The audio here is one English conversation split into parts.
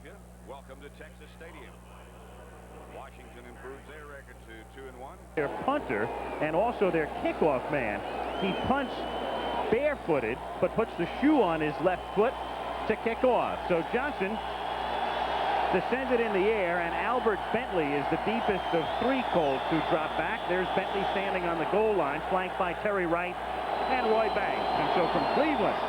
Philadelphia. Welcome to Texas Stadium. Washington improves their record to 2-1. Their punter and also their kickoff man. He punts barefooted, but puts the shoe on his left foot to kick off. So Johnson descended in the air, and Albert Bentley is the deepest of 3 Colts who drop back. There's Bentley standing on the goal line, flanked by Terry Wright and Roy Banks. And so from Cleveland,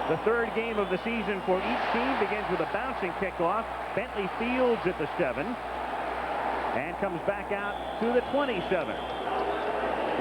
the 3rd game of the season for each team begins with a bouncing kickoff. Bentley fields at the 7 and comes back out to the 27.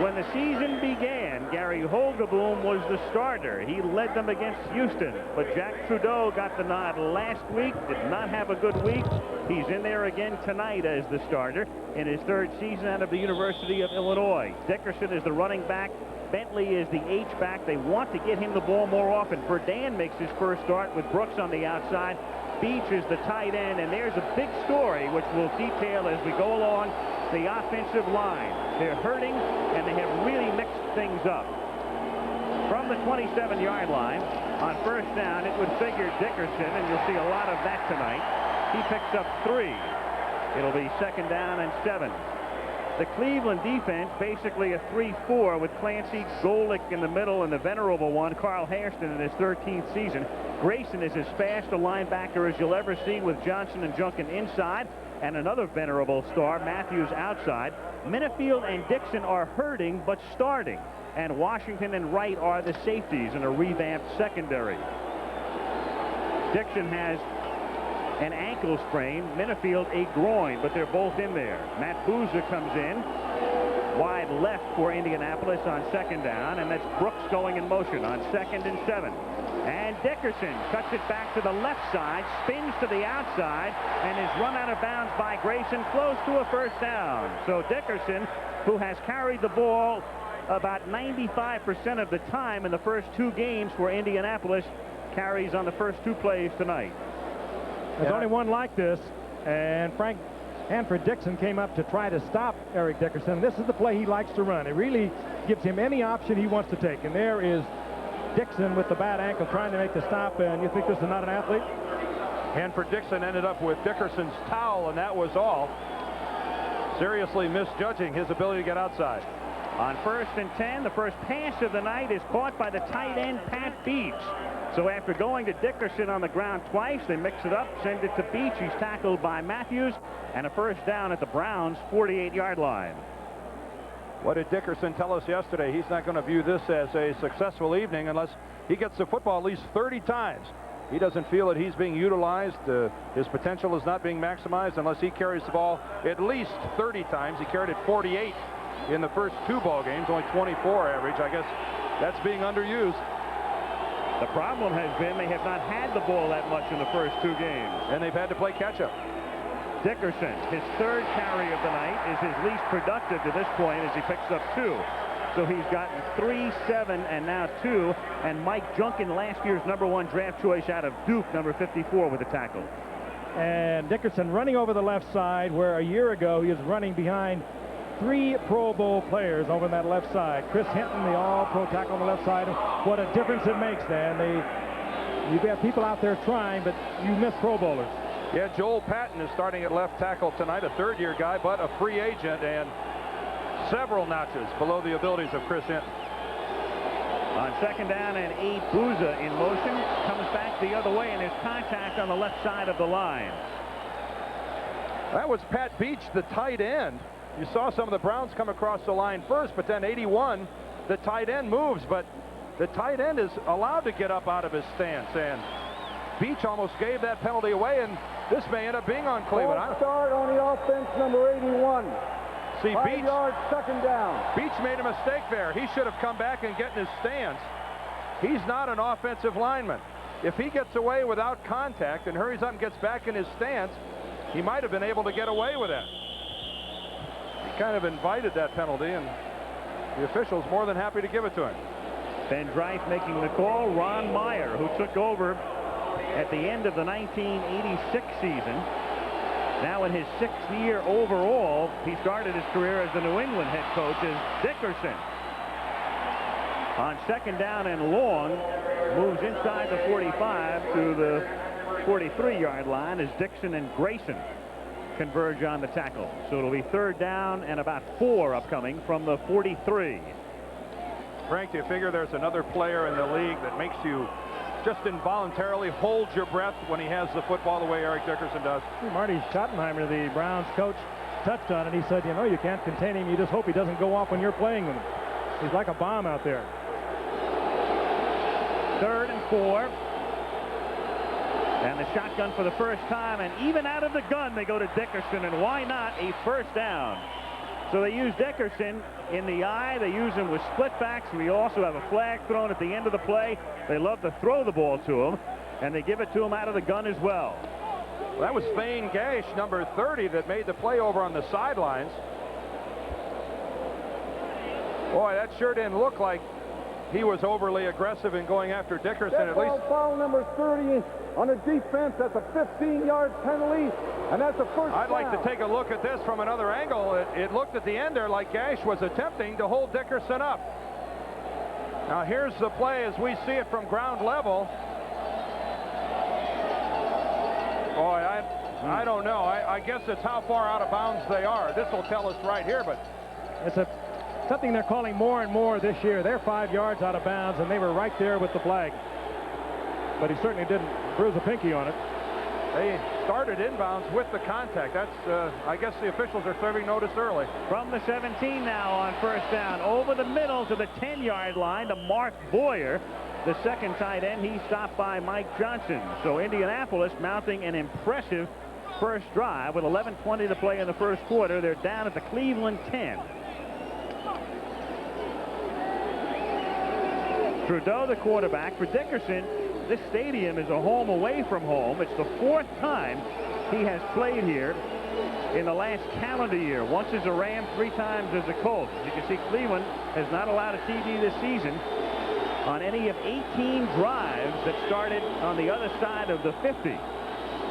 When the season began, Gary Holgeboom was the starter. He led them against Houston, but Jack Trudeau got the nod last week, did not have a good week. He's in there again tonight as the starter in his 3rd season out of the University of Illinois. Dickerson is the running back. Bentley is the H-back. They want to get him the ball more often. Burdan makes his first start with Brooks on the outside. Beach is the tight end, and there's a big story which we'll detail as we go along. The offensive line. They're hurting, and they have really mixed things up. From the 27-yard line, on 1st down, it would figure Dickerson, and you'll see a lot of that tonight. He picks up 3. It'll be 2nd down and 7. The Cleveland defense, basically a 3-4 with Clancy, Golick in the middle, and the venerable one, Carl Hairston, in his 13th season. Grayson is as fast a linebacker as you'll ever see, with Johnson and Junkin inside, and another venerable star, Matthews, outside. Minifield and Dixon are hurting but starting, and Washington and Wright are the safeties in a revamped secondary. Dixon has an ankle sprain, Minifield a groin, but they're both in there. Matt Boozer comes in wide left for Indianapolis on 2nd down, and that's Brooks going in motion on 2nd and 7. And Dickerson cuts it back to the left side, spins to the outside, and is run out of bounds by Grayson, close to a 1st down. So Dickerson, who has carried the ball about 95% of the time in the first 2 games for Indianapolis, carries on the first 2 plays tonight. There's only one like this, and Frank Hanford Dixon came up to try to stop Eric Dickerson. This is the play he likes to run. It really gives him any option he wants to take, and there is Dixon with the bad ankle trying to make the stop, and you think this is not an athlete? Hanford Dixon ended up with Dickerson's towel, and that was all. Seriously misjudging his ability to get outside. On 1st and 10, the first pass of the night is caught by the tight end, Pat Beach. So after going to Dickerson on the ground twice, they mix it up, send it to Beach. He's tackled by Matthews, and a 1st down at the Browns' 48-yard line. What did Dickerson tell us yesterday? He's not going to view this as a successful evening unless he gets the football at least 30 times. He doesn't feel that he's being utilized. His potential is not being maximized unless he carries the ball at least 30 times. He carried it 48 in the first 2 ball games, only 24 average. I guess that's being underused. The problem has been they have not had the ball that much in the first 2 games. And they've had to play catch-up. Dickerson, his 3rd carry of the night, is his least productive to this point as he picks up 2. So he's gotten 3, 7, and now 2. And Mike Junkin, last year's #1 draft choice out of Duke, number 54, with a tackle. And Dickerson running over the left side, where a year ago he was running behind 3 Pro Bowl players over on that left side. Chris Hinton, the all-pro tackle on the left side. What a difference it makes, Dan. You've got people out there trying, but you miss Pro Bowlers. Yeah, Joel Patton is starting at left tackle tonight, a 3rd-year guy, but a free agent and several notches below the abilities of Chris Hinton. On 2nd down and 8, Booza in motion, comes back the other way, and there's contact on the left side of the line. That was Pat Beach, the tight end. You saw some of the Browns come across the line first, but then 81, the tight end moves, but the tight end is allowed to get up out of his stance, and Beach almost gave that penalty away, and this may end up being on Cleveland. Start on the offense, number 81. See, 5 yards, 2nd down. Beach made a mistake there. He should have come back and get in his stance. He's not an offensive lineman. If he gets away without contact and hurries up and gets back in his stance, he might have been able to get away with that. He kind of invited that penalty, and the official's more than happy to give it to him. Ben Dreif making the call. Ron Meyer, who took over at the end of the 1986 season. Now in his 6th year overall, he started his career as the New England head coach as Dickerson. On 2nd down and long, moves inside the 45 to the 43-yard line as Dixon and Grayson converge on the tackle. So it'll be 3rd down and about 4 upcoming from the 43. Frank, do you figure there's another player in the league that makes you just involuntarily hold your breath when he has the football the way Eric Dickerson does? Marty Schottenheimer, the Browns coach, touched on it. He said, you know, you can't contain him. You just hope he doesn't go off when you're playing with him. He's like a bomb out there. 3rd and 4. And the shotgun for the first time, and even out of the gun they go to Dickerson, and why not a 1st down? So they use Dickerson in the eye. They use him with split backs. We also have a flag thrown at the end of the play. They love to throw the ball to him, and they give it to him out of the gun as well. Well, that was Thane Gash, number 30, that made the play over on the sidelines. Boy, that sure didn't look like he was overly aggressive in going after Dickerson. At least foul number 30 on the defense. That's a 15-yard penalty, and that's a 1st down. I'd like to take a look at this from another angle. It looked at the end there like Gash was attempting to hold Dickerson up. Now here's the play as we see it from ground level. Boy, I don't know. I guess it's how far out of bounds they are. This will tell us right here, but It's something they're calling more and more this year. They're 5 yards out of bounds, and they were right there with the flag. But he certainly didn't bruise a pinky on it. they started inbounds with the contact. That's, I guess the officials are serving notice early. From the 17 now on 1st down, over the middle to the 10-yard line to Mark Boyer, the second tight end. He stopped by Mike Johnson. So Indianapolis mounting an impressive first drive with 11:20 to play in the first quarter. They're down at the Cleveland 10. Trudeau, the quarterback. For Dickerson, this stadium is a home away from home. It's the 4th time he has played here in the last calendar year. Once as a Ram, 3 times as a Colt. As you can see, Cleveland has not allowed a TD this season on any of 18 drives that started on the other side of the 50.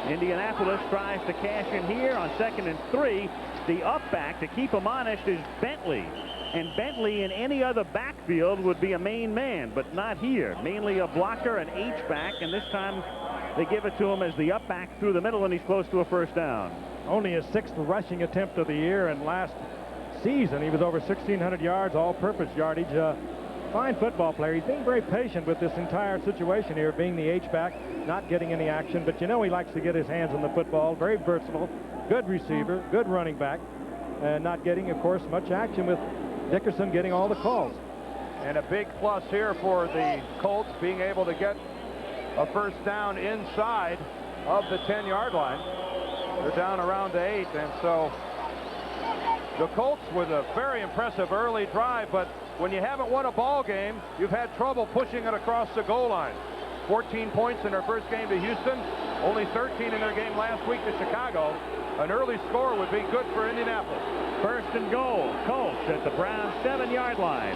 Indianapolis tries to cash in here on 2nd and 3. The up back, to keep him honest, is Bentley. And Bentley in any other backfield would be a main man, but not here. Mainly a blocker, an H-back, and this time they give it to him as the up back through the middle, and he's close to a 1st down. Only his 6th rushing attempt of the year, and last season he was over 1,600 yards, all-purpose yardage. Fine football player. He's being very patient with this entire situation here, being the H-back, not getting any action, but you know he likes to get his hands on the football. Very versatile, good receiver, good running back, and not getting, of course, much action with Dickerson getting all the calls. And a big plus here for the Colts, being able to get a 1st down inside of the 10-yard line. They're down around to 8, and so the Colts with a very impressive early drive, but when you haven't won a ball game, you've had trouble pushing it across the goal line. 14 points in their first game to Houston, only 13 in their game last week to Chicago. An early score would be good for Indianapolis. 1st and goal. Colts at the Browns 7-yard line.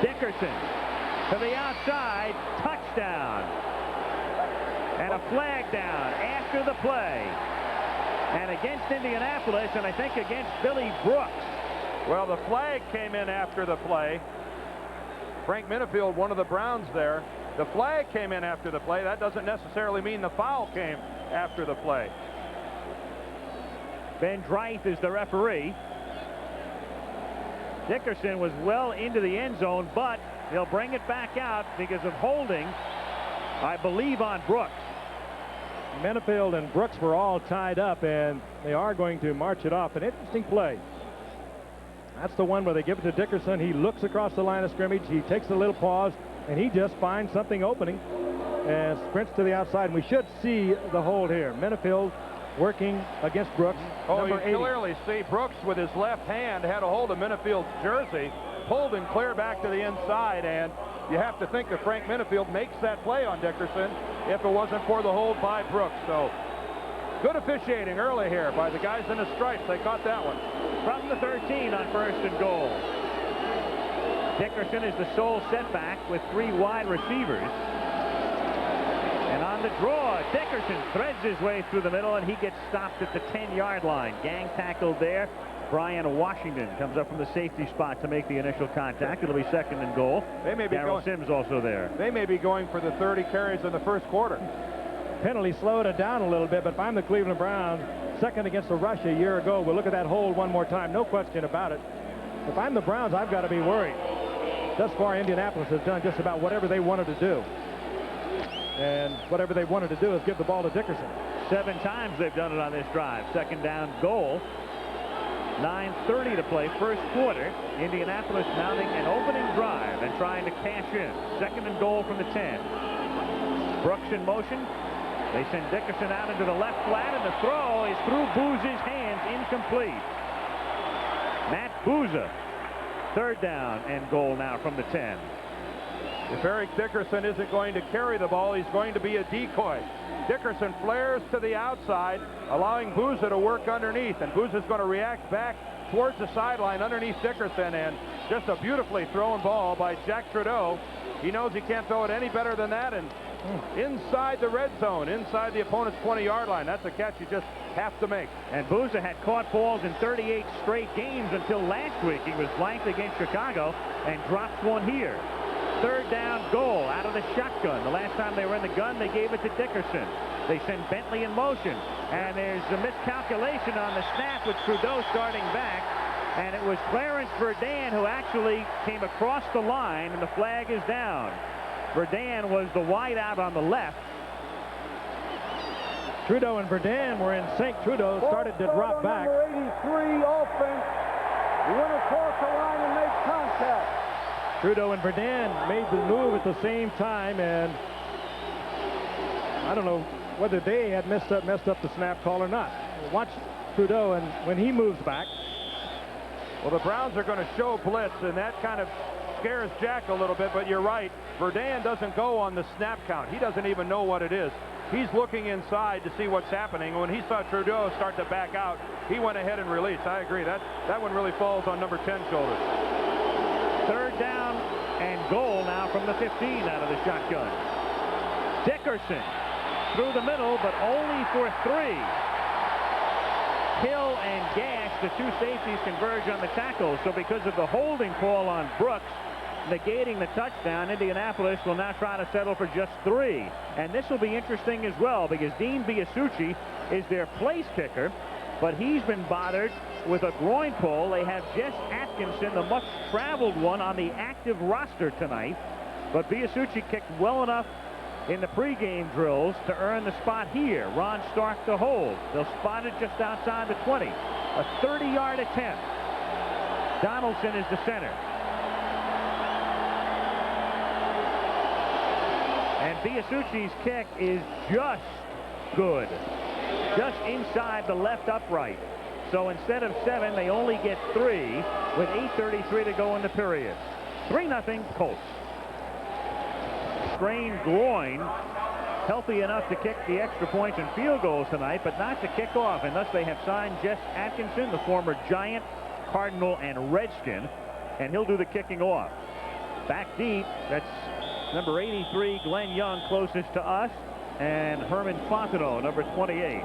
Dickerson to the outside. Touchdown. And a flag down after the play. And against Indianapolis, and I think against Billy Brooks. Well, the flag came in after the play. Frank Minifield, one of the Browns there. The flag came in after the play. That doesn't necessarily mean the foul came after the play. Ben Dreith is the referee. Dickerson was well into the end zone, but they'll bring it back out because of holding, I believe, on Brooks. Minifield and Brooks were all tied up, and they are going to march it off. An interesting play. That's the one where they give it to Dickerson. He looks across the line of scrimmage. He takes a little pause, and he just finds something opening and sprints to the outside. And we should see the hold here. Minifield working against Brooks. Oh, you number 80. clearly see Brooks with his left hand had a hold of Minifield's jersey, pulled him clear back to the inside, and you have to think that Frank Minifield makes that play on Dickerson if it wasn't for the hold by Brooks. So good officiating early here by the guys in the stripes. They caught that one. From the 13 on 1st and goal. Dickerson is the sole setback with 3 wide receivers. And on the draw, Dickerson threads his way through the middle, and he gets stopped at the 10-yard line. Gang tackled there. Brian Washington comes up from the safety spot to make the initial contact. It'll be 2nd and goal. They may be Darrell Sims also there. They may be going for the 30 carries in the first quarter. penalty slowed it down a little bit, but if I'm the Cleveland Browns, second against the rush a year ago, we'll look at that hold one more time, no question about it. If I'm the Browns, I've got to be worried. Thus far, Indianapolis has done just about whatever they wanted to do. And whatever they wanted to do is give the ball to Dickerson. 7 times they've done it on this drive. Second down goal. 9:30 to play, first quarter. Indianapolis mounting an opening drive and trying to cash in. Second and goal from the 10. Brooks in motion. They send Dickerson out into the left flat, and the throw is through Booza's hands, incomplete. Matt Booza. Third down and goal now from the 10. If Eric Dickerson isn't going to carry the ball, he's going to be a decoy. Dickerson flares to the outside, allowing Booza to work underneath, and Booza's going to react back towards the sideline underneath Dickerson, and just a beautifully thrown ball by Jack Trudeau. He knows he can't throw it any better than that, and inside the red zone, inside the opponent's 20-yard line. That's a catch you just have to make. And Booza had caught balls in 38 straight games until last week. He was blanked against Chicago and drops one here. Third down goal out of the shotgun. The last time they were in the gun, they gave it to Dickerson. They send Bentley in motion, and there's a miscalculation on the snap with Trudeau starting back, and it was Clarence Verdun who actually came across the line, and the flag is down. Verdun was the wide out on the left. Trudeau and Verdun were in sync. Trudeau started to drop back. Number 83 offense. He went across the line and made contact. Trudeau and Verdun made the move at the same time, and I don't know whether they had messed up the snap call or not. Watch Trudeau, and when he moves back. Well, the Browns are going to show blitz, and that kind of scares Jack a little bit, but you're right. Verdun doesn't go on the snap count. He doesn't even know what it is. He's looking inside to see what's happening. When he saw Trudeau start to back out, he went ahead and released. I agree. That one really falls on number 10's shoulders. Third down and goal now from the 15 out of the shotgun. Dickerson through the middle, but only for 3. Hill and Gash, the 2 safeties, converge on the tackle. So because of the holding call on Brooks, negating the touchdown, Indianapolis will now try to settle for just 3. And this will be interesting as well, because Dean Biasucci is their place kicker, but he's been bothered with a groin pull. They have Jess Atkinson, the much-traveled one, on the active roster tonight. But Biasucci kicked well enough in the pregame drills to earn the spot here. Ron Stark to hold. They'll spot it just outside the 20. A 30-yard attempt. Donaldson is the center. And Biasucci's kick is just good. Just inside the left upright. So instead of 7, they only get 3 with 8:33 to go in the period. 3-0 Colts. Strained groin, healthy enough to kick the extra points and field goals tonight, but not to kick off, and thus they have signed Jess Atkinson, the former Giant, Cardinal, and Redskin, and he'll do the kicking off. Back deep, that's number 83, Glenn Young, closest to us, and Herman Fontenot, number 28.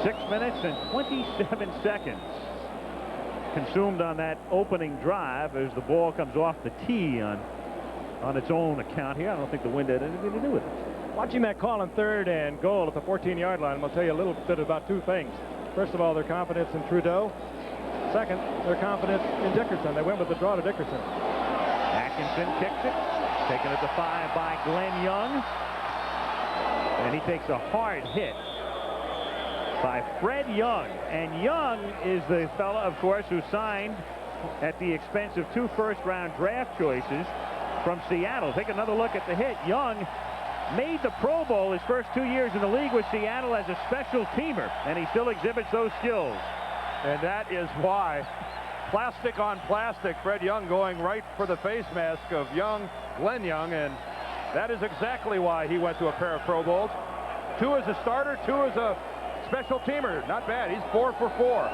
6 minutes and 27 seconds consumed on that opening drive as the ball comes off the tee on its own account here. I don't think the wind had anything to do with it. Watching that call on third and goal at the 14-yard line, I'm going to tell you a little bit about 2 things. First of all, their confidence in Trudeau. Second, their confidence in Dickerson. They went with the draw to Dickerson. Atkinson kicks it, taken at the 5 by Glenn Young, and he takes a hard hit by Fred Young. And Young is the fella, of course, who signed at the expense of 2 first-round draft choices from Seattle. Take another look at the hit. Young made the Pro Bowl his first 2 years in the league with Seattle as a special teamer, and he still exhibits those skills. And that is why. Plastic on plastic. Fred Young going right for the face mask of Glenn Young, and that is exactly why he went to a pair of Pro Bowls. 2 as a starter, 2 as a special teamer. Not bad. He's 4 for 4.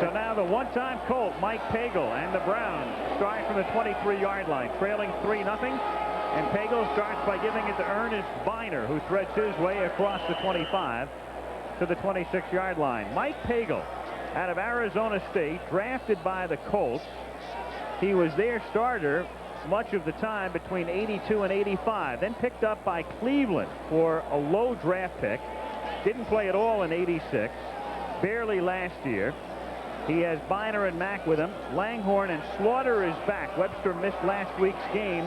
So now the one-time Colt, Mike Pagel, and the Browns start from the 23-yard line, trailing 3-0. And Pagel starts by giving it to Ernest Biner, who threads his way across the 25 to the 26-yard line. Mike Pagel, out of Arizona State, drafted by the Colts. He was their starter much of the time between 82 and 85. Then picked up by Cleveland for a low draft pick. Didn't play at all in 86. Barely last year. He has Biner and Mack with him. Langhorne and Slaughter is back. Webster missed last week's game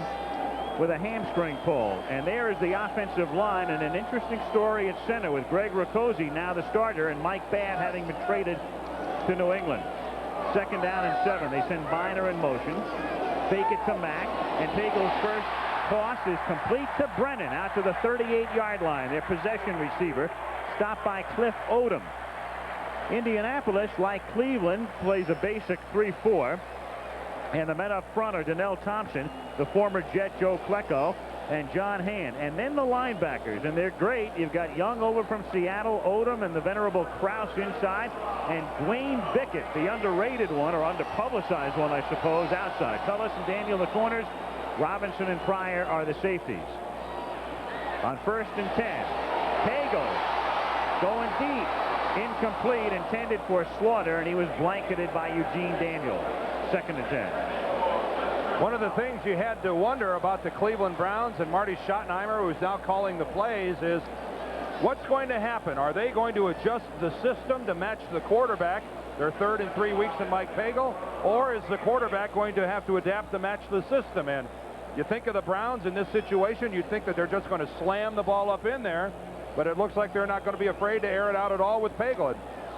with a hamstring pull. And there is the offensive line, and an interesting story at center with Greg Riccozzi now the starter and Mike Babb having been traded to New England. 2nd down and 7. They send Biner in motion. Fake it to Mack, and Pagel's first toss is complete to Brennan out to the 38-yard line. Their possession receiver stopped by Cliff Odom. Indianapolis, like Cleveland, plays a basic 3-4. And the men up front are Donnell Thompson, the former Jet Joe Klecko, and John Hand. And then the linebackers, and they're great. You've got Young over from Seattle, Odom, and the venerable Krause inside, and Dwayne Bickett, the underrated one, or underpublicized one, I suppose, outside. Tullis and Daniel the corners. Robinson and Pryor are the safeties. On 1st and 10, Pagel going deep. Incomplete, intended for Slaughter, and he was blanketed by Eugene Daniel. 2nd and 10. One of the things you had to wonder about the Cleveland Browns and Marty Schottenheimer, who's now calling the plays, is what's going to happen? Are they going to adjust the system to match the quarterback, their 3rd and 3 weeks in Mike Pagel, or is the quarterback going to have to adapt to match the system? And you think of the Browns in this situation, you'd think that they're just going to slam the ball up in there, but it looks like they're not going to be afraid to air it out at all with Pagel.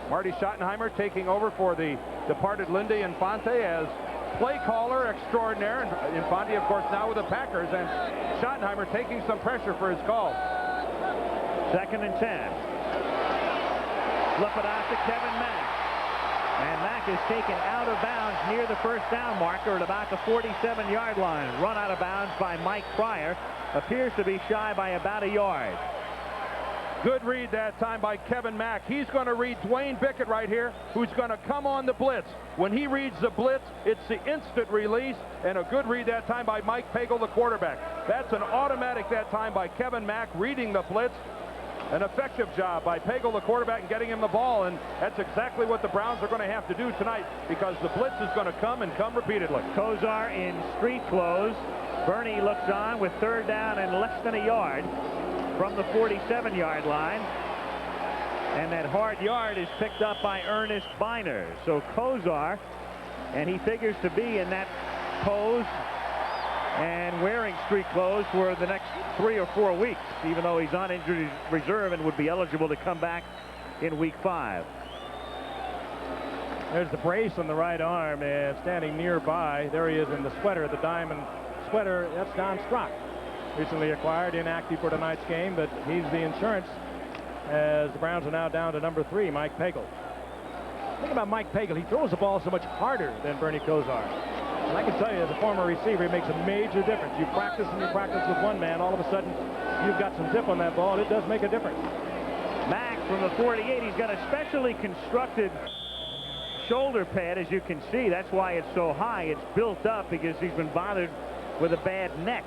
Marty Schottenheimer taking over for the departed Lindy Infante as play caller extraordinaire. And Infante, of course, now with the Packers, and Schottenheimer taking some pressure for his calls. 2nd and 10. Flip it out to Kevin Mack. And Mack is taken out of bounds near the 1st down marker at about the 47-yard line. Run out of bounds by Mike Pryor. Appears to be shy by about a yard. Good read that time by Kevin Mack. He's going to read Dwayne Bickett right here, who's going to come on the blitz. When he reads the blitz, it's the instant release, and a good read that time by Mike Pagel, the quarterback. That's an automatic that time by Kevin Mack reading the blitz. An effective job by Pagel, the quarterback, and getting him the ball, and that's exactly what the Browns are going to have to do tonight, because the blitz is going to come and come repeatedly. Kozar in street clothes. Bernie looks on with 3rd down and less than a yard from the 47-yard line, and that hard yard is picked up by Ernest Biner. So Kozar, and he figures to be in that pose and wearing street clothes for the next 3 or 4 weeks, even though he's on injured reserve and would be eligible to come back in week 5. There's the brace on the right arm, and standing nearby, there he is in the sweater, the diamond sweater. That's Don Strock. Recently acquired, inactive for tonight's game, but he's the insurance as the Browns are now down to number 3, Mike Pagel. Think about Mike Pagel. He throws the ball so much harder than Bernie Kozar. And I can tell you, as a former receiver, it makes a major difference. You practice and you practice with one man, all of a sudden you've got some zip on that ball. It does make a difference. Mack from the 48, he's got a specially constructed shoulder pad, as you can see. That's why it's so high. It's built up because he's been bothered with a bad neck.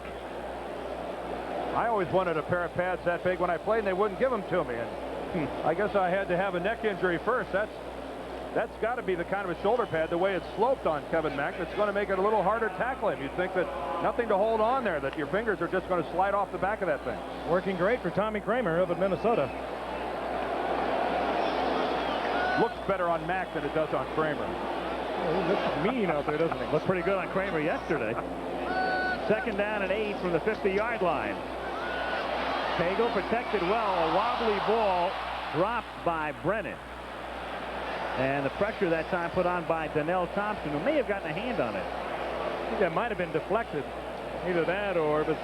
I always wanted a pair of pads that big when I played, and they wouldn't give them to me. And I guess I had to have a neck injury first. That's got to be the kind of a shoulder pad, the way it's sloped on Kevin Mack, that's going to make it a little harder to tackle him. You'd think that nothing to hold on there, that your fingers are just going to slide off the back of that thing. Working great for Tommy Kramer up at Minnesota. Looks better on Mack than it does on Kramer. Well, he looks mean out there, doesn't he? Looked pretty good on Kramer yesterday. 2nd down and 8 from the 50-yard line. Pagel protected well. A wobbly ball dropped by Brennan. And the pressure that time put on by Donnell Thompson, who may have gotten a hand on it. I think that might have been deflected. Either that or it was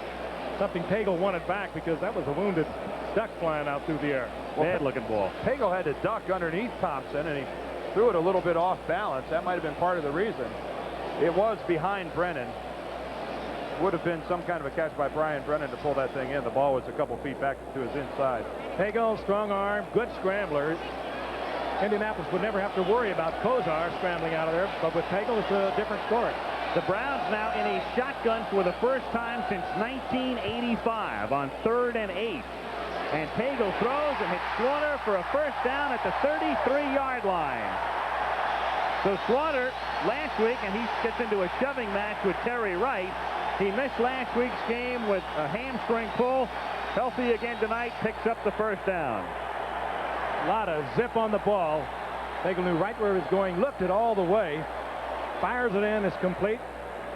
something Pagel wanted back, because that was a wounded duck flying out through the air. Bad-looking ball. Pagel had to duck underneath Thompson, and he threw it a little bit off balance. That might have been part of the reason. It was behind Brennan. Would have been some kind of a catch by Brian Brennan to pull that thing in. The ball was a couple feet back to his inside. Pagel, strong arm, good scrambler. Indianapolis would never have to worry about Kozar scrambling out of there, but with Pagel, it's a different story. The Browns now in a shotgun for the first time since 1985 on 3rd and 8. And Pagel throws and hits Slaughter for a first down at the 33-yard line. So Slaughter last week, and he gets into a shoving match with Terry Wright, He missed last week's game with a hamstring pull. Healthy again tonight, picks up the first down. A lot of zip on the ball. Pagel knew right where he was going, looked it all the way, fires it in, it's complete.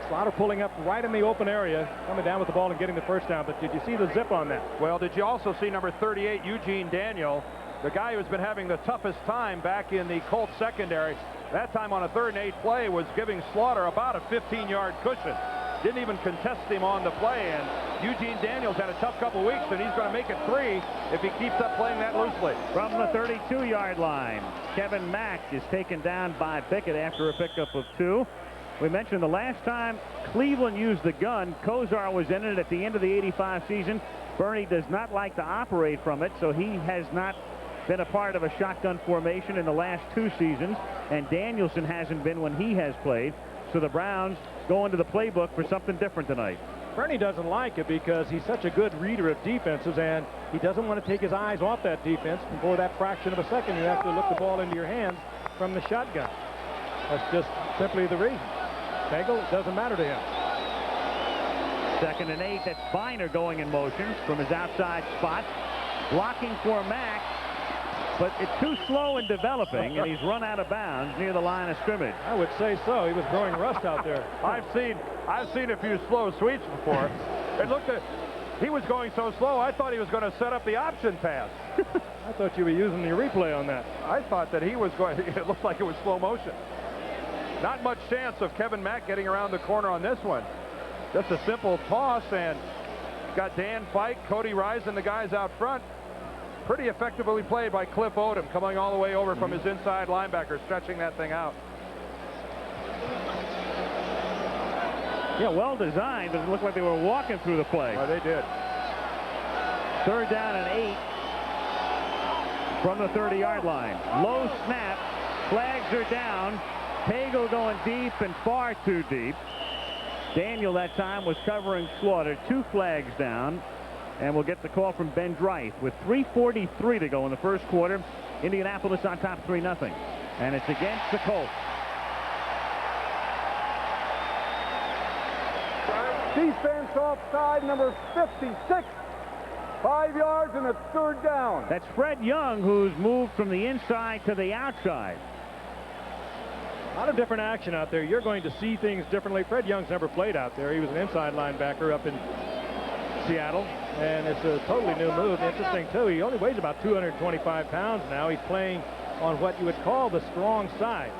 Slaughter pulling up right in the open area, coming down with the ball and getting the first down. But did you see the zip on that? Well, did you also see number 38, Eugene Daniel, the guy who's been having the toughest time back in the Colts secondary? That time on a 3rd and 8 play was giving Slaughter about a 15-yard cushion. Didn't even contest him on the play, and Eugene Daniels had a tough couple weeks, and he's going to make it 3 if he keeps up playing that loosely. From the 32-yard line, Kevin Mack is taken down by Pickett after a pickup of 2. We mentioned the last time Cleveland used the gun, Kozar was in it at the end of the '85 season. Bernie does not like to operate from it, so he has not been a part of a shotgun formation in the last 2 seasons, and Danielson hasn't been when he has played. So the Browns go into the playbook for something different tonight. Bernie doesn't like it because he's such a good reader of defenses, and he doesn't want to take his eyes off that defense. Before that fraction of a second, you have to look the ball into your hands from the shotgun. That's just simply the reason. Pagel, it doesn't matter to him. 2nd and 8. That's Biner going in motion from his outside spot. Blocking for Mack, but it's too slow in developing, and he's run out of bounds near the line of scrimmage. I would say so. He was growing rust out there. I've seen a few slow sweeps before. It looked at, he was going so slow, I thought he was going to set up the option pass. I thought you were using the replay on that. I thought that he was going, it looked like it was slow motion. Not much chance of Kevin Mack getting around the corner on this one. Just a simple toss, and got Dan Fike, Cody Rise, and the guys out front. Pretty effectively played by Cliff Odom, coming all the way over from his inside linebacker, stretching that thing out. Yeah, well designed, but it looked like they were walking through the play. Well, they did. 3rd down and 8 from the 30-yard line. Low snap, flags are down. Pagel going deep and far too deep. Daniel that time was covering Slaughter. 2 flags down. And we'll get the call from Ben Dreith with 3:43 to go in the first quarter. Indianapolis on top 3-0. And it's against the Colts. Defense offside, number 56. 5 yards and it's 3rd down. That's Fred Young, who's moved from the inside to the outside. A lot of different action out there. You're going to see things differently. Fred Young's never played out there. He was an inside linebacker up in Seattle, and it's a totally new move. Interesting, too, he only weighs about 225 pounds now. He's playing on what you would call the strong side.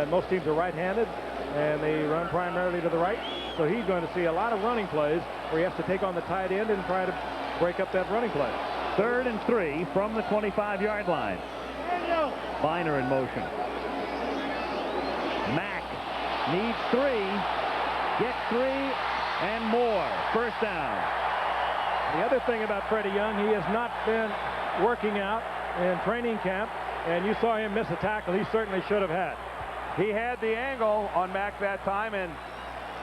Most teams are right-handed, and they run primarily to the right, so he's going to see a lot of running plays where he has to take on the tight end and try to break up that running play. 3rd and 3 from the 25-yard line. Biner in motion. Mack needs 3, gets 3, and more. First down. The other thing about Freddie Young, he has not been working out in training camp, and you saw him miss a tackle he certainly should have had. He had the angle on Mack that time, and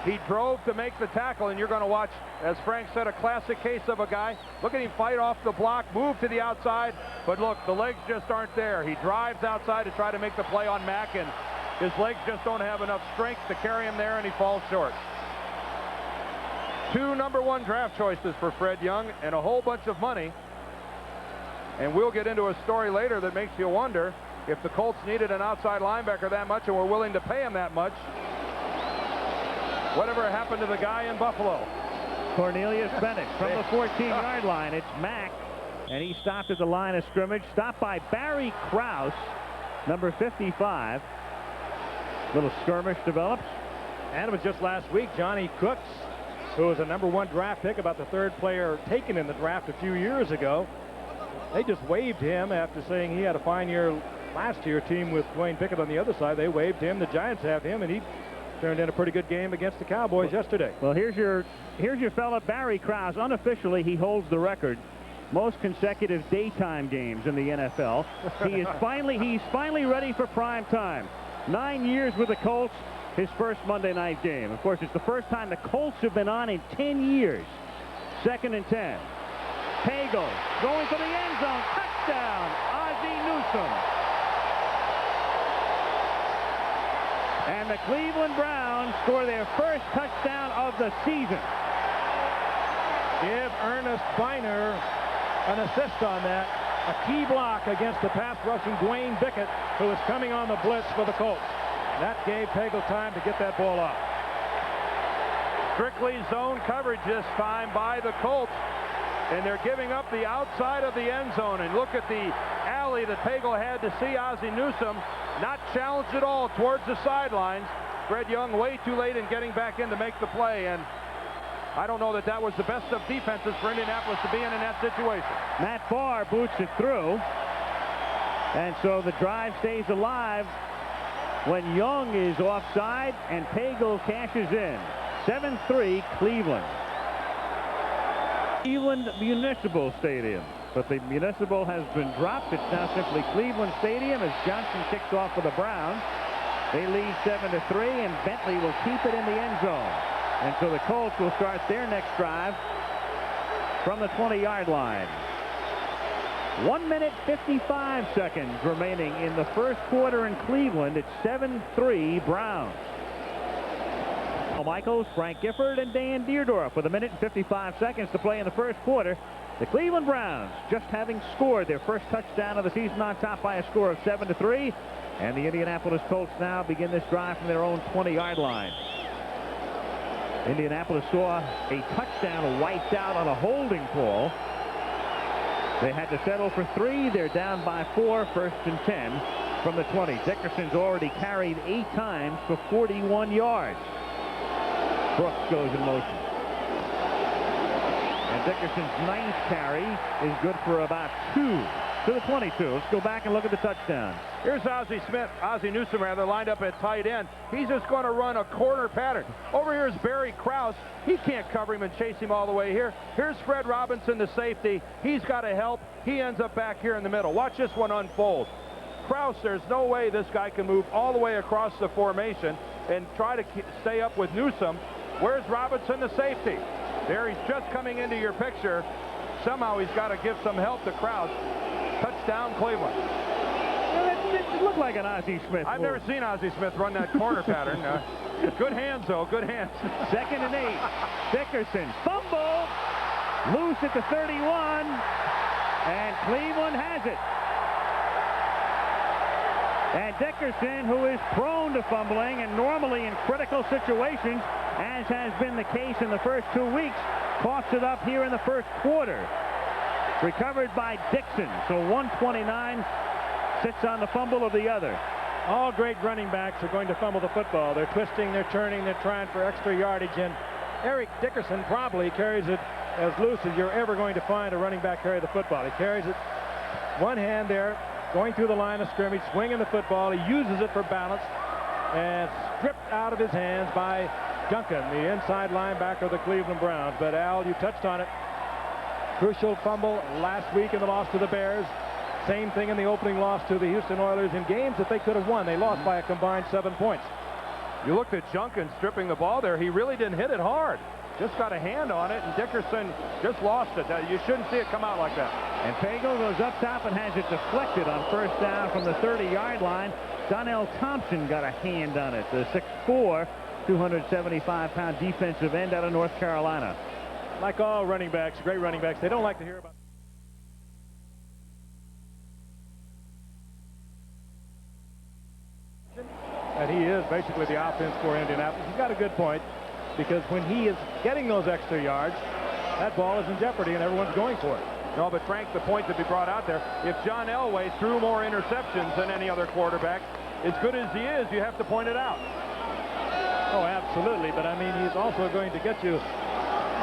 he drove to make the tackle, and you're going to watch, as Frank said, a classic case of a guy. Look at him fight off the block, move to the outside, but look, the legs just aren't there. He drives outside to try to make the play on Mack, and his legs just don't have enough strength to carry him there, and he falls short. 2 number 1 draft choices for Fred Young and a whole bunch of money. And we'll get into a story later that makes you wonder if the Colts needed an outside linebacker that much and were willing to pay him that much. Whatever happened to the guy in Buffalo? Cornelius Bennett from the 14-yard line. It's Mack, and he stopped at the line of scrimmage. Stopped by Barry Krause, number 55. Little skirmish develops. And it was just last week, Johnny Cooks, who was a number 1 draft pick, about the 3rd player taken in the draft a few years ago. They just waived him after saying he had a fine year last year. Team with Dwayne Pickett on the other side, they waived him. The Giants have him, and he turned in a pretty good game against the Cowboys yesterday. Well, here's your fella, Barry Krause. Unofficially, he holds the record. Most consecutive daytime games in the NFL. He's finally ready for prime time. 9 years with the Colts, his first Monday night game. Of course, it's the first time the Colts have been on in 10 years. 2nd and 10. Pagel going for the end zone. Touchdown, Ozzie Newsome. And the Cleveland Browns score their first touchdown of the season. Give Ernest Biner an assist on that. A key block against the pass rushing Dwayne Bickett, who is coming on the blitz for the Colts. That gave Pagel time to get that ball off. Strictly zone coverage this time by the Colts. And they're giving up the outside of the end zone. And look at the alley that Pagel had to see Ozzie Newsome not challenged at all towards the sidelines. Fred Young way too late in getting back in to make the play. And I don't know that that was the best of defenses for Indianapolis to be in that situation. Matt Farr boots it through. And so the drive stays alive when Young is offside and Pagel cashes in. 7-3 Cleveland. Cleveland Municipal Stadium. But the Municipal has been dropped. It's now simply Cleveland Stadium as Johnson kicks off for the Browns. They lead 7-3, and Bentley will keep it in the end zone. And so the Colts will start their next drive from the 20-yard line. 1 minute 55 seconds remaining in the first quarter in Cleveland. It's 7-3 Browns. Michaels, Frank Gifford, and Dan Deerdorf with 1 minute and 55 seconds to play in the first quarter. The Cleveland Browns just having scored their first touchdown of the season on top by a score of 7-3. And the Indianapolis Colts now begin this drive from their own 20-yard line. Indianapolis saw a touchdown wiped out on a holding call. They had to settle for 3. They're down by 4, first and 10 from the 20. Dickerson's already carried 8 times for 41 yards. Brooks goes in motion. And Dickerson's 9th carry is good for about 2 to the 22. Let's go back and look at the touchdowns. Here's Ozzie Newsome rather, lined up at tight end. He's just going to run a corner pattern. Over here is Barry Krause. He can't cover him and chase him all the way here. Here's Fred Robinson, the safety. He's got to help. He ends up back here in the middle. Watch this one unfold. Krause, there's no way this guy can move all the way across the formation and try to stay up with Newsome. Where's Robinson, the safety? There, he's just coming into your picture. Somehow he's got to give some help to Krause. Touchdown, Cleveland. It looked like an Ozzie Smith. I've never seen Ozzie Smith run that corner pattern. Good hands, though. Good hands. 2nd and 8. Dickerson fumble. Loose at the 31. And Cleveland has it. And Dickerson, who is prone to fumbling and normally in critical situations, as has been the case in the first 2 weeks, coughs it up here in the first quarter. Recovered by Dixon. So 129 sits on the fumble of the other. All great running backs are going to fumble the football. They're twisting, they're turning, they're trying for extra yardage. And Eric Dickerson probably carries it as loose as you're ever going to find a running back carry the football. He carries it one hand there, going through the line of scrimmage, swinging the football. He uses it for balance, and stripped out of his hands by Duncan, the inside linebacker of the Cleveland Browns. But Al, you touched on it. Crucial fumble last week in the loss to the Bears. Same thing in the opening loss to the Houston Oilers in games that they could have won. They lost by a combined 7 points. You looked at Junkin stripping the ball there. He really didn't hit it hard. Just got a hand on it, and Dickerson just lost it. You shouldn't see it come out like that. And Pagel goes up top and has it deflected on first down from the 30-yard line. Donnell Thompson got a hand on it. The 6'4", 275-pound defensive end out of North Carolina. Like all running backs, great running backs, they don't like to hear about. And he is basically the offense for Indianapolis. He's got a good point, because when he is getting those extra yards, that ball is in jeopardy and everyone's going for it. No, but Frank, the point to be brought out there, if John Elway threw more interceptions than any other quarterback, as good as he is, you have to point it out. Oh, absolutely. But I mean, he's also going to get you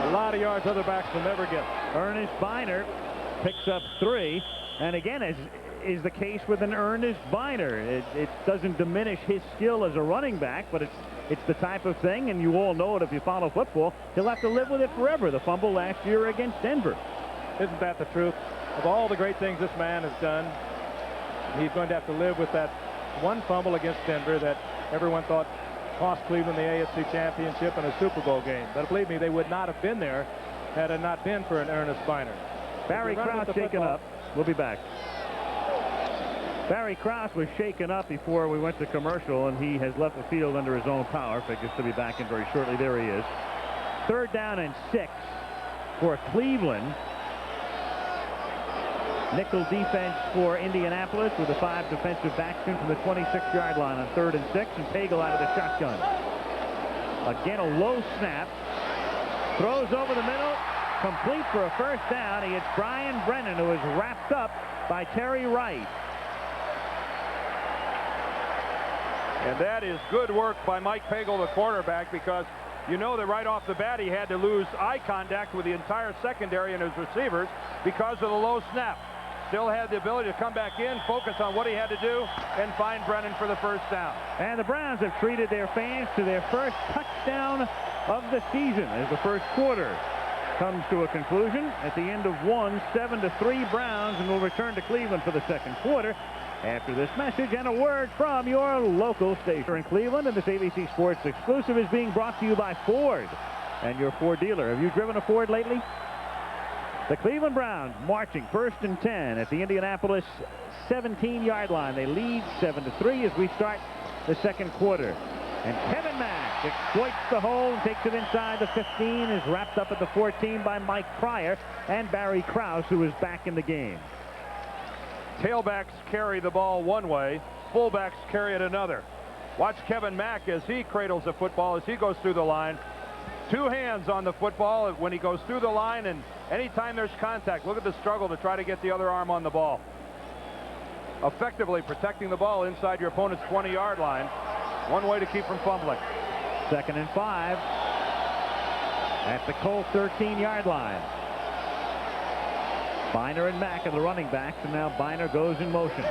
a lot of yards other backs will never get. Ernest Biner picks up 3. And again, as is the case with an Ernest Biner, it doesn't diminish his skill as a running back, but it's the type of thing, and you all know it if you follow football, he'll have to live with it forever. The fumble last year against Denver. Isn't that the truth? Of all the great things this man has done, he's going to have to live with that one fumble against Denver that everyone thought cost Cleveland the AFC Championship and a Super Bowl game. But believe me, they would not have been there had it not been for an Ernest Biner. Barry Krause shaken up. We'll be back. Barry Krause was shaken up before we went to commercial, and he has left the field under his own power. Figures to be back in very shortly. There he is. 3rd down and 6 for Cleveland. Nickel defense for Indianapolis with the 5 defensive backs in from the 26-yard line on 3rd and 6, and Pagel out of the shotgun. Again, a low snap. Throws over the middle. Complete for a 1st down. He hits Brian Brennan, who is wrapped up by Terry Wright. And that is good work by Mike Pagel, the quarterback, because you know that right off the bat he had to lose eye contact with the entire secondary and his receivers because of the low snap. Still had the ability to come back in, focus on what he had to do, and find Brennan for the 1st down. And the Browns have treated their fans to their first touchdown of the season as the 1st quarter comes to a conclusion at the end of one. 7-3 Browns, and will return to Cleveland for the 2nd quarter after this message and a word from your local station in Cleveland. And this ABC Sports exclusive is being brought to you by Ford and your Ford dealer. Have you driven a Ford lately? The Cleveland Browns marching 1st and 10 at the Indianapolis 17-yard line. They lead 7-3 as we start the 2nd quarter. And Kevin Mack exploits the hole and takes it inside the 15, is wrapped up at the 14 by Mike Pryor and Barry Krause, who is back in the game. Tailbacks carry the ball one way, fullbacks carry it another. Watch Kevin Mack as he cradles the football as he goes through the line. 2 hands on the football when he goes through the line, and anytime there's contact, look at the struggle to try to get the other arm on the ball. Effectively protecting the ball inside your opponent's 20-yard line. One way to keep from fumbling. 2nd and 5 at the Colts 13-yard line. Biner and Mack are the running backs, and now Biner goes in motion.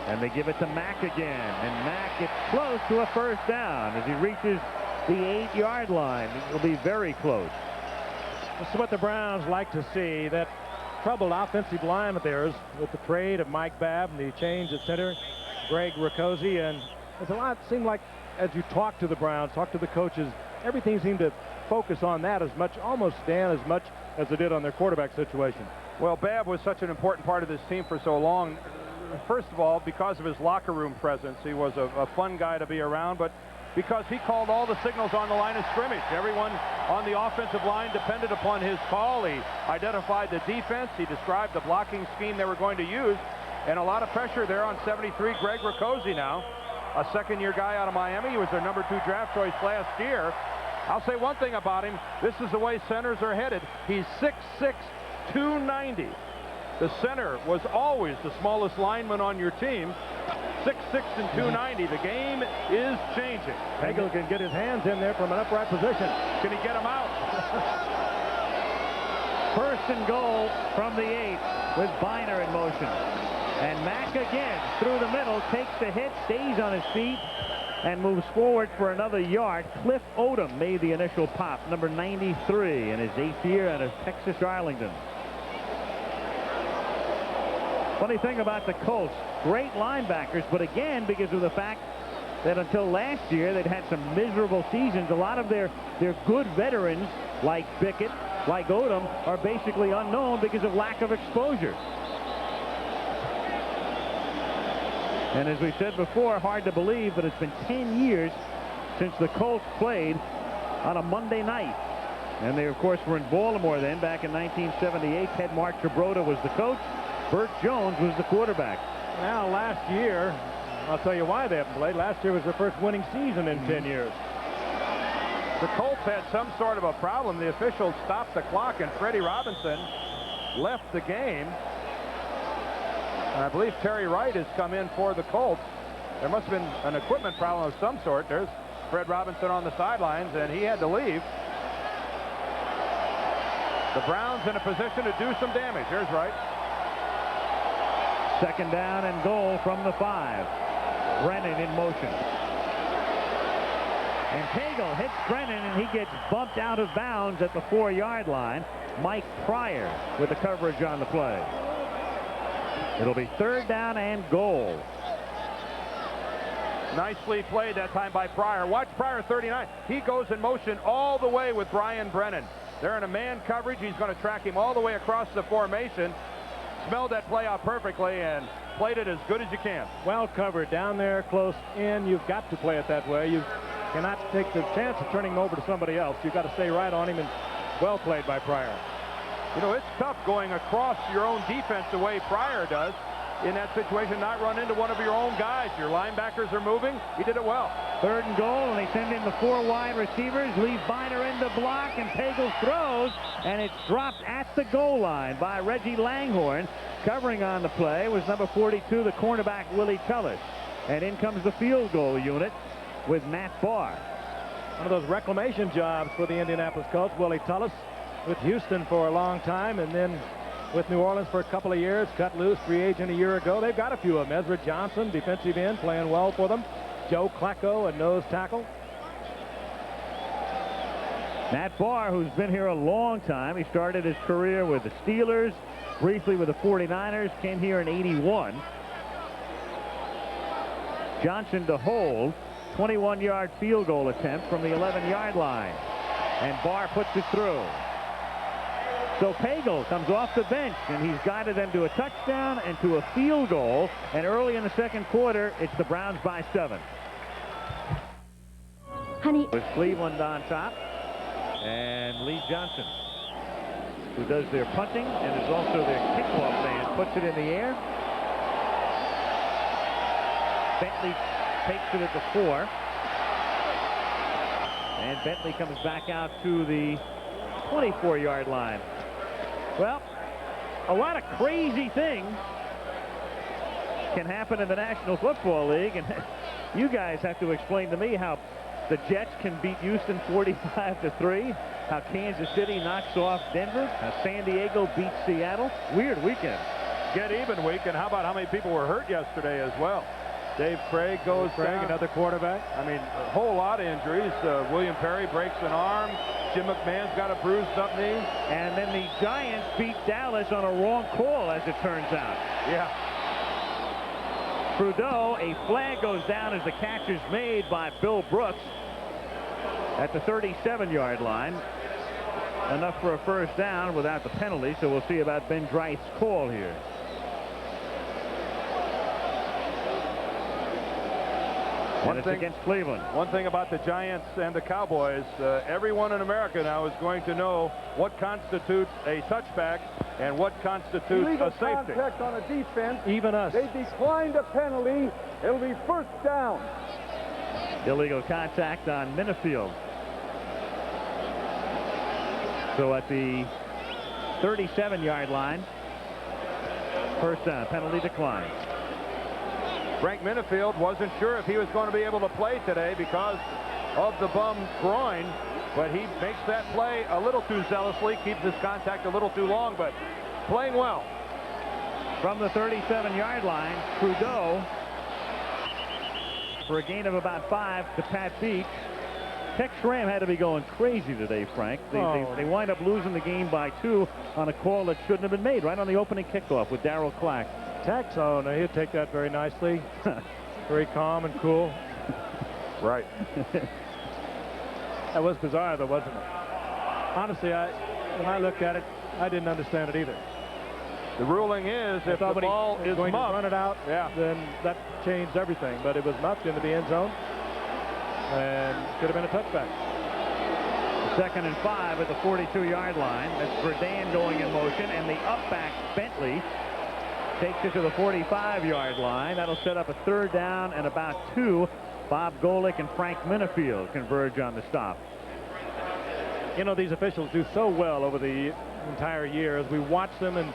And they give it to Mack again, and Mack gets close to a 1st down as he reaches the 8-yard line. It will be very close. This is what the Browns like to see, that troubled offensive line of theirs with the trade of Mike Babb and the change at center, Greg Riccozzi. And there's a lot, seemed like, as you talk to the Browns, talk to the coaches, everything seemed to focus on that as much, almost, Stan, as much as it did on their quarterback situation. Well, Babb was such an important part of this team for so long. First of all, because of his locker room presence, he was a fun guy to be around, but because he called all the signals on the line of scrimmage. Everyone on the offensive line depended upon his call. He identified the defense. He described the blocking scheme they were going to use, and a lot of pressure there on 73 Greg Riccozzi now, a 2nd-year guy out of Miami. He was their number 2 draft choice last year. I'll say one thing about him. This is the way centers are headed. He's 6'6", 290. The center was always the smallest lineman on your team. 6'6" and 290. The game is changing. Pagel can get his hands in there from an upright position. Can he get him out? 1st and goal from the 8 with Biner in motion. And Mack again through the middle, takes the hit, stays on his feet, and moves forward for another yard. Cliff Odom made the initial pop, number 93, in his 8th year out of Texas Arlington. Funny thing about the Colts, great linebackers, but again, because of the fact that until last year they'd had some miserable seasons, a lot of their good veterans like Bickett, like Odom, are basically unknown because of lack of exposure. And as we said before, hard to believe, but it's been 10 years since the Colts played on a Monday night. And they, of course, were in Baltimore then back in 1978. Ted Mark Tribroda was the coach. Burt Jones was the quarterback. Now, last year, I'll tell you why they haven't played. Last year was their first winning season in 10 years. The Colts had some sort of a problem. The officials stopped the clock, and Freddie Robinson left the game. And I believe Terry Wright has come in for the Colts. There must have been an equipment problem of some sort. There's Fred Robinson on the sidelines, and he had to leave. The Browns in a position to do some damage. Here's Wright. 2nd down and goal from the 5. Brennan in motion. And Pagel hits Brennan, and he gets bumped out of bounds at the 4-yard line. Mike Pryor with the coverage on the play. It'll be 3rd down and goal. Nicely played that time by Pryor. Watch Pryor, 39. He goes in motion all the way with Brian Brennan. They're in a man coverage. He's going to track him all the way across the formation. Smelled that play out perfectly, and played it as good as you can. Well covered down there, close in. You've got to play it that way. You cannot take the chance of turning him over to somebody else. You've got to stay right on him, and well played by Pryor. You know, it's tough going across your own defense the way Pryor does. In that situation, not run into one of your own guys. Your linebackers are moving. He did it well. 3rd and goal, and they send in the 4 wide receivers. Leave Biner in the block, and Pagel throws, and it's dropped at the goal line by Reggie Langhorne. Covering on the play was number 42, the cornerback Willie Tullis. And in comes the field goal unit with Matt Barr. One of those reclamation jobs for the Indianapolis Colts. Willie Tullis with Houston for a long time, and then with New Orleans for a couple of years. Cut loose, free agent a year ago. They've got a few of them. Ezra Johnson, defensive end, playing well for them. Joe Klacko, a nose tackle. Matt Barr, who's been here a long time. He started his career with the Steelers, briefly with the 49ers, came here in '81. Johnson to hold, 21-yard field goal attempt from the 11-yard line. And Barr puts it through. So Pagel comes off the bench, and he's guided them to a touchdown and to a field goal. And early in the 2nd quarter, it's the Browns by 7. Honey. With Cleveland on top, and Lee Johnson, who does their punting and is also their kickoff man, puts it in the air. Bentley takes it at the 4. And Bentley comes back out to the 24-yard line. Well, a lot of crazy things can happen in the National Football League, and you guys have to explain to me how the Jets can beat Houston 45-3, how Kansas City knocks off Denver, how San Diego beats Seattle. Weird weekend. Get even week, and how about how many people were hurt yesterday as well? Dave Craig goes down. Another quarterback. I mean, a whole lot of injuries. William Perry breaks an arm. Jim McMahon's got a bruised up knee. And then the Giants beat Dallas on a wrong call, as it turns out. Yeah. Trudeau, a flag goes down as the catch is made by Bill Brooks at the 37-yard line. Enough for a first down without the penalty, so we'll see about Ben Dreith's call here. And it's against Cleveland. One thing about the Giants and the Cowboys, everyone in America now is going to know what constitutes a touchback and what constitutes Illegal a safety. contact on a defense. Even us. They declined a penalty. It'll be first down. Illegal contact on Minifield. So at the 37-yard line, first down, penalty declined. Frank Minifield wasn't sure if he was going to be able to play today because of the bum groin, but he makes that play a little too zealously, keeps his contact a little too long, but playing well. From the 37-yard line, Trudeau for a gain of about 5 to Pat Beach. Tex Schramm had to be going crazy today, Frank. They wind up losing the game by 2 on a call that shouldn't have been made right on the opening kickoff with Darryl Clack. Tex, oh no, he'll take that very nicely. Very calm and cool. Right. That was bizarre, though, wasn't it? Honestly, when I looked at it, I didn't understand it either. The ruling is if the ball is going muffed, to run it out, then that changed everything. But it was muffed into the end zone, and could have been a touchback. 2nd and 5 at the 42-yard line. That's Verdane going in motion, and the up-back Bentley takes it to the 45-yard line. That'll set up a 3rd down and about 2. Bob Golick and Frank Minifield converge on the stop. You know, these officials do so well over the entire year as we watch them, and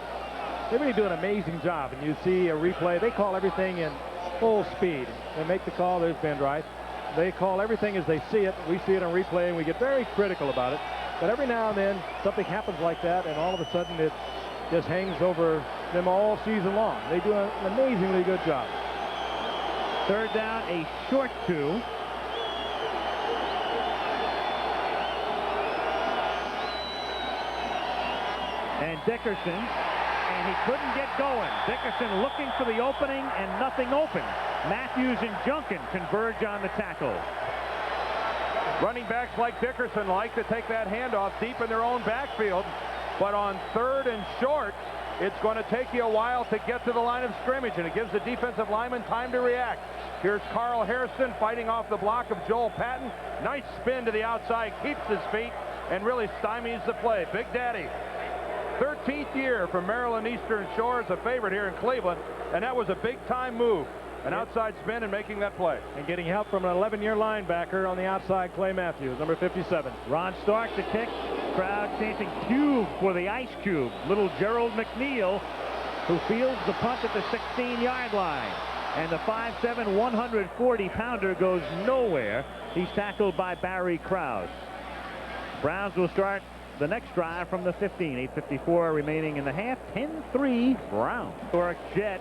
they really do an amazing job. And you see a replay, they call everything in full speed. They make the call, there's Ben Dreith. They call everything as they see it. We see it on replay, and we get very critical about it. But every now and then, something happens like that, and all of a sudden it just hangs over them all season long. They do an amazingly good job. 3rd down, a short 2. And Dickerson, and he couldn't get going. Dickerson looking for the opening, and nothing open. Matthews and Junkin converge on the tackle. running backs like Dickerson like to take that handoff deep in their own backfield, but on 3rd and short, it's going to take you a while to get to the line of scrimmage, and it gives the defensive lineman time to react. Here's Carl Hairston fighting off the block of Joel Patton. Nice spin to the outside, keeps his feet, and really stymies the play. Big Daddy, 13th year from Maryland Eastern Shore, is a favorite here in Cleveland, and that was a big-time move. An outside spin and making that play. And getting help from an 11-year linebacker on the outside, Clay Matthews, number 57. Ron Stark to kick. Crowd chanting Cube for the Ice Cube. Little Gerald McNeil, who fields the punt at the 16-yard line. And the 5'7", 140-pounder goes nowhere. He's tackled by Barry Krause. Browns will start the next drive from the 15. 8:54 remaining in the half. 10-3 Browns. Historic Jet,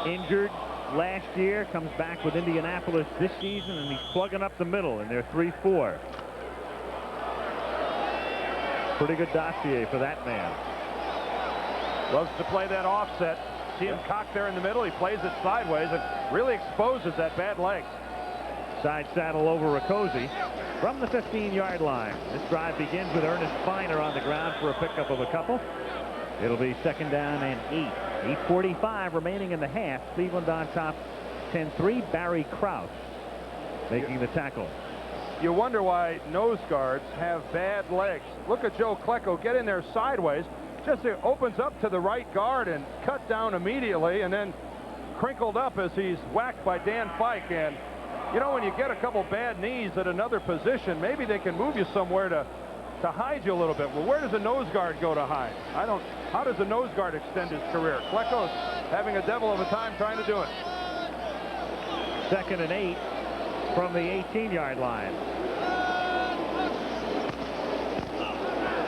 injured last year, comes back with Indianapolis this season, and he's plugging up the middle in their 3-4. Pretty good dossier for that man. Loves to play that offset. See him cocked there in the middle. He plays it sideways and really exposes that bad leg. Side saddle over Rakosi from the 15-yard line. This drive begins with Ernest Finer on the ground for a pickup of a couple. It'll be second down and 8. 8:45 remaining in the half. Cleveland on top 10-3. Barry Krause making the tackle. You wonder why nose guards have bad legs. Look at Joe Klecko get in there sideways. Just it opens up to the right guard and cut down immediately, and then crinkled up as he's whacked by Dan Fike. And you know, when you get a couple bad knees at another position, maybe they can move you somewhere to hide you a little bit. Well, where does a nose guard go to hide? How does a nose guard extend his career? Klecko's having a devil of a time trying to do it. Second and 8 from the 18-yard line.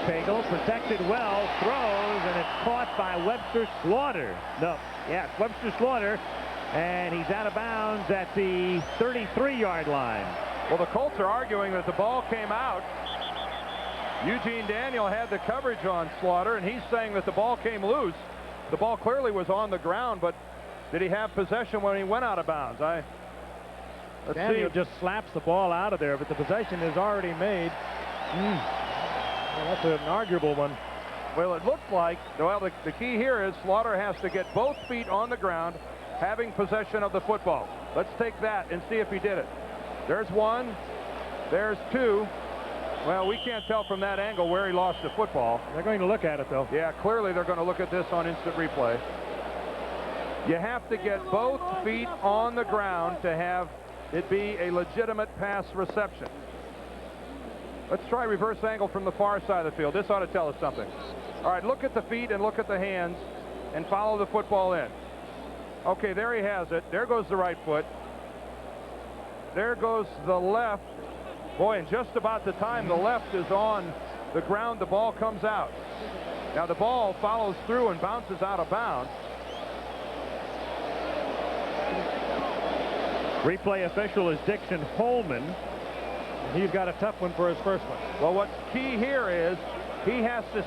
Pagel protected well, throws, and it's caught by Webster Slaughter. No, yeah, it's Webster Slaughter, and he's out of bounds at the 33-yard line. Well, the Colts are arguing that the ball came out. Eugene Daniel had the coverage on Slaughter, and he's saying that the ball came loose. The ball clearly was on the ground, but did he have possession when he went out of bounds? Daniel just slaps the ball out of there, but the possession is already made. Well, that's an arguable one. Well, it looks like, well, the key here is Slaughter has to get both feet on the ground, having possession of the football. Let's take that and see if he did it. There's one. There's two. Well, we can't tell from that angle where he lost the football. They're going to look at it, though. Yeah, clearly they're going to look at this on instant replay. You have to get both feet on the ground to have it be a legitimate pass reception. Let's try reverse angle from the far side of the field. This ought to tell us something. All right, look at the feet and look at the hands and follow the football in. Okay, there he has it. There goes the right foot. There goes the left. Boy, and just about the time the left is on the ground, the ball comes out. Now the ball follows through and bounces out of bounds. Replay official is Dixon Holman. He's got a tough one for his first one. Well, what's key here is he has to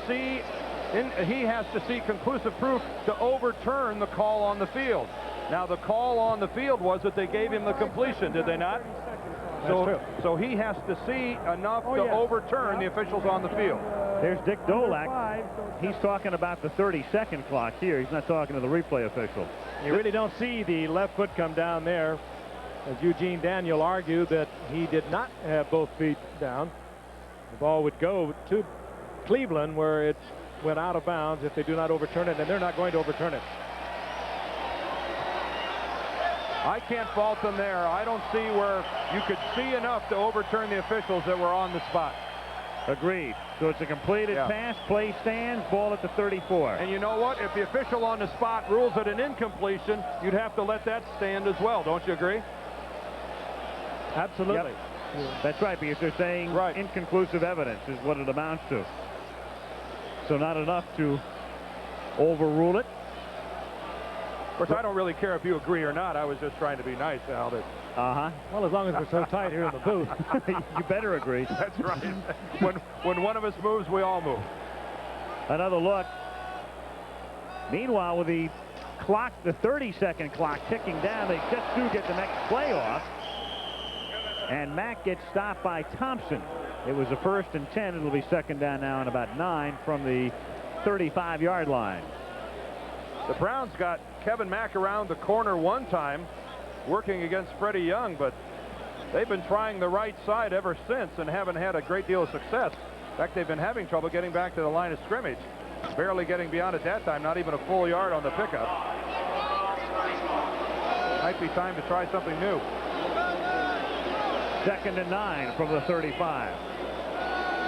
see conclusive proof to overturn the call on the field. Now the call on the field was that they gave him the completion, did they not? So he has to see enough to overturn the officials on the field. There's Dick Dolak. He's talking about the 30-second clock here. He's not talking to the replay official. You really don't see the left foot come down there, as Eugene Daniel argued that he did not have both feet down. The ball would go to Cleveland, where it went out of bounds if they do not overturn it, and they're not going to overturn it. I can't fault them there. I don't see where you could see enough to overturn the officials that were on the spot. Agreed. So it's a completed pass, play stands, ball at the 34. And you know what? If the official on the spot rules it an incompletion, you'd have to let that stand as well. Don't you agree? Absolutely. Yep. That's right, because they're saying inconclusive evidence is what it amounts to. So not enough to overrule it. Of course, I don't really care if you agree or not. I was just trying to be nice, Al. Well, as long as we're so tight here in the booth. You better agree. That's right. When one of us moves, we all move. Another look. Meanwhile, with the clock, the 30-second clock ticking down, they just do get the next play off. And Mack gets stopped by Thompson. It was a 1st and 10. It'll be second down now and about 9 from the 35-yard line. The Browns got Kevin Mack around the corner one time working against Freddie Young, but they've been trying the right side ever since and haven't had a great deal of success. In fact, they've been having trouble getting back to the line of scrimmage. Barely getting beyond at that time, not even a full yard on the pickup. Might be time to try something new. 2nd and 9 from the 35.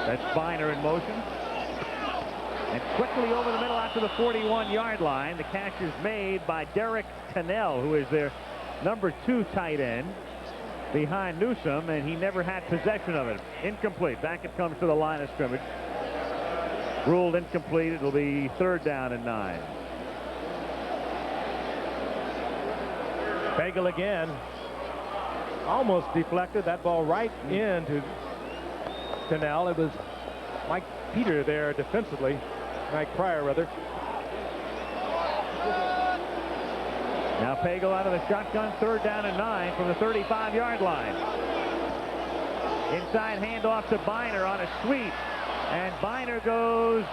That's Biner in motion. And quickly over the middle out to the 41-yard line. The catch is made by Derek Cannell, who is their number 2 tight end behind Newsome, and he never had possession of it. Incomplete. Back it comes to the line of scrimmage. Ruled incomplete. It'll be 3rd down and 9. Pagel again. Almost deflected that ball right into Cannell. It was Mike Peter there defensively. Mike Pryor, rather. Now Pagel out of the shotgun, 3rd down and 9 from the 35-yard line. Inside handoff to Biner on a sweep. And Biner goes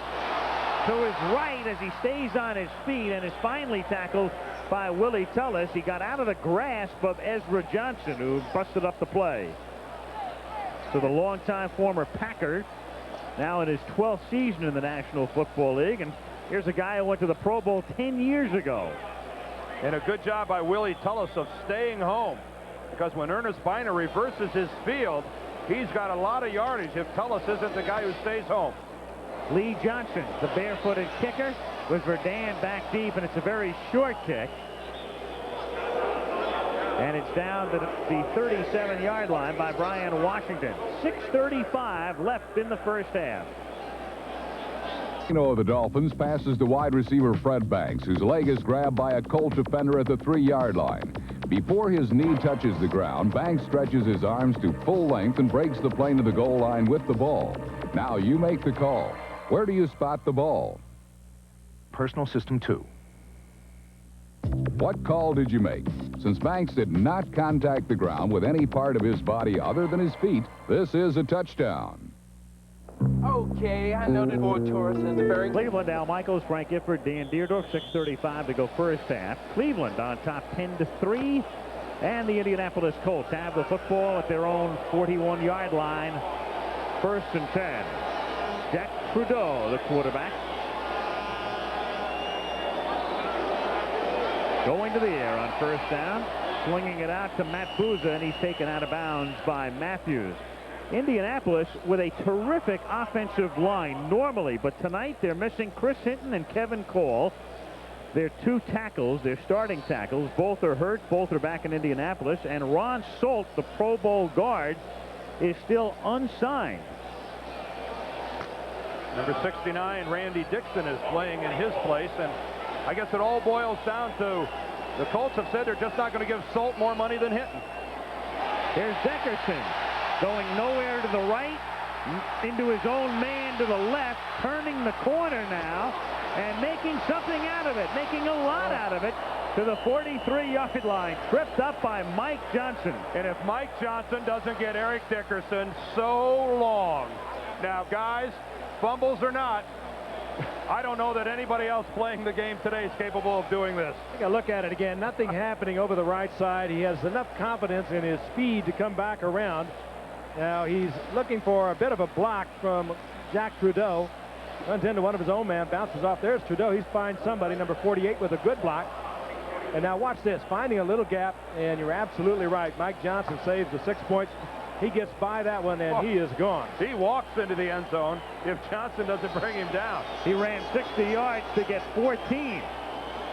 to his right as he stays on his feet and is finally tackled by Willie Tullis. He got out of the grasp of Ezra Johnson, who busted up the play. So the longtime former Packer, now in his 12th season in the National Football League. And here's a guy who went to the Pro Bowl 10 years ago. And a good job by Willie Tullis of staying home, because when Ernest Biner reverses his field, he's got a lot of yardage if Tullis isn't the guy who stays home. Lee Johnson, the barefooted kicker, with Verdun back deep, and it's a very short kick. And it's down to the 37-yard line by Brian Washington. 6:35 left in the first half. Of the Dolphins passes to wide receiver Fred Banks, whose leg is grabbed by a Colt defender at the 3-yard line. Before his knee touches the ground, Banks stretches his arms to full length and breaks the plane to the goal line with the ball. Now you make the call. Where do you spot the ball? Personal System 2. What call did you make? Since Banks did not contact the ground with any part of his body other than his feet, this is a touchdown. Okay, I know that Fort Taurus has a very... Cleveland, Al Michaels, Frank Gifford, Dan Deerdorf, 6:35 to go first half. Cleveland on top 10-3. And the Indianapolis Colts have the football at their own 41-yard line. 1st and 10. Jack Trudeau, the quarterback. Going to the air on 1st down. Swinging it out to Matt Bouza, and he's taken out of bounds by Matthews. Indianapolis with a terrific offensive line normally, but tonight they're missing Chris Hinton and Kevin Cole. Their 2 tackles, their starting tackles, both are hurt, both are back in Indianapolis, and Ron Solt, the Pro Bowl guard, is still unsigned. Number 69, Randy Dixon, is playing in his place, and I guess it all boils down to the Colts have said they're just not going to give Solt more money than Hinton. Here's Dickerson. Going nowhere to the right, into his own man to the left, turning the corner now, and making something out of it, making a lot out of it, to the 43-yard line, tripped up by Mike Johnson. And if Mike Johnson doesn't get Eric Dickerson so long. Now, guys, fumbles or not, I don't know that anybody else playing the game today is capable of doing this. Take a look at it again. Nothing happening over the right side. He has enough confidence in his speed to come back around. Now he's looking for a bit of a block from Jack Trudeau. Runs into one of his own man, bounces off. There's Trudeau. He's finds somebody, number 48, with a good block. And now watch this, finding a little gap, and you're absolutely right. Mike Johnson saves the 6 points. He gets by that one, and he is gone. He walks into the end zone if Johnson doesn't bring him down. He ran 60 yards to get 14.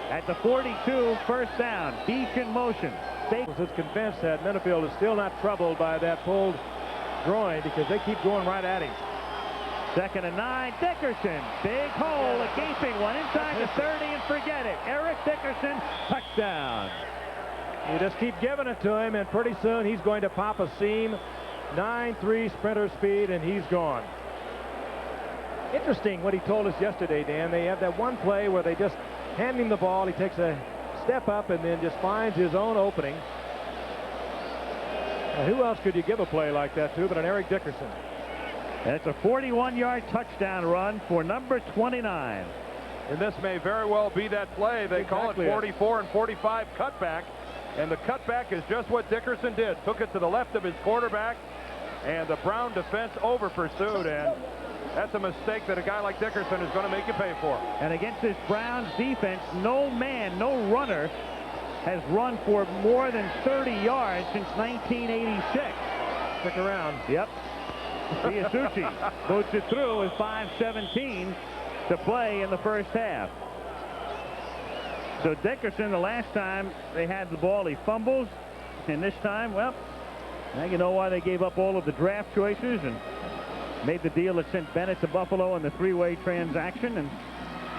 At the 42, 1st down. Beach in motion. Is convinced that Minifield is still not troubled by that pulled groin because they keep going right at him. 2nd and 9. Dickerson. Big hole, a gaping one inside the 30, and forget it. Eric Dickerson, touchdown. You just keep giving it to him, and pretty soon he's going to pop a seam. 9.3 sprinter speed, and he's gone. Interesting what he told us yesterday, Dan. They have that one play where they just hand him the ball. He takes a step up and then just finds his own opening. Now, who else could you give a play like that to but an Eric Dickerson? That's a 41-yard touchdown run for number 29. And this may very well be that play. They call it 44 and 45 cutback. And the cutback is just what Dickerson did. Took it to the left of his quarterback. And the Brown defense over pursued. And that's a mistake that a guy like Dickerson is going to make you pay for. And against this Browns defense, no man, no runner has run for more than 30 yards since 1986. Stick around. Yep. Iasuchi boots it through with 5:17 to play in the first half. So Dickerson, the last time they had the ball, he fumbles. And this time, well, now you know why they gave up all of the draft choices and made the deal that sent Bennett to Buffalo in the three-way transaction and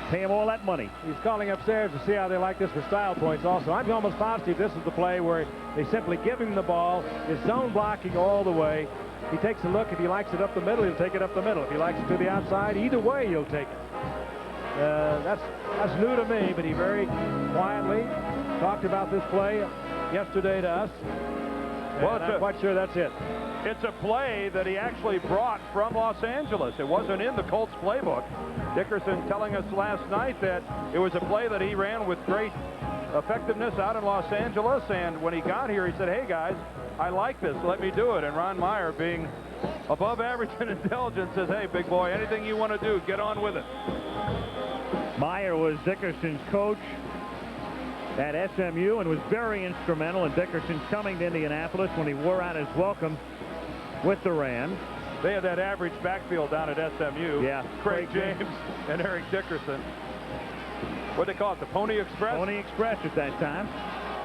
pay him all that money. He's calling upstairs to see how they like this for style points also. I'm almost positive this is the play where they simply give him the ball, his zone blocking all the way. He takes a look. If he likes it up the middle, he'll take it up the middle. If he likes it to the outside, either way, he'll take it. That's new to me, but he very quietly talked about this play yesterday to us. Well, I'm quite sure that's it. It's a play that he actually brought from Los Angeles. It wasn't in the Colts playbook. Dickerson telling us last night that it was a play that he ran with great effectiveness out in Los Angeles, and when he got here, he said, hey guys, I like this, let me do it. And Ron Meyer, being above average in intelligence, says, hey big boy, anything you want to do, get on with it. Meyer was Dickerson's coach at SMU and was very instrumental in Dickerson's coming to Indianapolis when he wore out his welcome with the Rams. They had that average backfield down at SMU. Yeah. Craig James and Eric Dickerson. What they call it, the Pony Express? Pony Express at that time.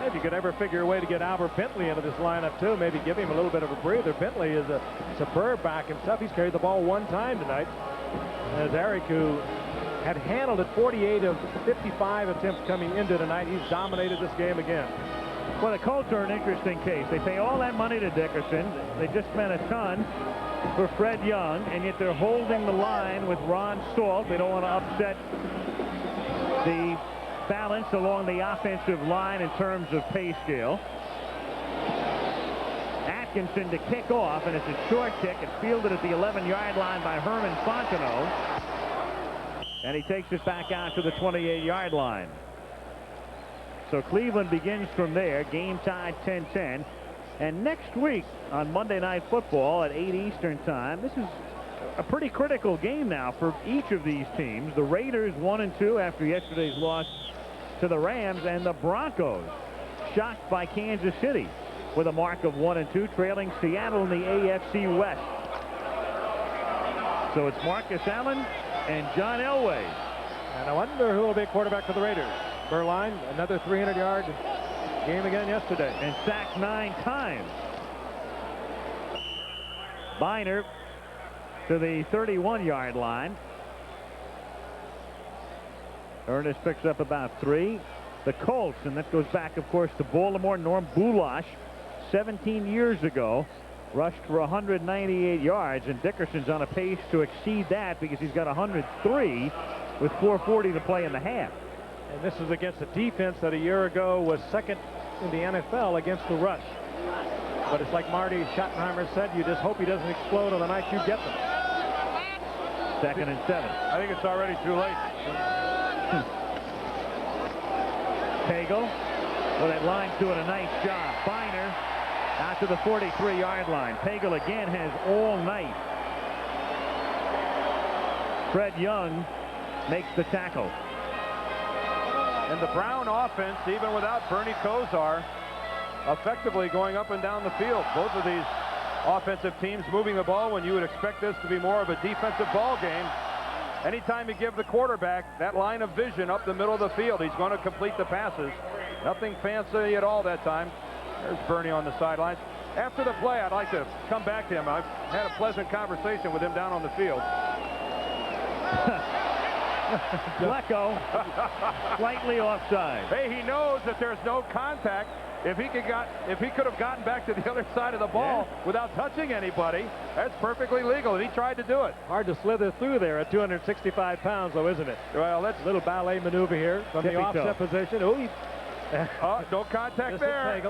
If you could ever figure a way to get Albert Bentley into this lineup too, maybe give him a little bit of a breather. Bentley is a superb back himself. He's carried the ball one time tonight. As Eric, who had handled it 48 of 55 attempts coming into tonight, he's dominated this game again. Well, the Colts are an interesting case. They pay all that money to Dickerson. They just spent a ton for Fred Young, and yet they're holding the line with Ron Salt. They don't want to upset the balance along the offensive line in terms of pay scale. Atkinson to kick off, and it's a short kick. It's fielded at the 11-yard line by Herman Fontenot, and he takes it back out to the 28-yard line. So Cleveland begins from there, game tied 10-10. And next week on Monday Night Football at 8 Eastern time, this is a pretty critical game now for each of these teams. The Raiders 1-2 after yesterday's loss to the Rams, and the Broncos shocked by Kansas City with a mark of 1-2, trailing Seattle in the AFC West. So it's Marcus Allen and John Elway. And I wonder who will be a quarterback for the Raiders. Berline, another 300-yard game again yesterday. And sacked 9 times. Biner to the 31-yard line. Ernest picks up about 3. The Colts, and that goes back, of course, to Baltimore. Norm Bulash, 17 years ago, rushed for 198 yards, and Dickerson's on a pace to exceed that because he's got 103 with 4:40 to play in the half. And this is against a defense that a year ago was second in the NFL against the rush. But it's like Marty Schottenheimer said, you just hope he doesn't explode on the night you get them. 2nd and 7. I think it's already too late. Pagel, well, that line's doing a nice job. Biner out to the 43-yard line. Pagel again has all night. Fred Young makes the tackle. And the Brown offense, even without Bernie Kosar, effectively going up and down the field. Both of these offensive teams moving the ball when you would expect this to be more of a defensive ball game. Anytime you give the quarterback that line of vision up the middle of the field, he's going to complete the passes. Nothing fancy at all that time. There's Bernie on the sidelines. After the play, I'd like to come back to him. I've had a pleasant conversation with him down on the field. Blecko slightly offside. Hey, he knows that there's no contact. If he could have gotten back to the other side of the ball without touching anybody, that's perfectly legal, and he tried to do it. Hard to slither through there at 265 pounds, though, isn't it? Well, that's a little ballet maneuver here from the offset position. Ooh, no contact there.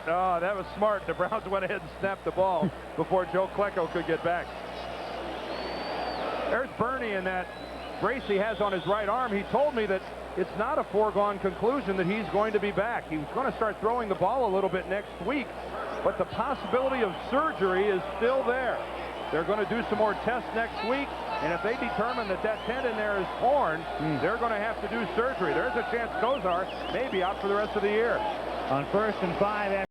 Oh, that was smart. The Browns went ahead and snapped the ball before Joe Klecko could get back. There's Bernie in that brace he has on his right arm, he told me that it's not a foregone conclusion that he's going to be back. He was going to start throwing the ball a little bit next week, but the possibility of surgery is still there. They're going to do some more tests next week, and if they determine that that tendon there is torn, they're going to have to do surgery. There's a chance Kozar may be out for the rest of the year. On 1st and 5,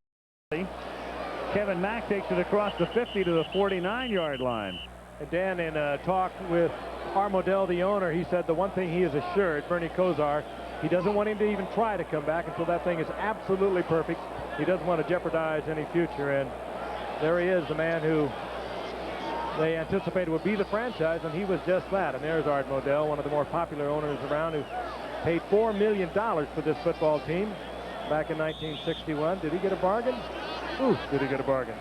Kevin Mack takes it across the 50 to the 49-yard line. And Dan, in a talk with Armodell, the owner, he said the one thing he is assured, Bernie Kozar, he doesn't want him to even try to come back until that thing is absolutely perfect. He doesn't want to jeopardize any future, and there he is, the man who they anticipated would be the franchise, and he was just that. And there's Art Modell, one of the more popular owners around, who paid $4 million for this football team back in 1961. Did he get a bargain? Ooh, did he get a bargain?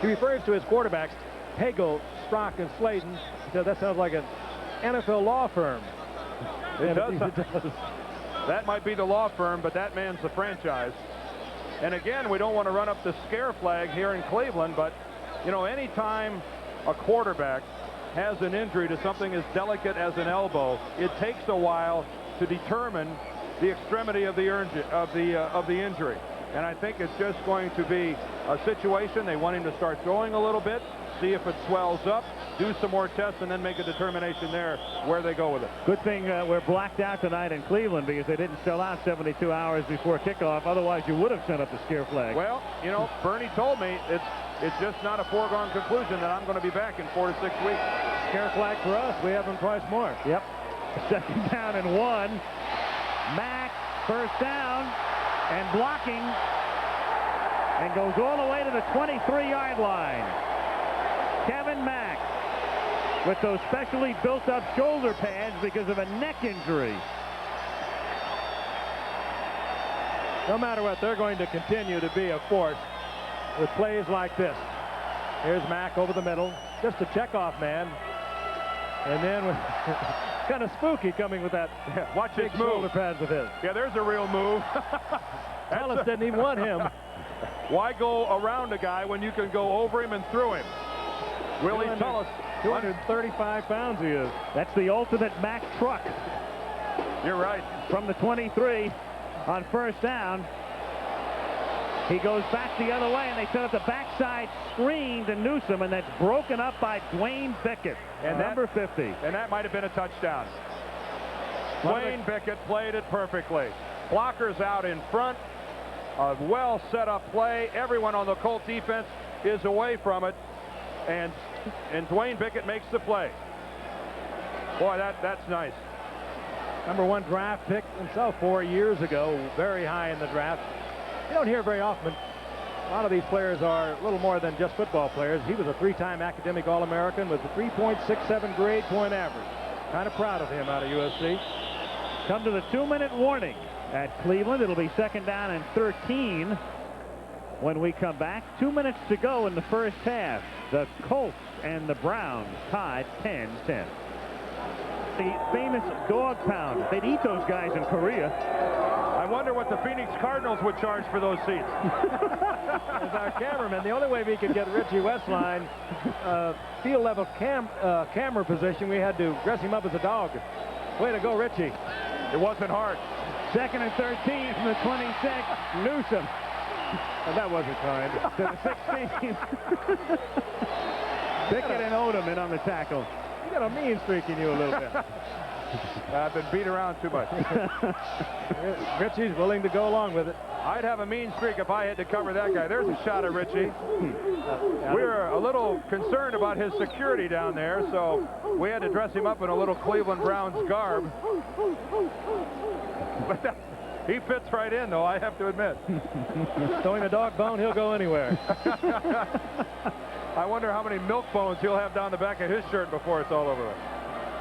He refers to his quarterbacks, Pagel, Strock, and Slayton. He said that sounds like an NFL law firm. It does. That might be the law firm, but that man's the franchise. And again, we don't want to run up the scare flag here in Cleveland, but, you know, anytime a quarterback has an injury to something as delicate as an elbow, it takes a while to determine the extremity of the injury. And I think it's just going to be a situation. They want him to start throwing a little bit, see if it swells up, do some more tests, and then make a determination there where they go with it. Good thing we're blacked out tonight in Cleveland because they didn't sell out 72 hours before kickoff. Otherwise, you would have sent up the scare flag. Well, you know, Bernie told me it's just not a foregone conclusion that I'm going to be back in 4 to 6 weeks. Scare flag for us. We have them twice more. Yep. 2nd down and 1. Mack, 1st down, and blocking, and goes all the way to the 23-yard line. Kevin Mack with those specially built-up shoulder pads because of a neck injury. No matter what, they're going to continue to be a force with plays like this. Here's Mack over the middle, just a checkoff man. And then with kind of spooky coming with that watch big his move. Shoulder pads of his. Yeah, there's a real move. Ellis didn't even want him. Why go around a guy when you can go over him and through him? Willie Tullis. 235 pounds he is. That's the ultimate Mack truck. You're right. From the 23 on 1st down. He goes back the other way, and they set up the backside screen to Newsome, and that's broken up by Dwayne Bickett, and number 50. And that might have been a touchdown. Dwayne Bickett played it perfectly. Blockers out in front. A well set up play. Everyone on the Colt defense is away from it. And Dwayne Bickett makes the play. Boy, that's nice. Number 1 draft pick himself 4 years ago, very high in the draft. You don't hear very often. A lot of these players are a little more than just football players. He was a 3-time academic All-American with a 3.67 grade point average. Kind of proud of him out of USC. Come to the 2-minute warning at Cleveland. It'll be 2nd down and 13 when we come back. 2 minutes to go in the first half. The Colts and the Browns tied 10-10. The famous dog pound. They'd eat those guys in Korea. I wonder what the Phoenix Cardinals would charge for those seats. As our cameraman, the only way we could get Richie Westline field level camera position, we had to dress him up as a dog. Way to go, Richie. It wasn't hard. 2nd and 13 from the 26. Newsome. And that wasn't kind. To the 16. Bickett and Odom in on the tackle. You got a mean streak in you a little bit. I've been beat around too much. Richie's willing to go along with it. I'd have a mean streak if I had to cover that guy. There's a shot at Richie. We're a little concerned about his security down there, so we had to dress him up in a little Cleveland Browns garb. But he fits right in, though, I have to admit. Throwing a dog bone, he'll go anywhere. I wonder how many milk bones he'll have down the back of his shirt before it's all over with.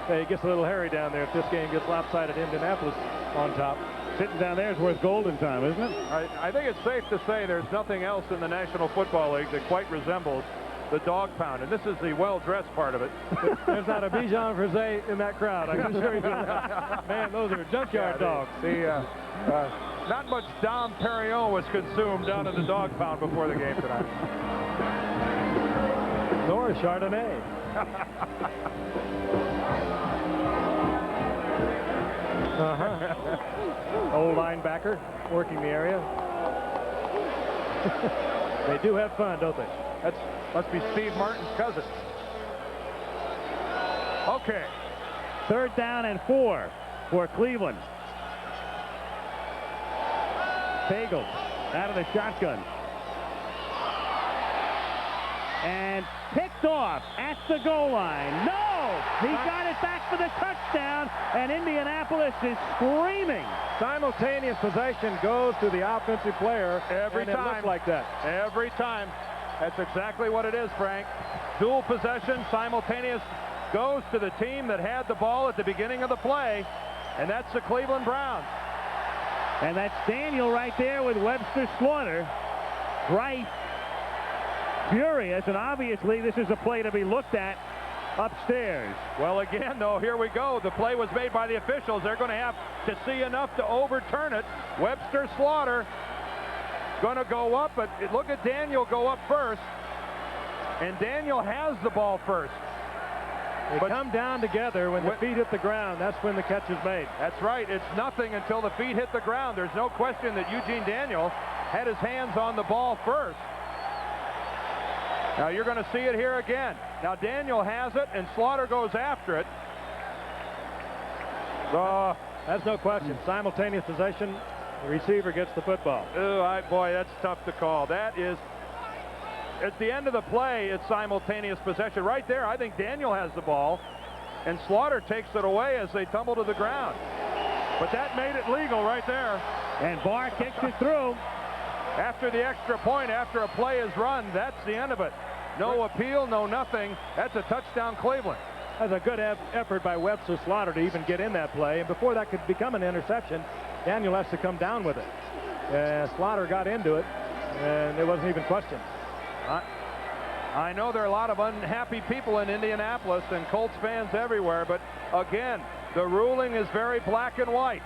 Hey, it gets a little hairy down there if this game gets lopsided. Indianapolis on top. Sitting down there is worth golden time, isn't it? I think it's safe to say there's nothing else in the National Football League that quite resembles the dog pound, and this is the well-dressed part of it. There's not a Bichon Frise in that crowd, I can assure you that. Man, those are junkyard dogs. Not much Dom Perignon was consumed down in the dog pound before the game tonight. Nor Chardonnay. Old linebacker working the area. They do have fun, don't they? That must be Steve Martin's cousin. Okay. 3rd down and 4 for Cleveland. Pagel out of the shotgun. And picked off at the goal line. No! He got it back for the touchdown, and Indianapolis is screaming. Simultaneous possession goes to the offensive player Every and time. It looks like that. Every time. That's exactly what it is, Frank. Dual possession, simultaneous, goes to the team that had the ball at the beginning of the play, and that's the Cleveland Browns. And that's Daniel right there with Webster Slaughter. Bright, furious, and obviously this is a play to be looked at upstairs. Well, again, though, here we go. The play was made by the officials. They're going to have to see enough to overturn it. Webster Slaughter going to go up, but look at Daniel go up first. And Daniel has the ball first. They come down together when the feet hit the ground. That's when the catch is made. That's right. It's nothing until the feet hit the ground. There's no question that Eugene Daniel had his hands on the ball first. Now you're going to see it here again. Now Daniel has it, and Slaughter goes after it. That's no question. Simultaneous possession. The receiver gets the football. Oh, boy, that's tough to call. That is, at the end of the play, it's simultaneous possession. Right there, I think Daniel has the ball, and Slaughter takes it away as they tumble to the ground. But that made it legal right there. And Barr kicks it through. After the extra point, after a play is run, that's the end of it. No appeal, no nothing. That's a touchdown, Cleveland. That's a good effort by Webster Slaughter to even get in that play. And before that could become an interception, Daniel has to come down with it. Slaughter got into it, and it wasn't even questioned. I know there are a lot of unhappy people in Indianapolis and Colts fans everywhere, but again, the ruling is very black and white.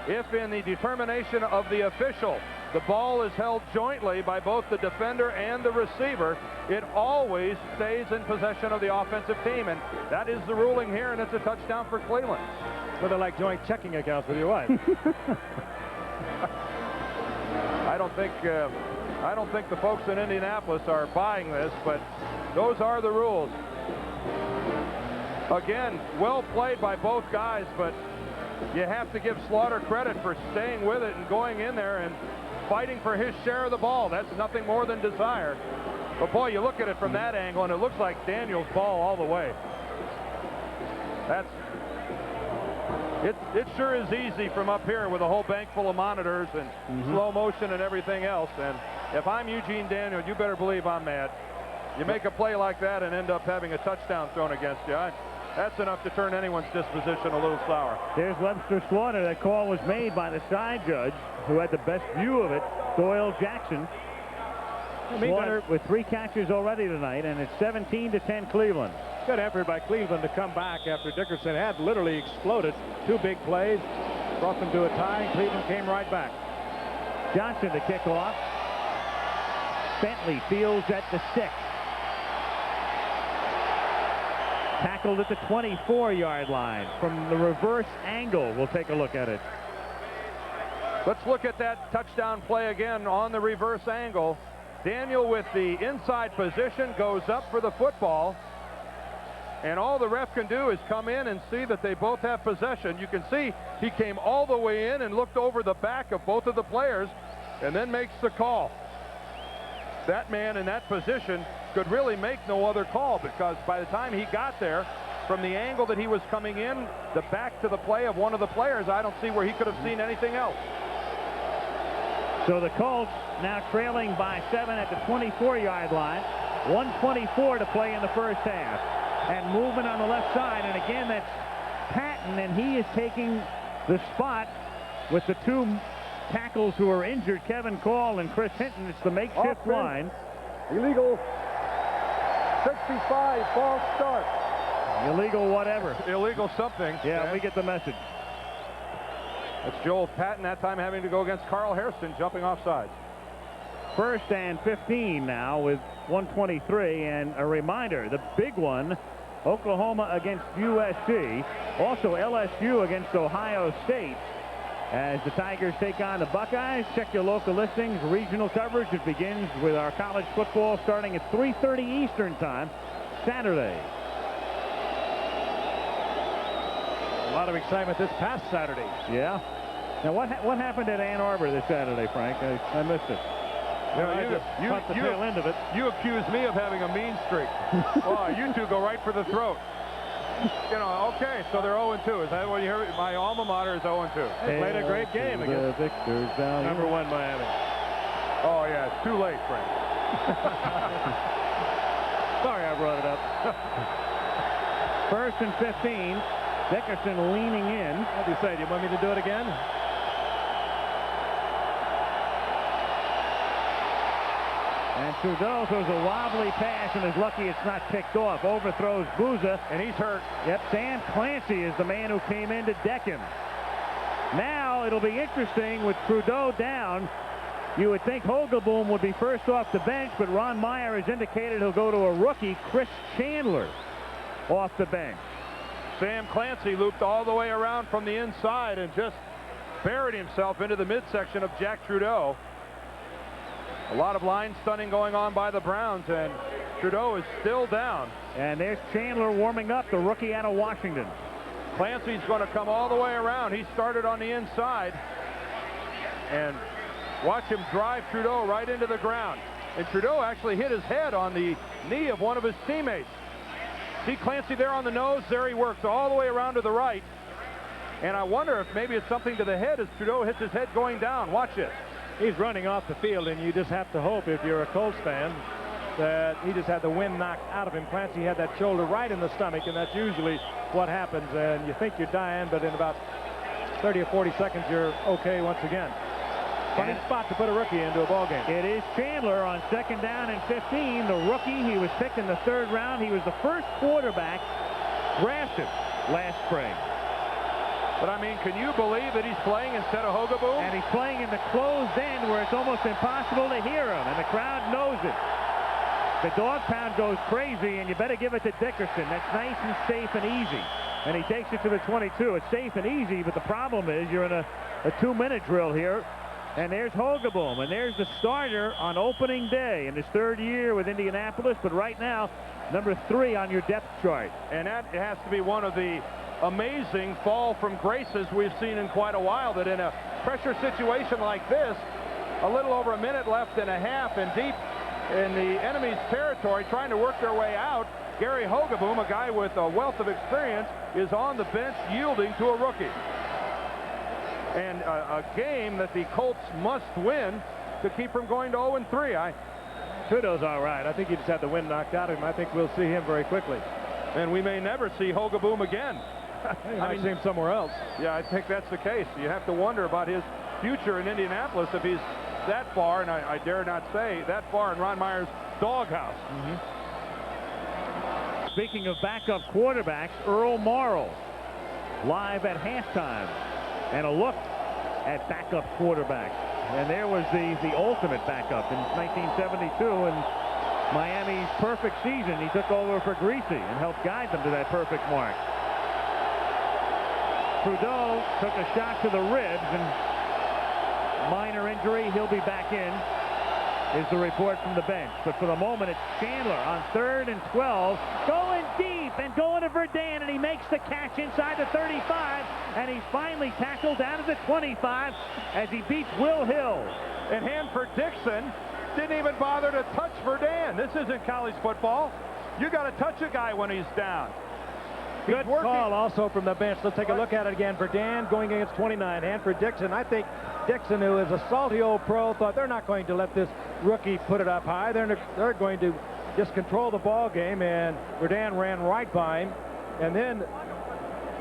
If in the determination of the official, the ball is held jointly by both the defender and the receiver, it always stays in possession of the offensive team, and that is the ruling here, and it's a touchdown for Cleveland. So they're like joint checking accounts with your wife. I don't think the folks in Indianapolis are buying this, but those are the rules. Again, well played by both guys, but you have to give Slaughter credit for staying with it and going in there and fighting for his share of the ball. That's nothing more than desire. But boy, you look at it from that angle, and it looks like Daniel's ball all the way. It sure is easy from up here with a whole bank full of monitors and slow motion and everything else. And if I'm Eugene Daniel, you better believe I'm mad. You make a play like that and end up having a touchdown thrown against you. That's enough to turn anyone's disposition a little sour. There's Webster Slaughter. That call was made by the side judge, who had the best view of it, Doyle Jackson. Slaughter with 3 catches already tonight, and it's 17-10 Cleveland. Good effort by Cleveland to come back after Dickerson had literally exploded. 2 big plays, brought them to a tie, and Cleveland came right back. Johnson to kick off. Bentley fields at the 6. Tackled at the 24-yard line from the reverse angle. We'll take a look at it. Let's look at that touchdown play again on the reverse angle. Daniel with the inside position goes up for the football, and all the ref can do is come in and see that they both have possession. You can see he came all the way in and looked over the back of both of the players and then makes the call. That man in that position could really make no other call, because by the time he got there, from the angle that he was coming in, the back to the play of one of the players, I don't see where he could have seen anything else. So the Colts now trailing by 7 at the 24-yard line. 1:24 to play in the first half. And movement on the left side, and again that's Patton, and he is taking the spot with the 2 tackles who are injured, Kevin Call and Chris Hinton. It's the makeshift line. Illegal. 65, false start. Illegal whatever. Illegal something. Yeah, we get the message. That's Joel Patton, that time having to go against Carl Hairston, jumping offsides. 1st and 15 now with 1:23, and a reminder, the big one Oklahoma against USC. Also LSU against Ohio State. As the Tigers take on the Buckeyes. Check your local listings. Regional coverage. It begins with our college football starting at 3:30 Eastern time Saturday. A lot of excitement this past Saturday. Yeah. Now what happened at Ann Arbor this Saturday, Frank? I missed it. You caught the tail end of it. You accuse me of having a mean streak. Oh, you two go right for the throat. You know, okay, so they're 0-2. Is that what you heard? My alma mater is 0-2. They played a great game against Victors number 1 Miami. Oh, yeah, it's too late, Frank. Sorry I brought it up. 1st and 15. Dickerson leaning in. What do you say? Do you want me to do it again? And Trudeau throws a wobbly pass and is lucky it's not picked off. Overthrows Booza. And he's hurt. Yep, Sam Clancy is the man who came in to deck him. Now it'll be interesting with Trudeau down. You would think Hogeboom would be first off the bench, but Ron Meyer has indicated he'll go to a rookie, Chris Chandler, off the bench. Sam Clancy looped all the way around from the inside and just buried himself into the midsection of Jack Trudeau. A lot of line stunning going on by the Browns, and Trudeau is still down. And there's Chandler warming up, the rookie out of Washington. Clancy's going to come all the way around. He started on the inside. And watch him drive Trudeau right into the ground. And Trudeau actually hit his head on the knee of one of his teammates. See Clancy there on the nose. There he works all the way around to the right. And I wonder if maybe it's something to the head as Trudeau hits his head going down. Watch it. He's running off the field, and you just have to hope, if you're a Colts fan, that he just had the wind knocked out of him. Clancy had that shoulder right in the stomach, and that's usually what happens. And you think you're dying, but in about 30 or 40 seconds, you're okay once again. Funny spot to put a rookie into a ball game. It is Chandler on 2nd down and 15. The rookie, he was picked in the 3rd round. He was the first quarterback drafted last spring. But, I mean, can you believe that he's playing instead of Hogeboom? And he's playing in the closed end where it's almost impossible to hear him, and the crowd knows it. The dog pound goes crazy, and you better give it to Dickerson. That's nice and safe and easy. And he takes it to the 22. It's safe and easy, but the problem is you're in a 2-minute drill here. And there's Hogeboom, and there's the starter on opening day in his 3rd year with Indianapolis, but right now, number 3 on your depth chart. And that has to be one of the amazing fall from graces we've seen in quite a while, that in a pressure situation like this, a little over a minute left and a half and deep in the enemy's territory trying to work their way out, Gary Hogeboom, a guy with a wealth of experience, is on the bench yielding to a rookie. And a game that the Colts must win to keep from going to 0-3. Trudeau's all right. I think he just had the wind knocked out of him. I think we'll see him very quickly. And we may never see Hogeboom again. I might see him somewhere else. Yeah, I think that's the case. You have to wonder about his future in Indianapolis if he's that far, and I dare not say that far, in Ron Meyer's doghouse. Speaking of backup quarterbacks, Earl Morrall live at halftime. And a look at backup quarterbacks. And there was the ultimate backup in 1972 and Miami's perfect season. He took over for Greasy and helped guide them to that perfect mark. Trudeau took a shot to the ribs and minor injury. He'll be back in, is the report from the bench. But for the moment, it's Chandler on 3rd and 12, going deep and going to Verdun, and he makes the catch inside the 35, and he's finally tackled down to the 25 as he beats Will Hill. And Hanford Dixon didn't even bother to touch Verdun. This isn't college football. You got to touch a guy when he's down. Good call also from the bench. Let's take a look at it again. Verdun going against 29. Hanford Dixon. I think Dixon, who is a salty old pro, thought they're not going to let this rookie put it up high. They're going to just control the ball game, and Verdun ran right by him. And then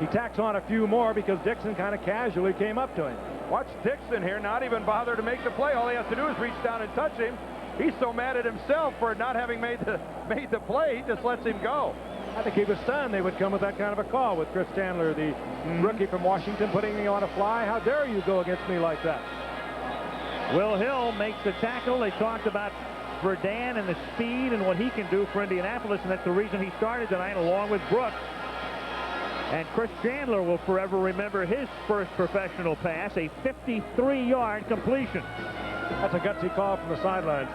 he tacks on a few more because Dixon kind of casually came up to him. Watch Dixon here not even bother to make the play. All he has to do is reach down and touch him. He's so mad at himself for not having made the play, he just lets him go. I think he was stunned they would come with that kind of a call with Chris Chandler, the rookie from Washington, putting me on a fly. How dare you go against me like that? Will Hill makes the tackle. They talked about for Dan and the speed and what he can do for Indianapolis, and that's the reason he started tonight along with Brooks. And Chris Chandler will forever remember his first professional pass, a 53-yard completion. That's a gutsy call from the sidelines.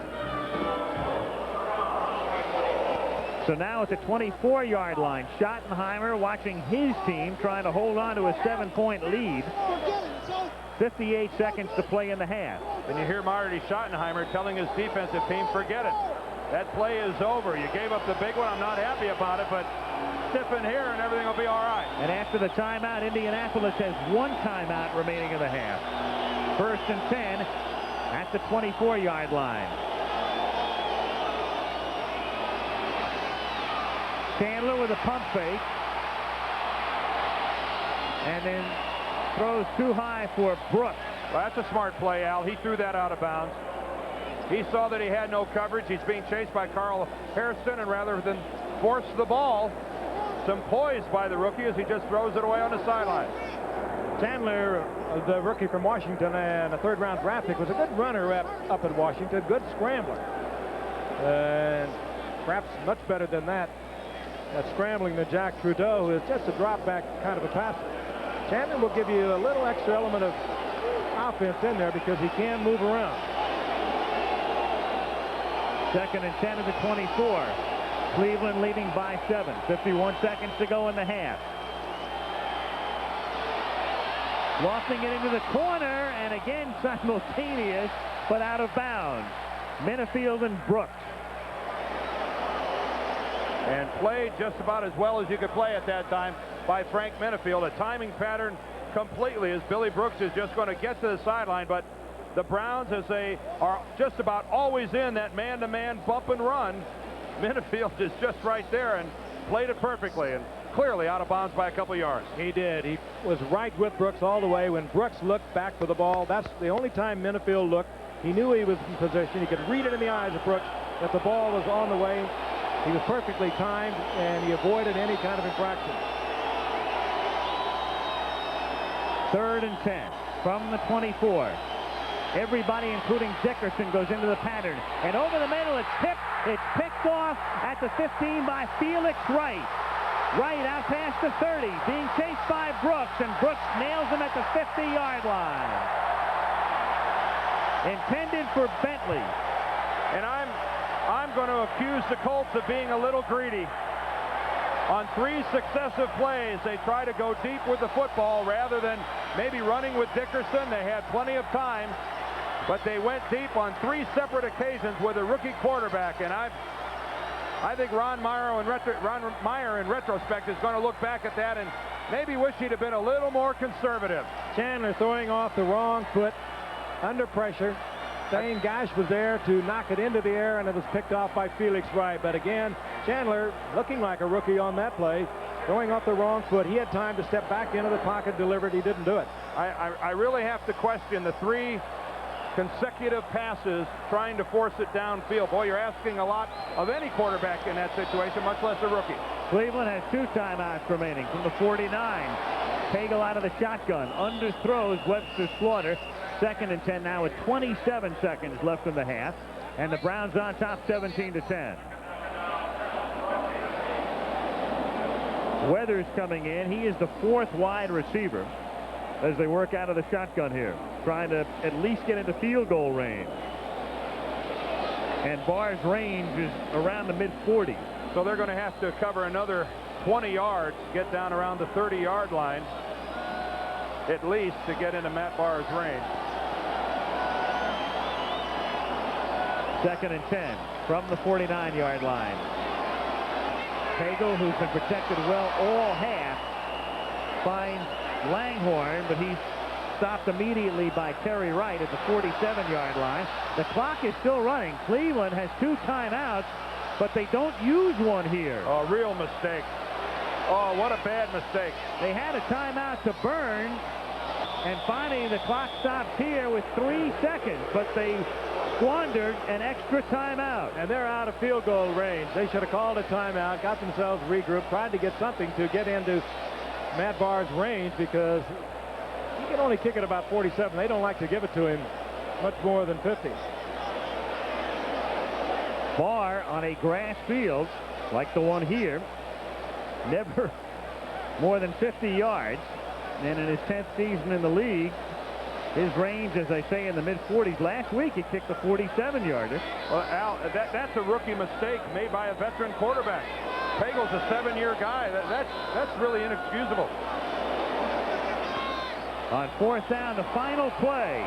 So now at the 24-yard line, Schottenheimer watching his team trying to hold on to a 7-point lead. 58 seconds to play in the half. And you hear Marty Schottenheimer telling his defensive team, forget it. That play is over. You gave up the big one. I'm not happy about it, but stiffen here and everything will be all right. And after the timeout, Indianapolis has one timeout remaining in the half. 1st and 10 at the 24-yard line. Chandler with a pump fake. And then throws too high for Brooks. Well, that's a smart play, Al. He threw that out of bounds. He saw that he had no coverage. He's being chased by Carl Harrison, and rather than force the ball, some poise by the rookie as he just throws it away on the sideline. Chandler, the rookie from Washington and a 3rd-round draft pick, was a good runner up at Washington, good scrambler. And perhaps much better than that at scrambling than Jack Trudeau, who is just a drop-back kind of a passer. Chandler will give you a little extra element of offense in there because he can move around. 2nd and 10 at the 24. Cleveland leading by 7. 51 seconds to go in the half. Lofting it into the corner, and again simultaneous, but out of bounds. Minifield and Brooks. And played just about as well as you could play at that time by Frank Minifield. A timing pattern completely, as Billy Brooks is just going to get to the sideline, but the Browns, as they are just about always in that man-to-man bump and run, Minifield is just right there and played it perfectly and clearly out of bounds by a couple yards. He did. He was right with Brooks all the way. When Brooks looked back for the ball, that's the only time Minifield looked. He knew he was in position. He could read it in the eyes of Brooks that the ball was on the way. He was perfectly timed, and he avoided any kind of infraction. 3rd and 10 from the 24. Everybody, including Dickerson, goes into the pattern. And over the middle, it's tipped. It's picked off at the 15 by Felix Wright. Wright out past the 30, being chased by Brooks, and Brooks nails him at the 50-yard line. Intended for Bentley. And I'm going to accuse the Colts of being a little greedy. On 3 successive plays, they try to go deep with the football rather than maybe running with Dickerson. They had plenty of time, but they went deep on 3 separate occasions with a rookie quarterback. And I think Ron Meyer in retrospect is going to look back at that and maybe wish he'd have been a little more conservative. Chandler throwing off the wrong foot under pressure. Dane Gash was there to knock it into the air, and it was picked off by Felix Wright. But again, Chandler looking like a rookie on that play, throwing off the wrong foot. He had time to step back into the pocket, deliver it. He didn't do it. I really have to question the 3 consecutive passes trying to force it downfield. Boy, you're asking a lot of any quarterback in that situation, much less a rookie. Cleveland has 2 timeouts remaining from the 49. Pagel out of the shotgun. Underthrows Webster Slaughter. 2nd and 10 now with 27 seconds left in the half. And the Browns on top 17-10. Weathers coming in. He is the 4th wide receiver as they work out of the shotgun here, trying to at least get into field goal range. And Barr's range is around the mid-40s. So they're going to have to cover another 20 yards, get down around the 30-yard line, at least, to get into Matt Barr's range. 2nd and 10 from the 49-yard line. Pagel, who's been protected well all half, finds Langhorne, but he's stopped immediately by Terry Wright at the 47-yard line. The clock is still running. Cleveland has 2 timeouts, but they don't use one here. Oh, real mistake. Oh, what a bad mistake. They had a timeout to burn, and finally the clock stops here with 3 seconds, but they squandered an extra timeout. And they're out of field goal range. They should have called a timeout, got themselves regrouped, tried to get something to get into Matt Barr's range, because he can only kick it about 47. They don't like to give it to him much more than 50. bar on a grass field like the one here, never more than 50 yards. And in his 10th season in the league, his range, as I say, in the mid-40s. Last week, he kicked a 47-yarder. Well, Al, that's a rookie mistake made by a veteran quarterback. Pagel's a 7-year guy. That's really inexcusable. On 4th down, the final play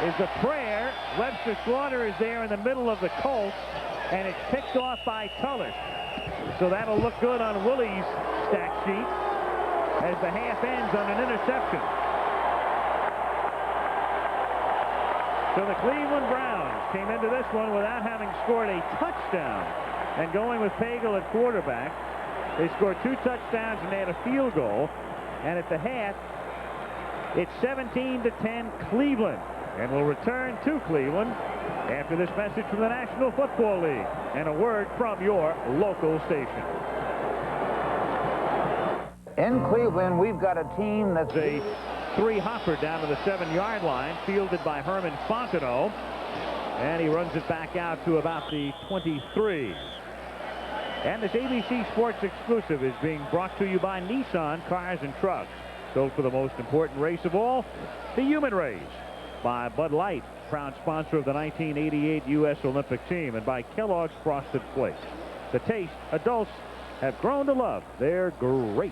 is a prayer. Webster Slaughter is there in the middle of the Colts, and it's picked off by Tuller. So that'll look good on Willie's stat sheet as the half ends on an interception. So the Cleveland Browns came into this one without having scored a touchdown. And going with Pagel at quarterback, they scored 2 touchdowns and they had a field goal. And at the half, it's 17-10 Cleveland. And we'll return to Cleveland after this message from the National Football League and a word from your local station. In Cleveland, we've got a team that's a 3-hopper down to the 7-yard line, fielded by Herman Fontenot, and he runs it back out to about the 23. And this ABC Sports exclusive is being brought to you by Nissan Cars and Trucks. Built for the most important race of all, the human race. By Bud Light, proud sponsor of the 1988 U.S. Olympic team, and by Kellogg's Frosted Flakes. The taste adults have grown to love. They're great.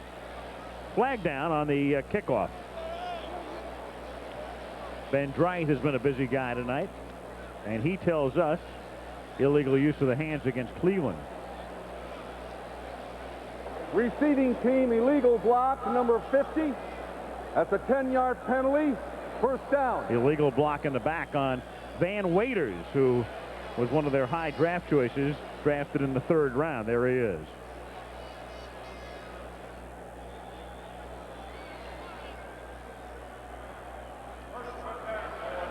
Flag down on the kickoff. Ben Drought has been a busy guy tonight, and he tells us illegal use of the hands against Cleveland. Receiving team illegal block, number 50. That's a 10-yard penalty. First down. Illegal block in the back on Van Waiters, who was one of their high draft choices, drafted in the 3rd round. There he is.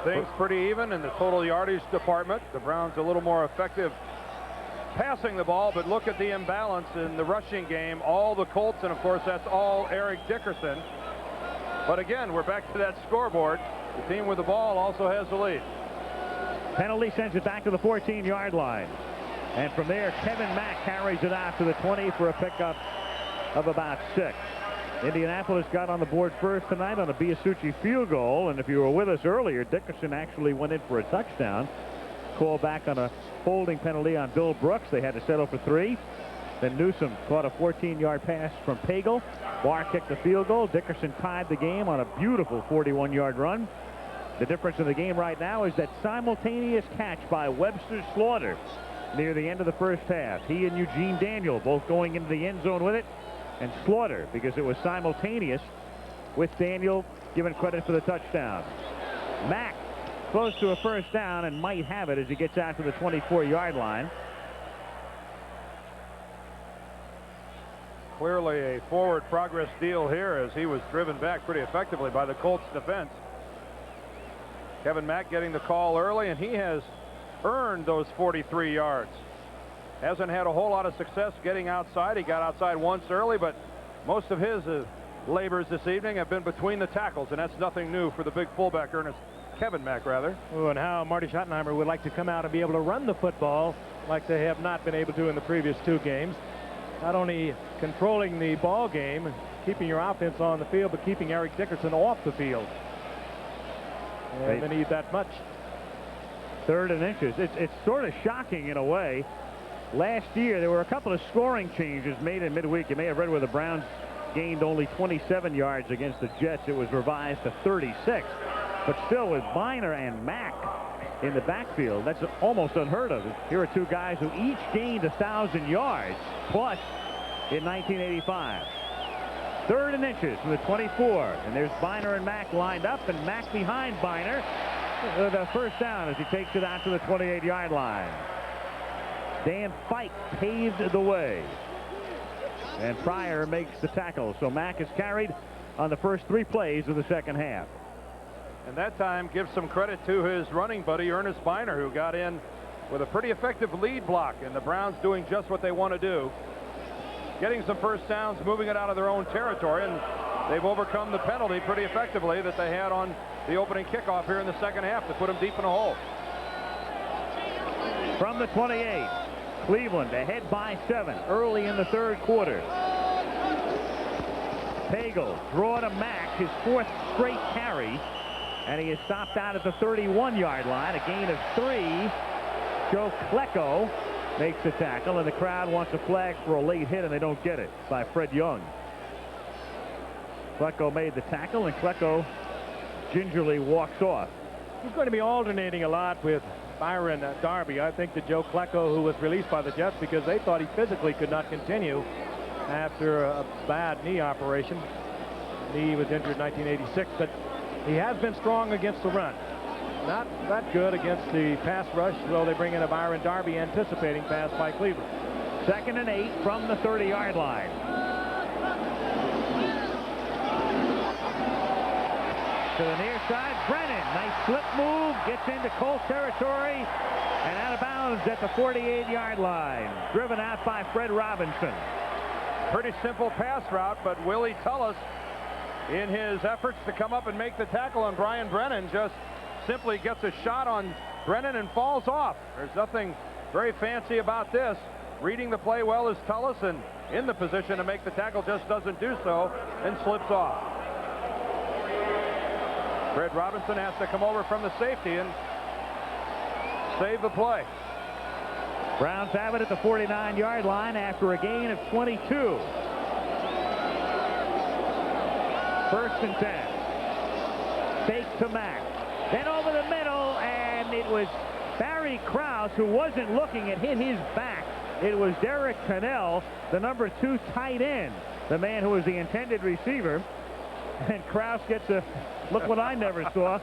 Things pretty even in the total yardage department. The Browns a little more effective passing the ball, but look at the imbalance in the rushing game. All the Colts, and of course that's all Eric Dickerson. But again, we're back to that scoreboard. The team with the ball also has the lead. Penalty sends it back to the 14-yard line. And from there, Kevin Mack carries it out to the 20 for a pickup of about 6. Indianapolis got on the board first tonight on a Biasucci field goal. And if you were with us earlier, Dickerson actually went in for a touchdown. Call back on a holding penalty on Bill Brooks. They had to settle for 3. Then Newsome caught a 14-yard pass from Pagel. Barr kicked the field goal. Dickerson tied the game on a beautiful 41-yard run. The difference in the game right now is that simultaneous catch by Webster Slaughter near the end of the first half. He and Eugene Daniel both going into the end zone with it. And Slaughter, because it was simultaneous, with Daniel given credit for the touchdown. Mack close to a first down and might have it as he gets out to the 24-yard line. Clearly a forward progress deal here as he was driven back pretty effectively by the Colts defense. Kevin Mack getting the call early, and he has earned those 43 yards. Hasn't had a whole lot of success getting outside. He got outside once early, but most of his labors this evening have been between the tackles, and that's nothing new for the big fullback, Kevin Mack, rather. Oh, and how Marty Schottenheimer would like to come out and be able to run the football like they have not been able to in the previous 2 games. Not only controlling the ball game, keeping your offense on the field, but keeping Eric Dickerson off the field. And they need that much. 3rd and inches. It's sort of shocking in a way. Last year, there were a couple of scoring changes made in midweek. You may have read where the Browns gained only 27 yards against the Jets. It was revised to 36. But still, with Biner and Mack in the backfield, that's almost unheard of. Here are 2 guys who each gained 1,000 yards plus in 1985. 3rd and inches from the 24. And there's Biner and Mack lined up, and Mack behind Biner. The first down as he takes it out to the 28-yard line. Dan Fike paved the way. And Pryor makes the tackle. So Mack is carried on the first 3 plays of the second half. And that time gives some credit to his running buddy, Ernest Biner, who got in with a pretty effective lead block. And the Browns doing just what they want to do. Getting some first downs, moving it out of their own territory. And they've overcome the penalty pretty effectively that they had on the opening kickoff here in the second half to put them deep in a hole. From the 28. Cleveland ahead by 7 early in the third quarter. Pagel draw to Mack, his 4th straight carry, and he is stopped out at the 31-yard line. A gain of 3. Joe Klecko makes the tackle, and the crowd wants a flag for a late hit, and they don't get it by Fred Young. Klecko made the tackle, and Klecko gingerly walks off. He's going to be alternating a lot with Byron Darby. I think that Joe Klecko, who was released by the Jets because they thought he physically could not continue after a bad knee operation. Knee was injured in 1986, but he has been strong against the run. Not that good against the pass rush. Well, they bring in a Byron Darby anticipating pass by Cleveland. 2nd and 8 from the 30-yard line. To the near side, Brennan. Nice slip move, gets into Colts territory, and out of bounds at the 48-yard line. Driven out by Fred Robinson. Pretty simple pass route, but Willie Tullis, in his efforts to come up and make the tackle on Brian Brennan, just simply gets a shot on Brennan and falls off. There's nothing very fancy about this. Reading the play well is Tullis, and in the position to make the tackle just doesn't do so and slips off. Fred Robinson has to come over from the safety and save the play. Browns have it at the 49-yard line after a gain of 22. 1st and 10. Fake to Mack. Then over the middle, and it was Barry Krause, who wasn't looking. It hit his back. It was Derek Cannell, the number 2 tight end, the man who was the intended receiver. And Krause gets a, look what I never saw,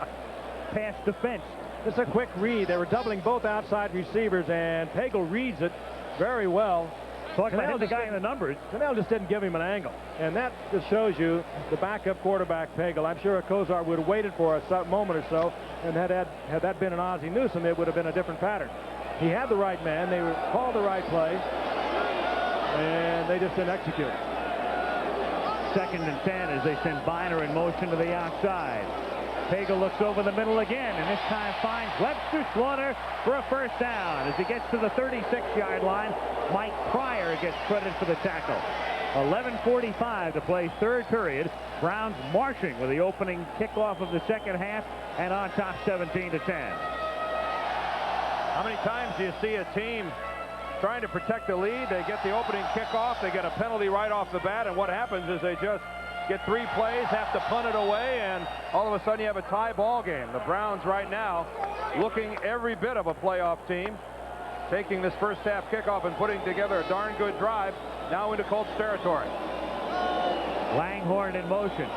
past defense. Just a quick read. They were doubling both outside receivers, and Pagel reads it very well. Talk about hitting the guy in the numbers. Cannell just didn't give him an angle. And that just shows you the backup quarterback, Pagel. I'm sure Kozar would have waited for a moment or so, and had that been an Ozzie Newsome, it would have been a different pattern. He had the right man. They called the right play, and they just didn't execute. 2nd and 10 as they send Biner in motion to the outside. Pagel looks over the middle again, and this time finds Webster Slaughter for a 1st down. As he gets to the 36-yard line, Mike Pryor gets credit for the tackle. 11:45 to play 3rd period. Browns marching with the opening kickoff of the 2nd half, and on top 17-10. How many times do you see a team trying to protect the lead? They get the opening kickoff, they get a penalty right off the bat, and what happens is they just get 3 plays, have to punt it away, and all of a sudden you have a tie ball game. The Browns right now looking every bit of a playoff team, taking this 1st half kickoff and putting together a darn good drive now into Colts territory. Langhorne in motion.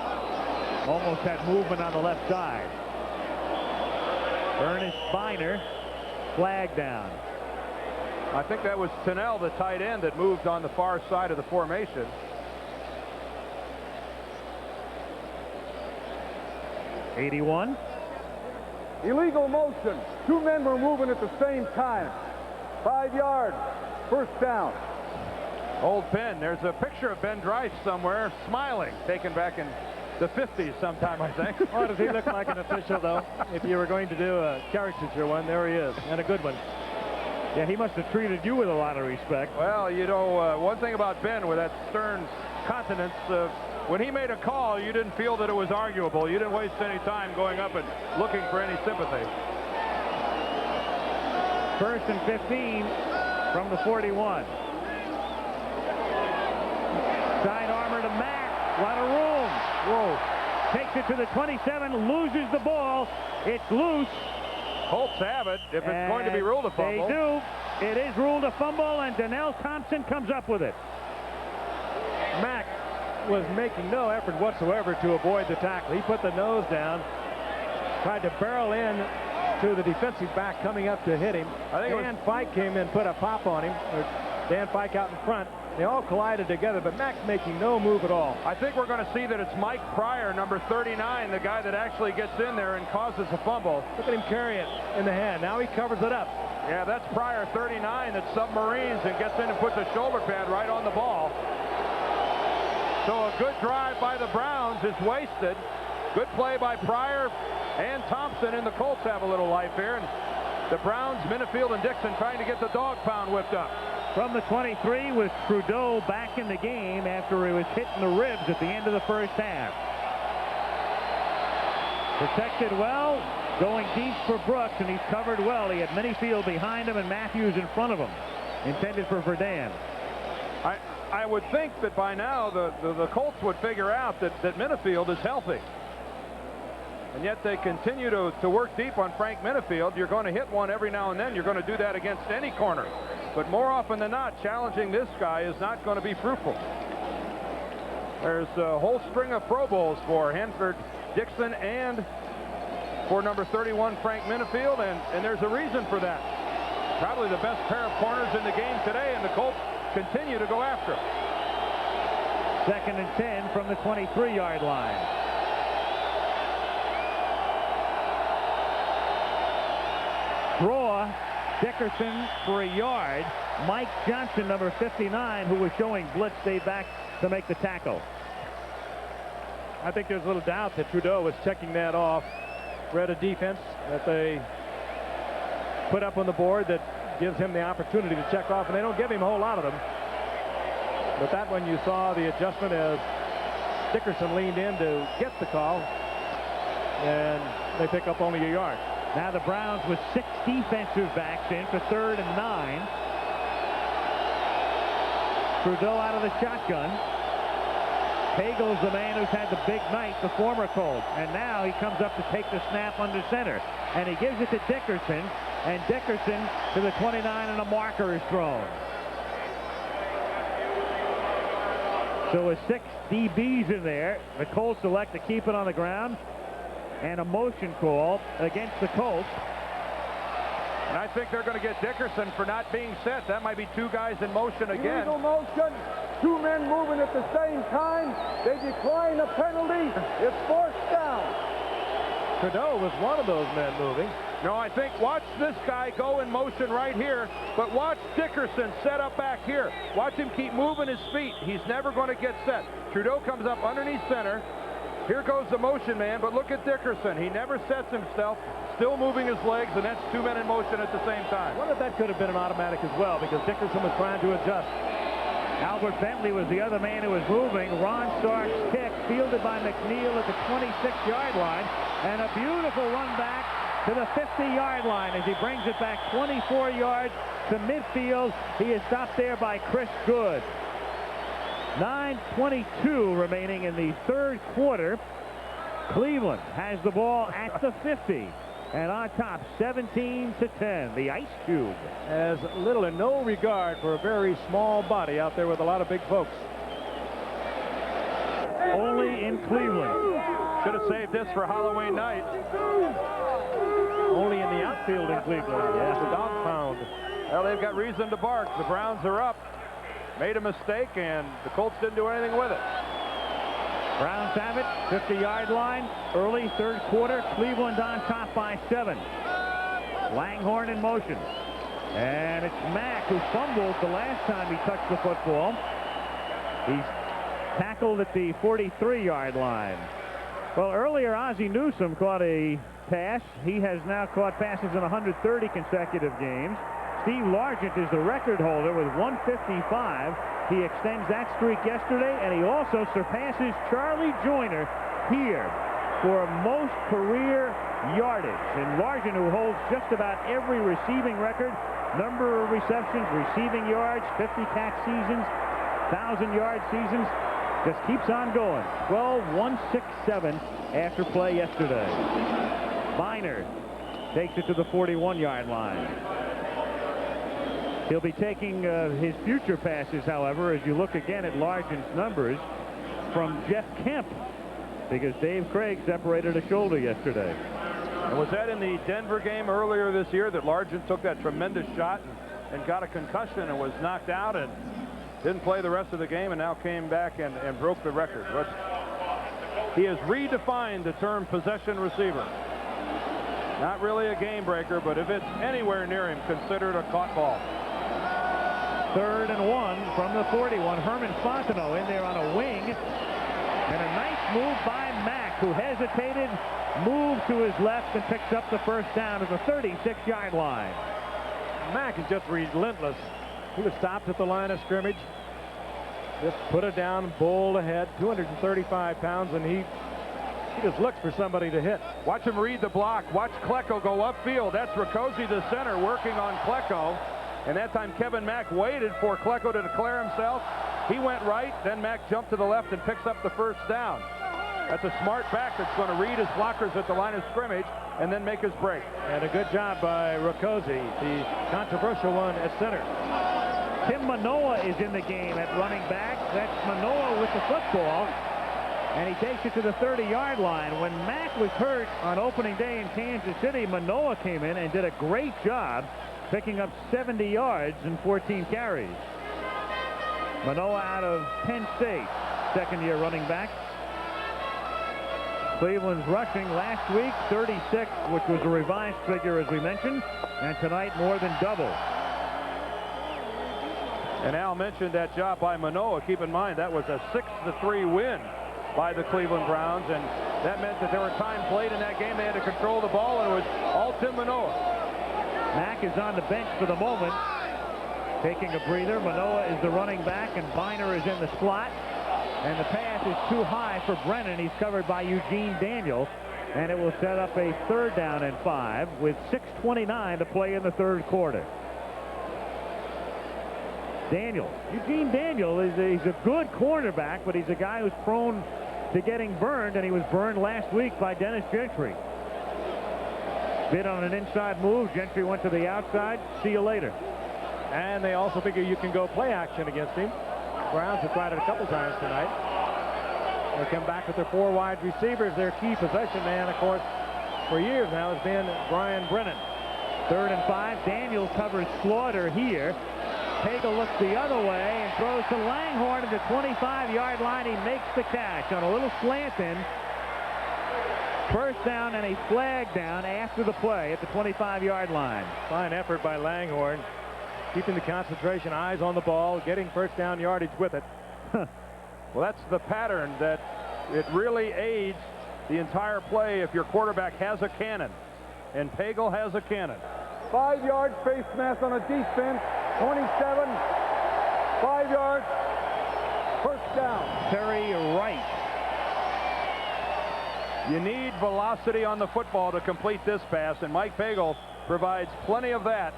Almost had movement on the left side. Ernest Biner, flag down. I think that was Tennell, the tight end, that moved on the far side of the formation. '81. Illegal motion. 2 men were moving at the same time. 5 yards. 1st down. Old Ben. There's a picture of Ben Drice somewhere smiling, taken back in the 50s sometime, I think. Oh, does he look like an official, though? If you were going to do a caricature one, there he is, and a good one. Yeah, he must have treated you with a lot of respect. Well, you know, one thing about Ben with that stern countenance, when he made a call, you didn't feel that it was arguable. You didn't waste any time going up and looking for any sympathy. 1st and 15 from the 41. Side armor to Mack. A lot of room. Whoa. Takes it to the 27, loses the ball. It's loose. Colts have it if it's going to be ruled a fumble. They do. It is ruled a fumble, and Donnell Thompson comes up with it. Mack was making no effort whatsoever to avoid the tackle. He put the nose down, tried to barrel in to the defensive back coming up to hit him. Dan Fike came in, put a pop on him. Dan Fike out in front. They all collided together, but Mack's making no move at all. I think we're going to see that it's Mike Pryor, number 39, the guy that actually gets in there and causes a fumble. Look at him carry it in the hand. Now he covers it up. Yeah, that's Pryor, 39, that submarines and gets in and puts a shoulder pad right on the ball. So a good drive by the Browns is wasted. Good play by Pryor and Thompson, and the Colts have a little life here. And the Browns, Minifield, and Dixon trying to get the dog pound whipped up. From the 23 was Trudeau back in the game after he was hit in the ribs at the end of the first half. Protected well, going deep for Brooks, and he's covered well. He had Minifield behind him and Matthews in front of him. Intended for Verdun. I would think that by now the Colts would figure out that Minifield is healthy. And yet they continue to work deep on Frank Minifield. You're going to hit one every now and then. You're going to do that against any corner. But more often than not, challenging this guy is not going to be fruitful. There's a whole string of Pro Bowls for Hanford Dixon and for number 31, Frank Minifield, and there's a reason for that. Probably the best pair of corners in the game today, and the Colts continue to go after him. 2nd and 10 from the 23-yard line. Draw Dickerson for a yard. Mike Johnson, number 59, who was showing blitz, stayed back to make the tackle. I think there's little doubt that Trudeau was checking that off. Read a defense that they put up on the board that gives him the opportunity to check off, and they don't give him a whole lot of them. But that one, you saw the adjustment as Dickerson leaned in to get the call, and they pick up only a yard. Now the Browns with 6 defensive backs in for 3rd and 9. Trudeau out of the shotgun. Pagel's the man who's had the big night, the former Colt. And now he comes up to take the snap under center. And he gives it to Dickerson. And Dickerson to the 29, and a marker is thrown. So with 6 DBs in there, the Colts elect to keep it on the ground. And a motion call against the Colts. And I think they're going to get Dickerson for not being set. That might be 2 guys in motion again. Illegal motion. 2 men moving at the same time. They decline the penalty. It's 4th down. Trudeau was one of those men moving. No, I think watch this guy go in motion right here, but watch Dickerson set up back here. Watch him keep moving his feet. He's never going to get set. Trudeau comes up underneath center. Here goes the motion man, but look at Dickerson. He never sets himself, still moving his legs, and that's 2 men in motion at the same time. I wonder if that could have been an automatic as well, because Dickerson was trying to adjust. Albert Bentley was the other man who was moving. Ron Stark's kick fielded by McNeil at the 26-yard line, and a beautiful run back to the 50-yard line as he brings it back 24 yards to midfield. He is stopped there by Chris Good. 9:22 remaining in the 3rd quarter. Cleveland has the ball at the 50. And on top, 17-10, the Ice Cube. Has little and no regard for a very small body out there with a lot of big folks. Only in Cleveland. Should have saved this for Halloween night. Only in the outfield in Cleveland. Yeah. The dog pound. Well, they've got reason to bark. The Browns are up. Made a mistake, and the Colts didn't do anything with it. Browns have it, 50-yard line, early 3rd quarter. Cleveland on top by 7. Langhorne in motion. And it's Mack who fumbled the last time he touched the football. He's tackled at the 43-yard line. Well, earlier Ozzie Newsome caught a pass. He has now caught passes in 130 consecutive games. Steve Largent is the record holder with 155. He extends that streak yesterday, and he also surpasses Charlie Joyner here for most career yardage. And Largent, who holds just about every receiving record, number of receptions, receiving yards, 50 catch seasons, 1,000-yard seasons, just keeps on going. 12-1-6-7 after play yesterday. Biner takes it to the 41-yard line. He'll be taking his future passes, however, as you look again at Largent's numbers, from Jeff Kemp, because Dave Craig separated a shoulder yesterday. And was that in the Denver game earlier this year that Largent took that tremendous shot and got a concussion and was knocked out and didn't play the rest of the game, and now came back and broke the record? He has redefined the term possession receiver. Not really a game breaker, but if it's anywhere near him, considered a caught ball. 3rd and 1 from the 41. Herman Fontenot in there on a wing. And a nice move by Mack, who hesitated, moved to his left, and picks up the first down at the 36-yard line. Mack is just relentless. He was stopped at the line of scrimmage. Just put it down, bowled ahead, 235 pounds, and he just looks for somebody to hit. Watch him read the block. Watch Klecko go upfield. That's Rakosi, the center, working on Klecko. And that time Kevin Mack waited for Klecko to declare himself. He went right, then Mack jumped to the left and picks up the first down. That's a smart back that's going to read his blockers at the line of scrimmage and then make his break. And a good job by Rakosi, the controversial one at center. Tim Manoa is in the game at running back. That's Manoa with the football. And he takes it to the 30-yard line. When Mack was hurt on opening day in Kansas City, Manoa came in and did a great job picking up 70 yards and 14 carries. Manoa out of Penn State, second-year running back. Cleveland's rushing last week, 36, which was a revised figure, as we mentioned, and tonight more than double. And Al mentioned that job by Manoa. Keep in mind, that was a 6-3 win by the Cleveland Browns, and that meant that there were times late in that game they had to control the ball, and it was all Tim Manoa. Mack is on the bench for the moment, taking a breather. Manoa is the running back, and Biner is in the slot. And the pass is too high for Brennan. He's covered by Eugene Daniel, and it will set up a 3rd down and 5 with 6:29 to play in the third quarter. Eugene Daniel he's a good cornerback, but he's a guy who's prone to getting burned, and he was burned last week by Dennis Gentry. Bid on an inside move. Gentry went to the outside. See you later. And they also figure you can go play action against him. Browns have tried it a couple times tonight. They come back with their 4 wide receivers. Their key possession man, of course, for years now has been Brian Brennan. 3rd and 5. Daniel covers Slaughter here. Pagel looks the other way and throws to Langhorne at the 25-yard line. He makes the catch on a little slant in. First down and a flag down after the play at the 25-yard line. Fine effort by Langhorne. Keeping the concentration, eyes on the ball, getting first down yardage with it. Well, that's the pattern that it really aids the entire play if your quarterback has a cannon. And Pagel has a cannon. 5 yards face mask on a defense. 27. 5 yards. First down. Terry Wright. You need velocity on the football to complete this pass, and Mike Pagel provides plenty of that.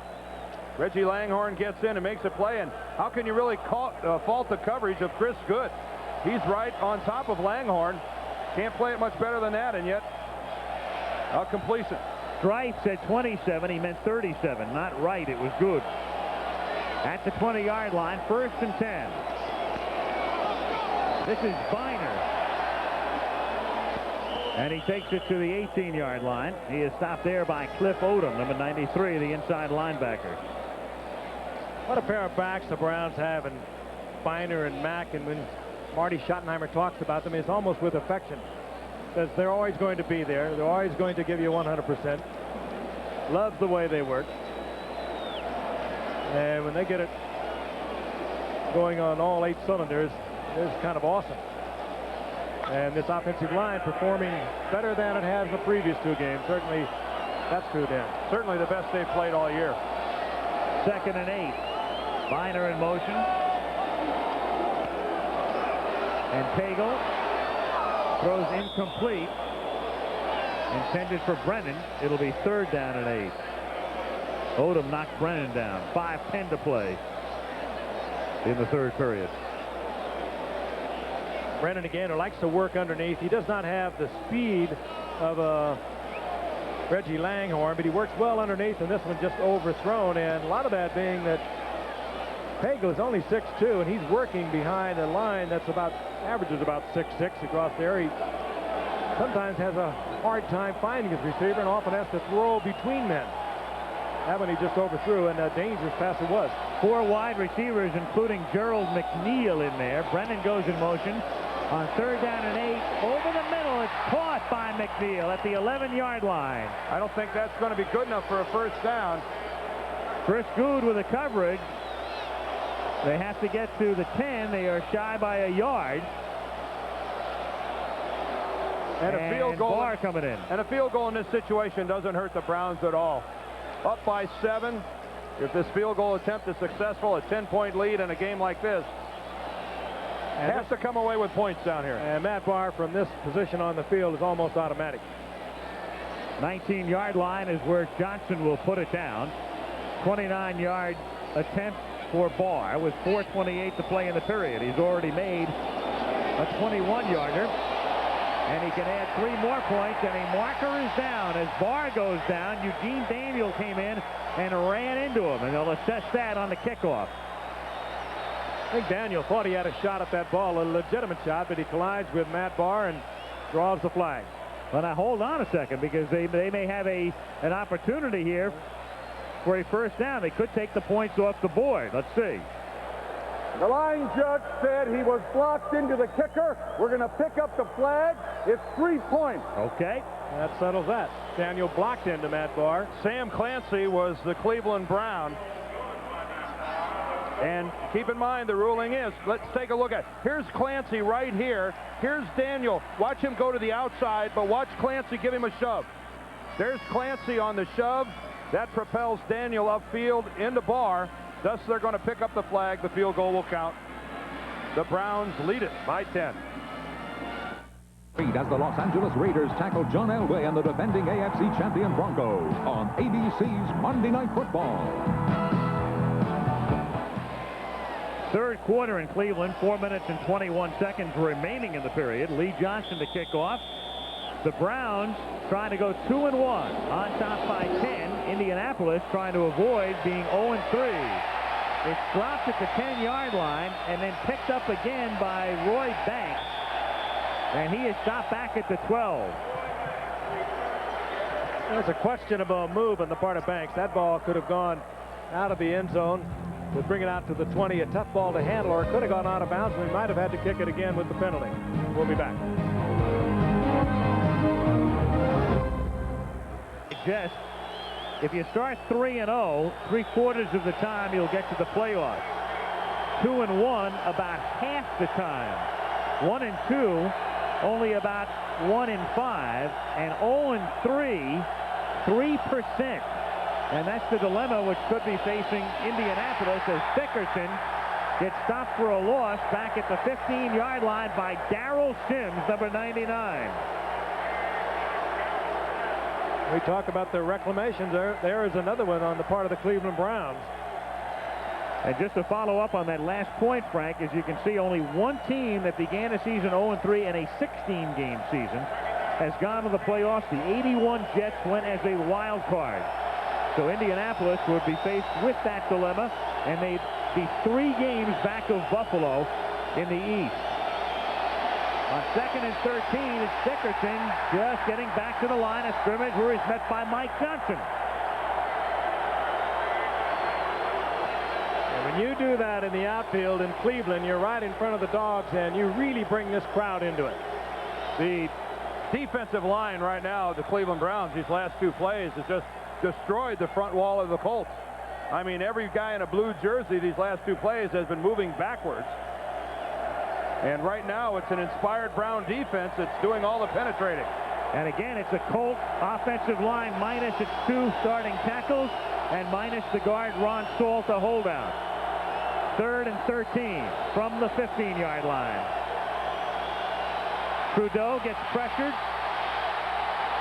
Reggie Langhorne gets in and makes a play, and how can you really fault the coverage of Chris Good? He's right on top of Langhorne. Can't play it much better than that, and yet completion. Strife said 27. He meant 37. Not right. It was Good. At the 20-yard line, 1st and 10. This is Biner. And he takes it to the 18-yard line. He is stopped there by Cliff Odom, number 93, the inside linebacker. What a pair of backs the Browns have, and Biner and Mack, and when Marty Schottenheimer talks about them, it's almost with affection. Because they're always going to be there. They're always going to give you 100%. Loves the way they work. And when they get it going on all 8 cylinders, it's kind of awesome. And this offensive line performing better than it has the previous 2 games. Certainly, that's true, Dan. Certainly the best they've played all year. 2nd and 8. Biner in motion. And Pagel throws incomplete. Intended for Brennan. It'll be 3rd down and 8. Odom knocked Brennan down. 5:10 to play in the third period. Brennan again, who likes to work underneath. He does not have the speed of Reggie Langhorne, but he works well underneath, and this one just overthrown. And a lot of that being that Pagel is only 6'2", and he's working behind a line that's averages about 6'6" across there. He sometimes has a hard time finding his receiver and often has to throw between men. That one he just overthrew, and a dangerous pass it was. 4 wide receivers, including Gerald McNeil in there. Brennan goes in motion on 3rd down and 8. Over the middle, it's caught by McNeil at the 11-yard line. I don't think that's going to be good enough for a first down. Chris Good with the coverage. They have to get to the 10. They are shy by a yard. And a field goal. Barr coming in. And a field goal in this situation doesn't hurt the Browns at all. Up by 7. If this field goal attempt is successful, a 10-point lead in a game like this has to come away with points down here. And Matt Barr from this position on the field is almost automatic. 19-yard line is where Johnson will put it down. 29-yard attempt for Barr with 4:28 to play in the period. He's already made a 21-yarder. And he can add 3 more points, and a marker is down as Barr goes down. Eugene Daniel came in and ran into him, and they'll assess that on the kickoff. I think Daniel thought he had a shot at that ball, a legitimate shot, but he collides with Matt Barr and draws the flag. Well, now hold on a second, because they may have an opportunity here for a first down. They could take the points off the board. Let's see. The line judge said he was blocked into the kicker. We're going to pick up the flag. It's 3 points. Okay. That settles that. Daniel blocked into Matt Barr. Sam Clancy was the Cleveland Brown. And keep in mind, the ruling is, let's take a look at, here's Clancy right here. Here's Daniel. Watch him go to the outside, but watch Clancy give him a shove. There's Clancy on the shove. That propels Daniel upfield into Barr. Thus, they're going to pick up the flag. The field goal will count. The Browns lead it by 10. As the Los Angeles Raiders tackle John Elway and the defending AFC champion Broncos on ABC's Monday Night Football. Third quarter in Cleveland, 4 minutes and 21 seconds remaining in the period. Lee Johnson to kick off. The Browns trying to go 2-1 on top by 10. Indianapolis trying to avoid being 0-3. It's dropped at the 10-yard line and then picked up again by Roy Banks. And he is stopped back at the 12. That's a questionable move on the part of Banks. That ball could have gone out of the end zone to bring it out to the 20. A tough ball to handle, or it could have gone out of bounds. We might have had to kick it again with the penalty. We'll be back. Just if you start 3-0, 3/4 of the time you'll get to the playoffs. 2-1 about half the time. 1-2 only about 1 in 5, and 0-3 3%. And that's the dilemma which could be facing Indianapolis as Dickerson gets stopped for a loss back at the 15-yard line by Darrell Sims, number 99. We talk about the reclamations. There is another one on the part of the Cleveland Browns. And just to follow up on that last point, Frank, as you can see, only one team that began a season 0-3 in a 16-game season has gone to the playoffs. The 81 Jets went as a wild card. So Indianapolis would be faced with that dilemma, and they'd be 3 games back of Buffalo in the East. On 2nd and 13, it's Dickerson just getting back to the line of scrimmage, where he's met by Mike Johnson. And when you do that in the outfield in Cleveland, you're right in front of the Dogs, and you really bring this crowd into it. The defensive line right now, the Cleveland Browns, these last 2 plays, has just destroyed the front wall of the Colts. I mean, every guy in a blue jersey these last 2 plays has been moving backwards. And right now, it's an inspired Brown defense that's doing all the penetrating. And again, it's a Colt offensive line minus its 2 starting tackles and minus the guard Ron Salt, a holdout. 3rd and 13 from the 15-yard line. Trudeau gets pressured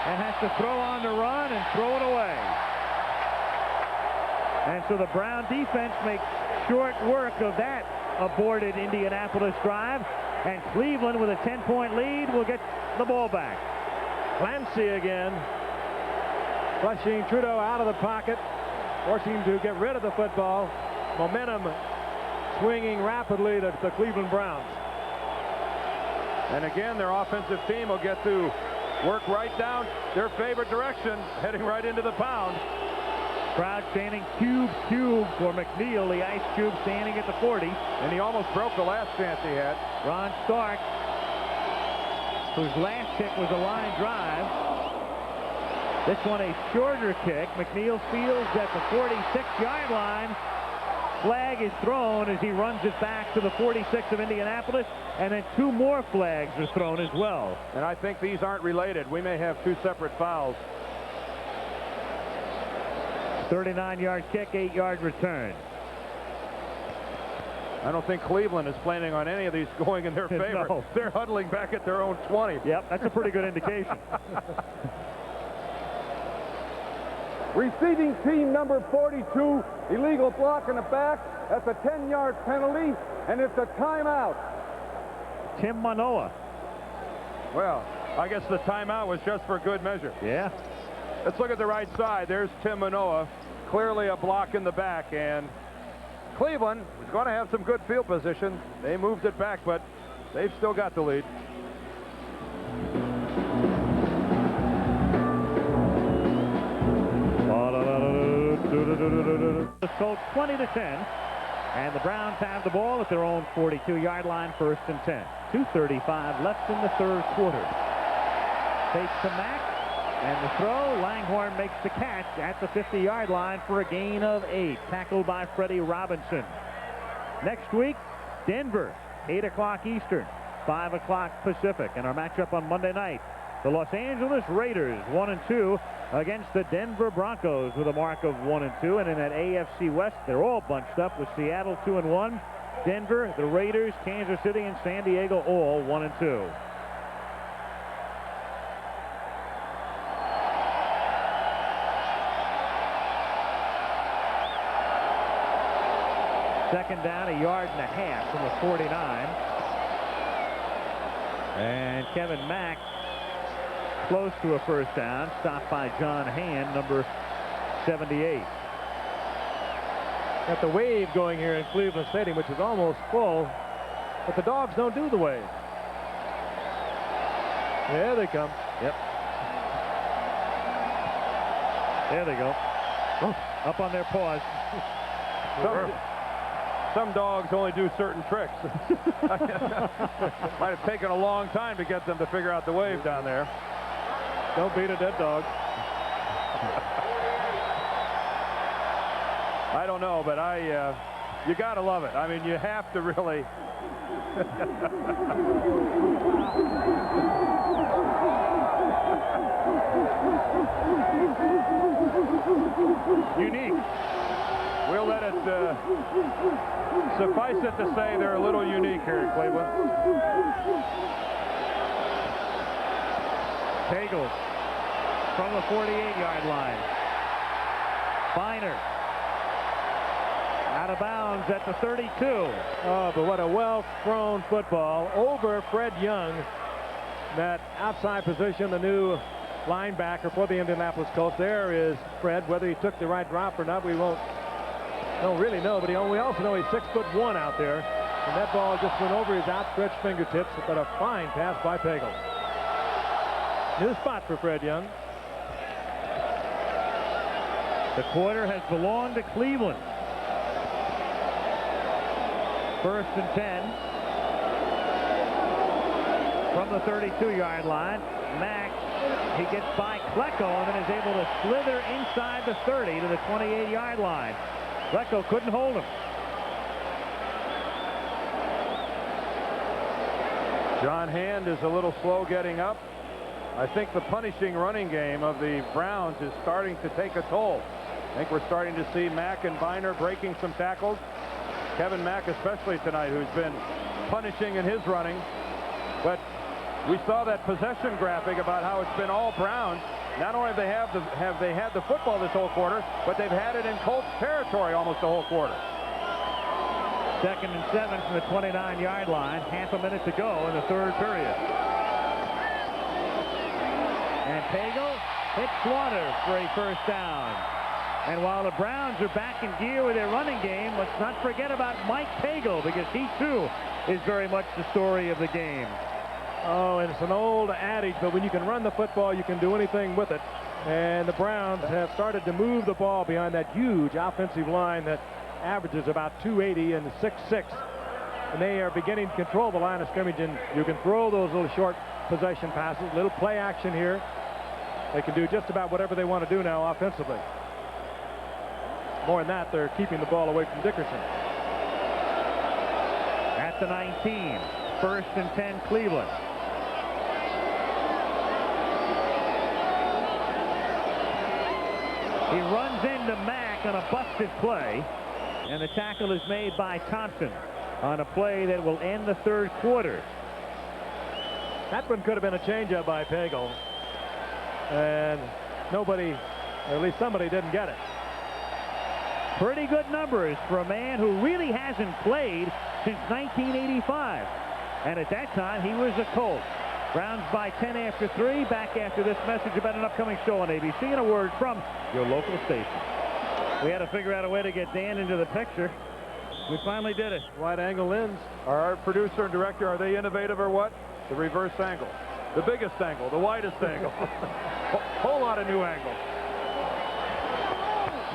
and has to throw on the run and throw it away. And so the Brown defense makes short work of that aborted Indianapolis drive, and Cleveland with a 10-point lead will get the ball back. Clancy again, flushing Trudeau out of the pocket, forcing him to get rid of the football. Momentum swinging rapidly to the Cleveland Browns. And again, their offensive team will get to work right down their favorite direction, heading right into the pound. Crowd standing cube for McNeil, the ice cube standing at the 40. And he almost broke the last chance he had. Ron Stark, whose last kick was a line drive. This one a shorter kick. McNeil fields at the 46-yard line. flag is thrown as he runs it back to the 46 of Indianapolis, and then 2 more flags are thrown as well. And I think these aren't related. We may have 2 separate fouls. 39-yard kick, 8-yard return. I don't think Cleveland is planning on any of these going in their favor. No. They're huddling back at their own 20. Yep, that's a pretty good indication. Receiving team number 42, illegal block in the back. That's a 10-yard penalty, and it's a timeout. Tim Manoa. Well, I guess the timeout was just for good measure. Yeah. Let's look at the right side. There's Tim Manoa. Clearly a block in the back, and Cleveland is going to have some good field position. They moved it back, but they've still got the lead. The Colts 20-10, and the Browns have the ball at their own 42-yard line, 1st and 10. 2:35 left in the 3rd quarter. Takes to Mack, and the throw. Langhorne makes the catch at the 50-yard line for a gain of 8. Tackled by Freddie Robinson. Next week, Denver, 8 o'clock Eastern, 5 o'clock Pacific. And our matchup on Monday night, the Los Angeles Raiders, 1-2, against the Denver Broncos with a mark of 1-2. And in that AFC West, they're all bunched up with Seattle 2-1, Denver, the Raiders, Kansas City, and San Diego all 1-2. Second down, 1.5 yards from the 49. And Kevin Mack close to a 1st down, stopped by John Hand, number 78. Got the wave going here in Cleveland Stadium, which is almost full, but the Dogs don't do the wave. There they come. Yep. There they go. Oh, up on their paws. Some dogs only do certain tricks. Might have taken a long time to get them to figure out the wave down there. Don't beat a dead dog. I don't know, but you got to love it. I mean, you have to really. Unique. We'll let it suffice it to say they're a little unique here in Cleveland. Pagel from the 48-yard line. Biner out of bounds at the 32. Oh, but what a well-thrown football over Fred Young. That outside position, the new linebacker for the Indianapolis Colts. There is Fred. Whether he took the right drop or not, we don't really know, but we also know he's 6'1" out there, and that ball just went over his outstretched fingertips, but a fine pass by Pagel. New spot for Fred Young. The quarter has belonged to Cleveland. 1st and 10 from the 32-yard line. Mack, he gets by Klecko and then is able to slither inside the 30 to the 28-yard line. Klecko couldn't hold him. John Hand is a little slow getting up. I think the punishing running game of the Browns is starting to take a toll. I think we're starting to see Mack and Biner breaking some tackles. Kevin Mack especially tonight, who's been punishing in his running. But we saw that possession graphic about how it's been all Browns. Not only have they had the football this whole quarter, but they've had it in Colts territory almost the whole quarter. 2nd and 7 from the 29-yard line. Half a minute to go in the 3rd period. And Pagel hits Slaughter for a 1st down. And while the Browns are back in gear with their running game, let's not forget about Mike Pagel, because he too is very much the story of the game. Oh, and it's an old adage, but when you can run the football, you can do anything with it. And the Browns have started to move the ball behind that huge offensive line that averages about 280 and 6'6". And they are beginning to control the line of scrimmage, and you can throw those little short possession passes, little play action here. They can do just about whatever they want to do now offensively. more than that, they're keeping the ball away from Dickerson. At the 19, 1st and 10 Cleveland. He runs into Mack on a busted play, and the tackle is made by Thompson on a play that will end the 3rd quarter. That one could have been a changeup by Pagel, and nobody, or at least somebody, didn't get it. Pretty good numbers for a man who really hasn't played since 1985, and at that time he was a Colt. Browns by 10 after 3. Back after this message about an upcoming show on ABC and a word from your local station. We had to figure out a way to get Dan into the picture. We finally did it. Wide angle lens. Our producer and director, are they innovative or what? The reverse angle. The biggest angle. The widest angle. Whole lot of new angles.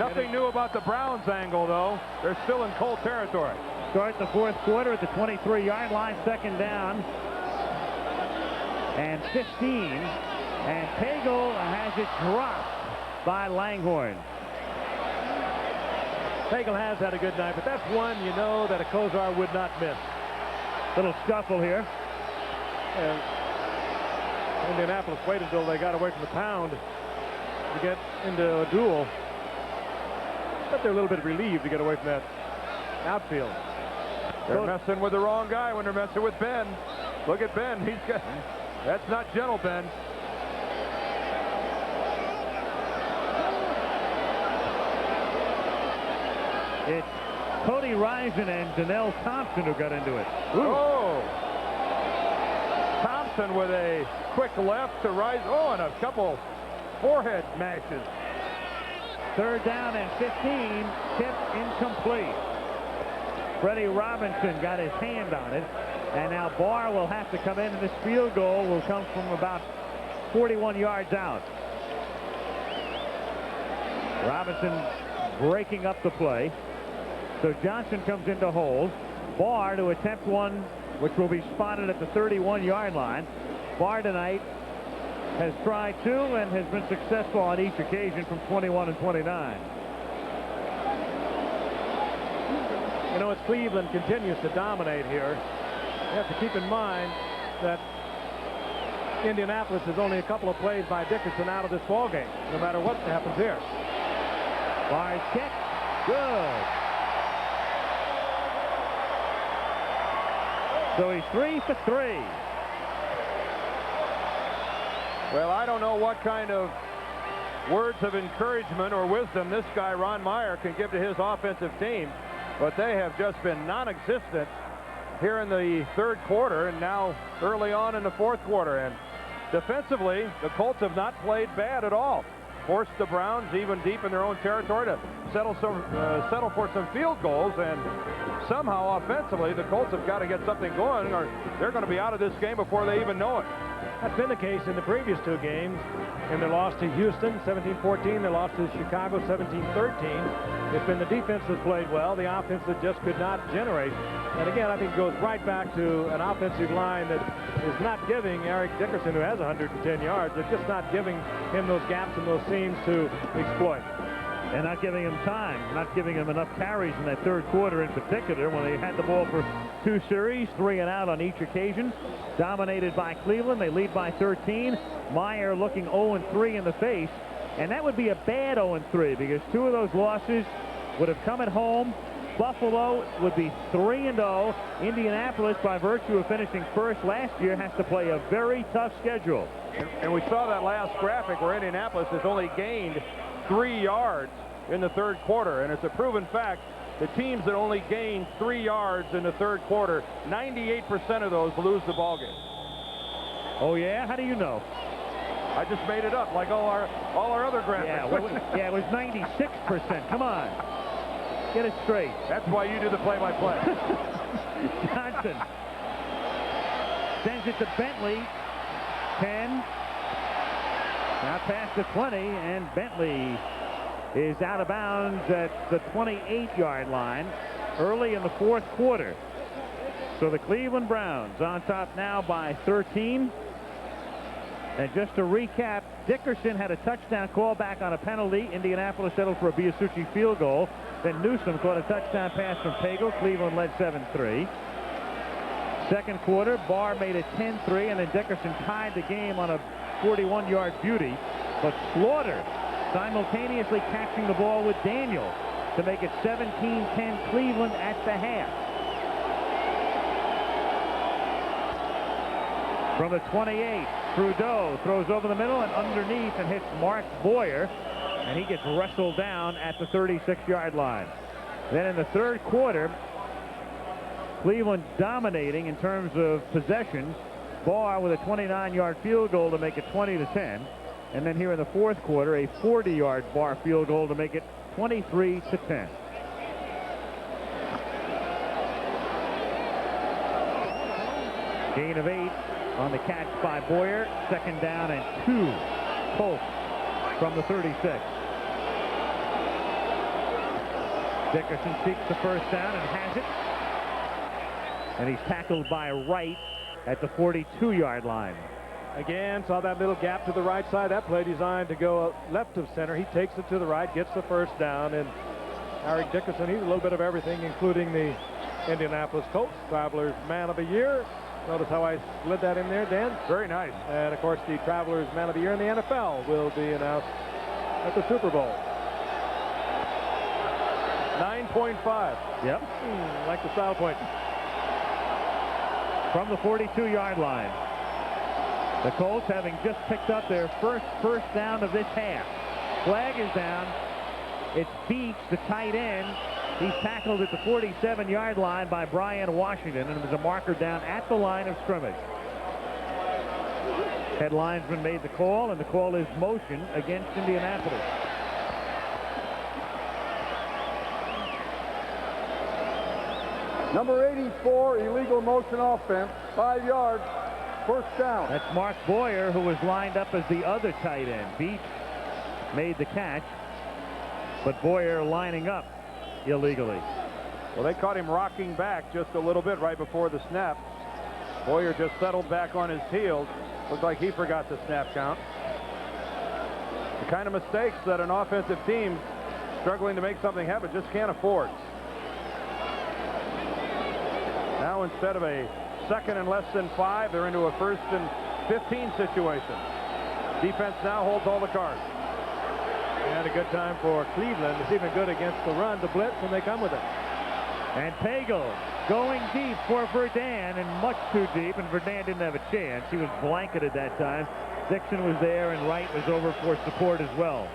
Nothing new about the Browns angle, though. They're still in Colt territory. Start the 4th quarter at the 23-yard line. 2nd down. And 15. And Pagel has it dropped by Langhorne. Pagel has had a good night, but that's one you know that a Kozar would not miss. Little scuffle here. And Indianapolis waited until they got away from the pound to get into a duel. But they're a little bit relieved to get away from that outfield. They're messing with the wrong guy when they're messing with Ben. Look at Ben. He's got... That's not gentle, Ben. It's Cody Risen and Donnell Thompson who got into it. Ooh. Oh! Thompson with a quick left to Risen. Oh, and a couple forehead mashes. 3rd down and 15. Tip incomplete. Freddie Robinson got his hand on it. And now Barr will have to come in, and this field goal will come from about 41 yards out. Robinson breaking up the play. So Johnson comes in to hold. Barr to attempt one, which will be spotted at the 31-yard line. Barr tonight has tried 2 and has been successful on each occasion from 21 and 29. You know, as Cleveland continues to dominate here, you have to keep in mind that Indianapolis is only a couple of plays by Dickerson out of this ball game, no matter what happens here. Barr's kick, good. So he's 3 for 3. Well, I don't know what kind of words of encouragement or wisdom this guy, Ron Meyer, can give to his offensive team, but they have just been non-existent here in the 3rd quarter and now early on in the 4th quarter. And defensively, the Colts have not played bad at all. Forced the Browns even deep in their own territory to settle for some field goals, and somehow offensively the Colts have got to get something going or they're going to be out of this game before they even know it. That's been the case in the previous 2 games. In their loss to Houston, 17-14, their loss to Chicago, 17-13. It's been the defense that played well, the offense that just could not generate. And again, I think it goes right back to an offensive line that is not giving Eric Dickerson, who has 110 yards, they're just not giving him those gaps and those seams to exploit. And not giving him time, not giving him enough carries in that 3rd quarter in particular when they had the ball for 2 series, 3 and out on each occasion. Dominated by Cleveland. They lead by 13. Meyer looking 0-3 in the face. And that would be a bad 0-3 because 2 of those losses would have come at home. Buffalo would be 3-0. Indianapolis, by virtue of finishing 1st last year, has to play a very tough schedule. And we saw that last graphic where Indianapolis has only gained 3 yards in the 3rd quarter, and it's a proven fact the teams that only gain 3 yards in the 3rd quarter, 98% of those lose the ball game. Oh yeah, how do you know? I just made it up like all our other graphics. Yeah, it was 96%. Come on, get it straight. That's why you do the play-by-play. Johnson sends it to Bentley. 10. Now past the 20, and Bentley is out of bounds at the 28-yard line early in the 4th quarter. So the Cleveland Browns on top now by 13. And just to recap, Dickerson had a touchdown call back on a penalty. Indianapolis settled for a Biasucci field goal. Then Newsome caught a touchdown pass from Pagel. Cleveland led 7-3. Second quarter, Barr made it 10-3, and then Dickerson tied the game on a 41-yard beauty. But Slaughter simultaneously catching the ball with Daniel to make it 17-10 Cleveland at the half. From the 28, Trudeau throws over the middle and underneath and hits Mark Boyer, and he gets wrestled down at the 36-yard line. Then in the third quarter, Cleveland dominating in terms of possession. Barr with a 29-yard field goal to make it 20-10. And then here in the fourth quarter, a 40-yard Barr field goal to make it 23-10. Gain of 8 on the catch by Boyer. Second down and 2. Colts from the 36. Dickerson seeks the first down and has it. And he's tackled by Wright at the 42-yard line. Again, saw that little gap to the right side. That play designed to go left of center. He takes it to the right, gets the first down. And Eric Dickerson, he's a little bit of everything, including the Indianapolis Colts Travelers Man of the Year. Notice how I slid that in there, Dan? Very nice. And, of course, the Travelers Man of the Year in the NFL will be announced at the Super Bowl. 9.5. Yep. Like the style point. From the 42-yard line. The Colts having just picked up their first down of this half. Flag is down. It's Beach, the tight end. He's tackled at the 47-yard line by Brian Washington, and it was a marker down at the line of scrimmage. Head linesman made the call, and the call is motion against Indianapolis. Number 84, illegal motion offense, 5 yards, first down. That's Mark Boyer, who was lined up as the other tight end. Beach made the catch, but Boyer lining up illegally. Well, they caught him rocking back just a little bit right before the snap. Boyer just settled back on his heels. Looked like he forgot the snap count. The kind of mistakes that an offensive team struggling to make something happen just can't afford. Now instead of a second and less than 5, they're into a first and 15 situation. Defense now holds all the cards. And a good time for Cleveland. It's even good against the run, the blitz, when they come with it. And Pagel going deep for Verdun, and much too deep, and Verdun didn't have a chance. He was blanketed that time. Dixon was there, and Wright was over for support as well.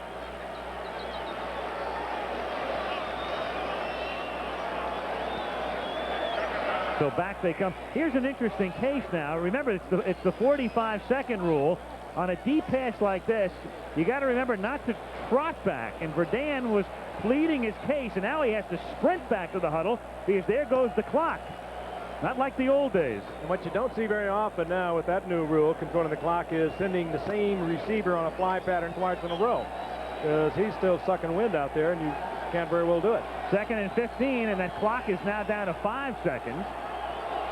So back they come. Here's an interesting case now. Remember, it's the 45-second rule. On a deep pass like this, you got to remember not to trot back. And Verdun was pleading his case, and now he has to sprint back to the huddle because there goes the clock. Not like the old days. And what you don't see very often now with that new rule controlling the clock is sending the same receiver on a fly pattern twice in a row, because he's still sucking wind out there, and you can't very well do it. Second and 15, and that clock is now down to 5 seconds.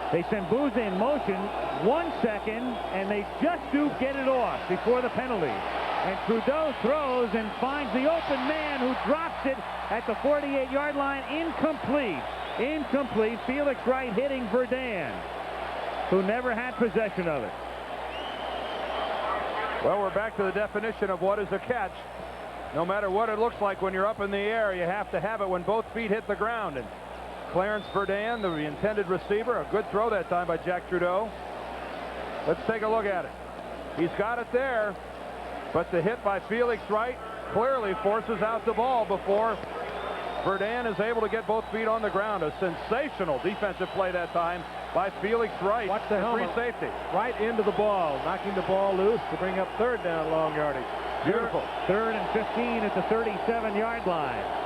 They send Booza in motion, 1 second, and they just do get it off before the penalty. And Trudeau throws and finds the open man, who drops it at the 48-yard line. Incomplete. Incomplete. Felix Wright hitting Verdun, who never had possession of it. Well, we're back to the definition of what is a catch. No matter what it looks like when you're up in the air, you have to have it when both feet hit the ground. And Clarence Verdun, the intended receiver, a good throw that time by Jack Trudeau. Let's take a look at it. He's got it there, but the hit by Felix Wright clearly forces out the ball before Verdun is able to get both feet on the ground. A sensational defensive play that time by Felix Wright. Watch the helmet. Free safety. Right into the ball, knocking the ball loose to bring up third down long yardage. Beautiful. Third and 15 at the 37-yard line.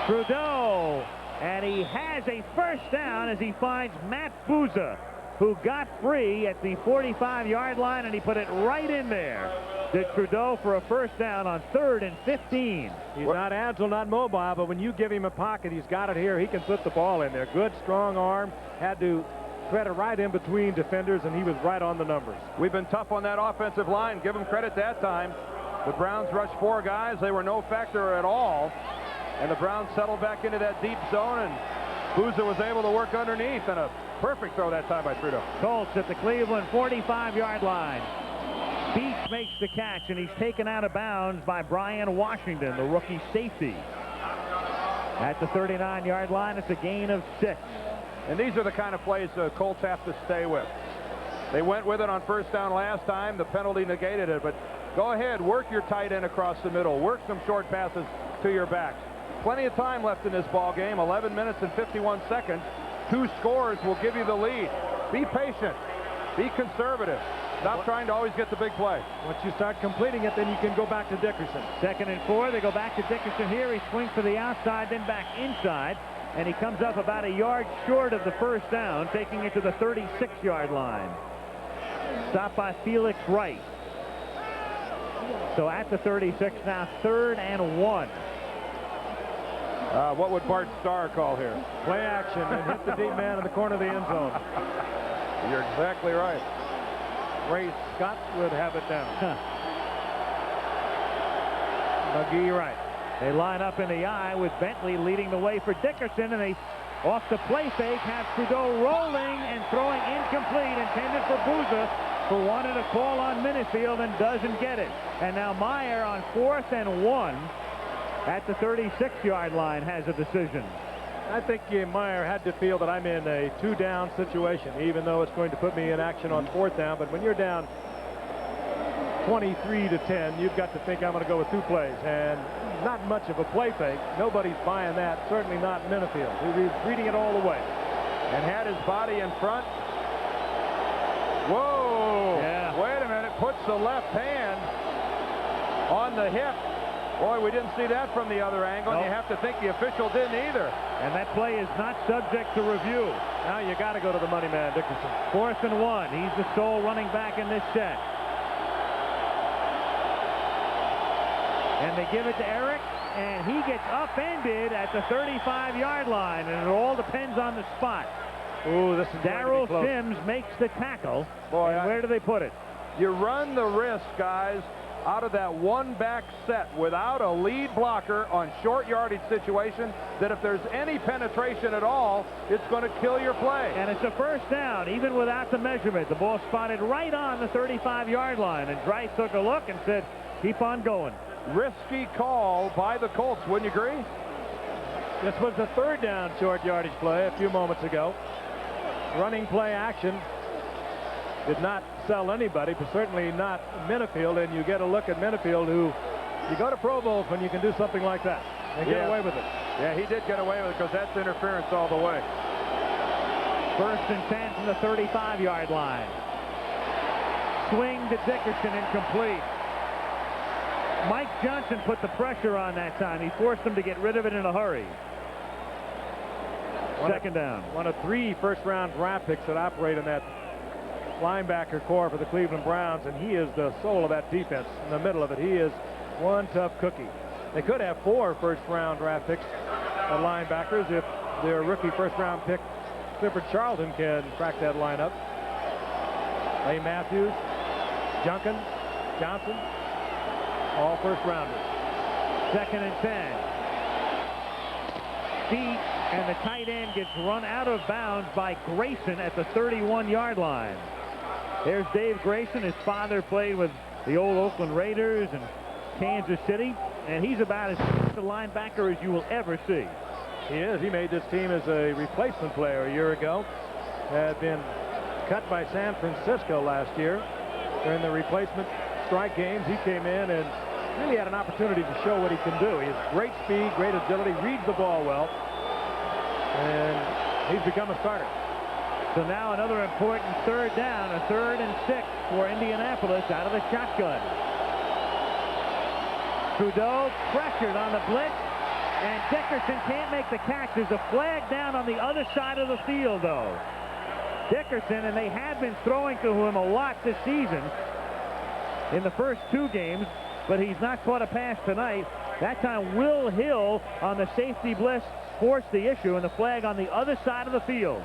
Trudeau, and he has a first down as he finds Matt Booza, who got free at the 45-yard line, and he put it right in there. Did Trudeau for a first down on 3rd and 15. He's not agile, not mobile, but when you give him a pocket, he's got it here. He can put the ball in there. Good, strong arm. Had to threaded right in between defenders, and he was right on the numbers. We've been tough on that offensive line. Give them credit that time. The Browns rushed 4 guys. They were no factor at all. And the Browns settled back into that deep zone, and Boozer was able to work underneath, and a perfect throw that time by Trudeau. Colts at the Cleveland 45-yard line. Beach makes the catch, and he's taken out of bounds by Brian Washington, the rookie safety. At the 39-yard line, it's a gain of 6. And these are the kind of plays the Colts have to stay with. They went with it on first down last time. The penalty negated it, but go ahead, work your tight end across the middle. Work some short passes to your backs. Plenty of time left in this ball game, 11 minutes and 51 seconds. 2 scores will give you the lead. Be patient. Be conservative. Stop trying to always get the big play. Once you start completing it, then you can go back to Dickerson. 2nd and 4. They go back to Dickerson here. He swings to the outside, then back inside. And he comes up about a yard short of the first down, taking it to the 36-yard line. Stopped by Felix Wright. So at the 36 now, 3rd and 1. What would Bart Starr call here? Play action and hit the deep man in the corner of the end zone. You're exactly right. Ray Scott would have it down. McGee right. They line up in the eye with Bentley leading the way for Dickerson, and they off the play fake have Trudeau rolling and throwing incomplete, intended for Boozer, who wanted a call on Minifield and doesn't get it. And now Meyer on 4th and 1 at the 36-yard line has a decision. I think Meyer had to feel that I'm in a 2-down situation, even though it's going to put me in action on 4th down. But when you're down 23-10, you've got to think I'm going to go with 2 plays. And not much of a play fake. Nobody's buying that. Certainly not Minifield. He was reading it all the way. And had his body in front. Whoa! Yeah. Wait a minute. Puts the left hand on the hip. Boy, we didn't see that from the other angle. Nope. And you have to think the official didn't either. And that play is not subject to review. Now you got to go to the money man, Dickerson. 4th and 1. He's the sole running back in this set. And they give it to Eric, and he gets upended at the 35-yard line, and it all depends on the spot. Ooh, this is Darrell Sims makes the tackle. Boy, and where do they put it? You run the risk, guys, out of that one-back set without a lead blocker on short yardage situation, that if there's any penetration at all, it's going to kill your play. And it's a first down, even without the measurement. The ball spotted right on the 35-yard line, and Dreiss took a look and said, keep on going. Risky call by the Colts, wouldn't you agree? This was the 3rd down short yardage play a few moments ago. Running play action did not sell anybody, but certainly not Minifield. And you get a look at Minifield, who you go to Pro Bowls when you can do something like that and get away with it. Yeah, he did get away with it because that's interference all the way. 1st and 10 from the 35-yard line. Swing to Dickerson, incomplete. Mike Johnson put the pressure on that time. He forced them to get rid of it in a hurry. 2nd down. One of 3 first-round draft picks that operate in that linebacker core for the Cleveland Browns, and he is the soul of that defense in the middle of it. He is one tough cookie. They could have 4 first-round draft picks at linebackers if their rookie first-round pick, Clifford Charlton, can crack that lineup. Ray Matthews, Junkin, Johnson, all first-rounders. 2nd and 10. Deep, and the tight end gets run out of bounds by Grayson at the 31-yard line. There's Dave Grayson. His father played with the old Oakland Raiders and Kansas City, and he's about as good a linebacker as you will ever see. He is. He made this team as a replacement player a year ago. Had been cut by San Francisco last year. During the replacement strike games, he came in and really had an opportunity to show what he can do. He has great speed, great agility, reads the ball well, and he's become a starter. So now another important 3rd down, a 3rd and 6 for Indianapolis out of the shotgun. Trudeau pressured on the blitz, and Dickerson can't make the catch. There's a flag down on the other side of the field, though. Dickerson, and they have been throwing to him a lot this season in the first 2 games, but he's not caught a pass tonight. That time Will Hill on the safety blitz forced the issue, and the flag on the other side of the field.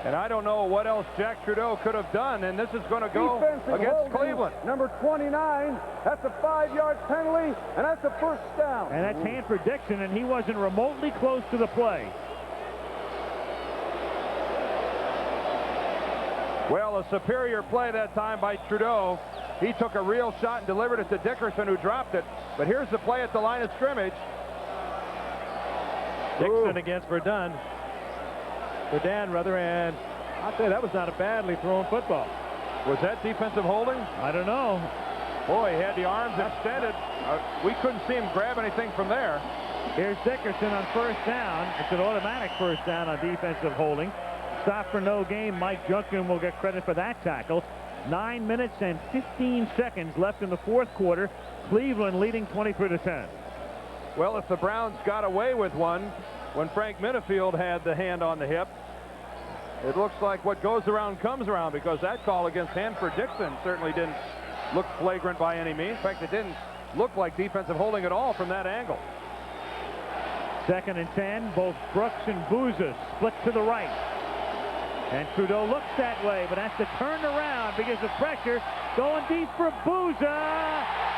And I don't know what else Jack Trudeau could have done, and this is going to go Defensive against holding, Cleveland. Number 29, that's a 5-yard penalty, and that's a first down. And that's Hanford Dixon, and he wasn't remotely close to the play. Well, a superior play that time by Trudeau. He took a real shot and delivered it to Dickerson, who dropped it. But here's the play at the line of scrimmage. Dixon against Verdun, rather, and I'd say that was not a badly thrown football. Was that defensive holding? I don't know. Boy, he had the arms extended. We couldn't see him grab anything from there. Here's Dickerson on first down. It's an automatic first down on defensive holding. Stop for no gain. Mike Junkin will get credit for that tackle. 9 minutes and 15 seconds left in the fourth quarter. Cleveland leading 23-10. Well, if the Browns got away with one when Frank Minifield had the hand on the hip, it looks like what goes around comes around, because that call against Hanford Dixon certainly didn't look flagrant by any means. In fact, it didn't look like defensive holding at all from that angle. 2nd and 10. Both Brooks and Booza split to the right. And Trudeau looks that way, but has to turn around because of pressure. Going deep for Booza.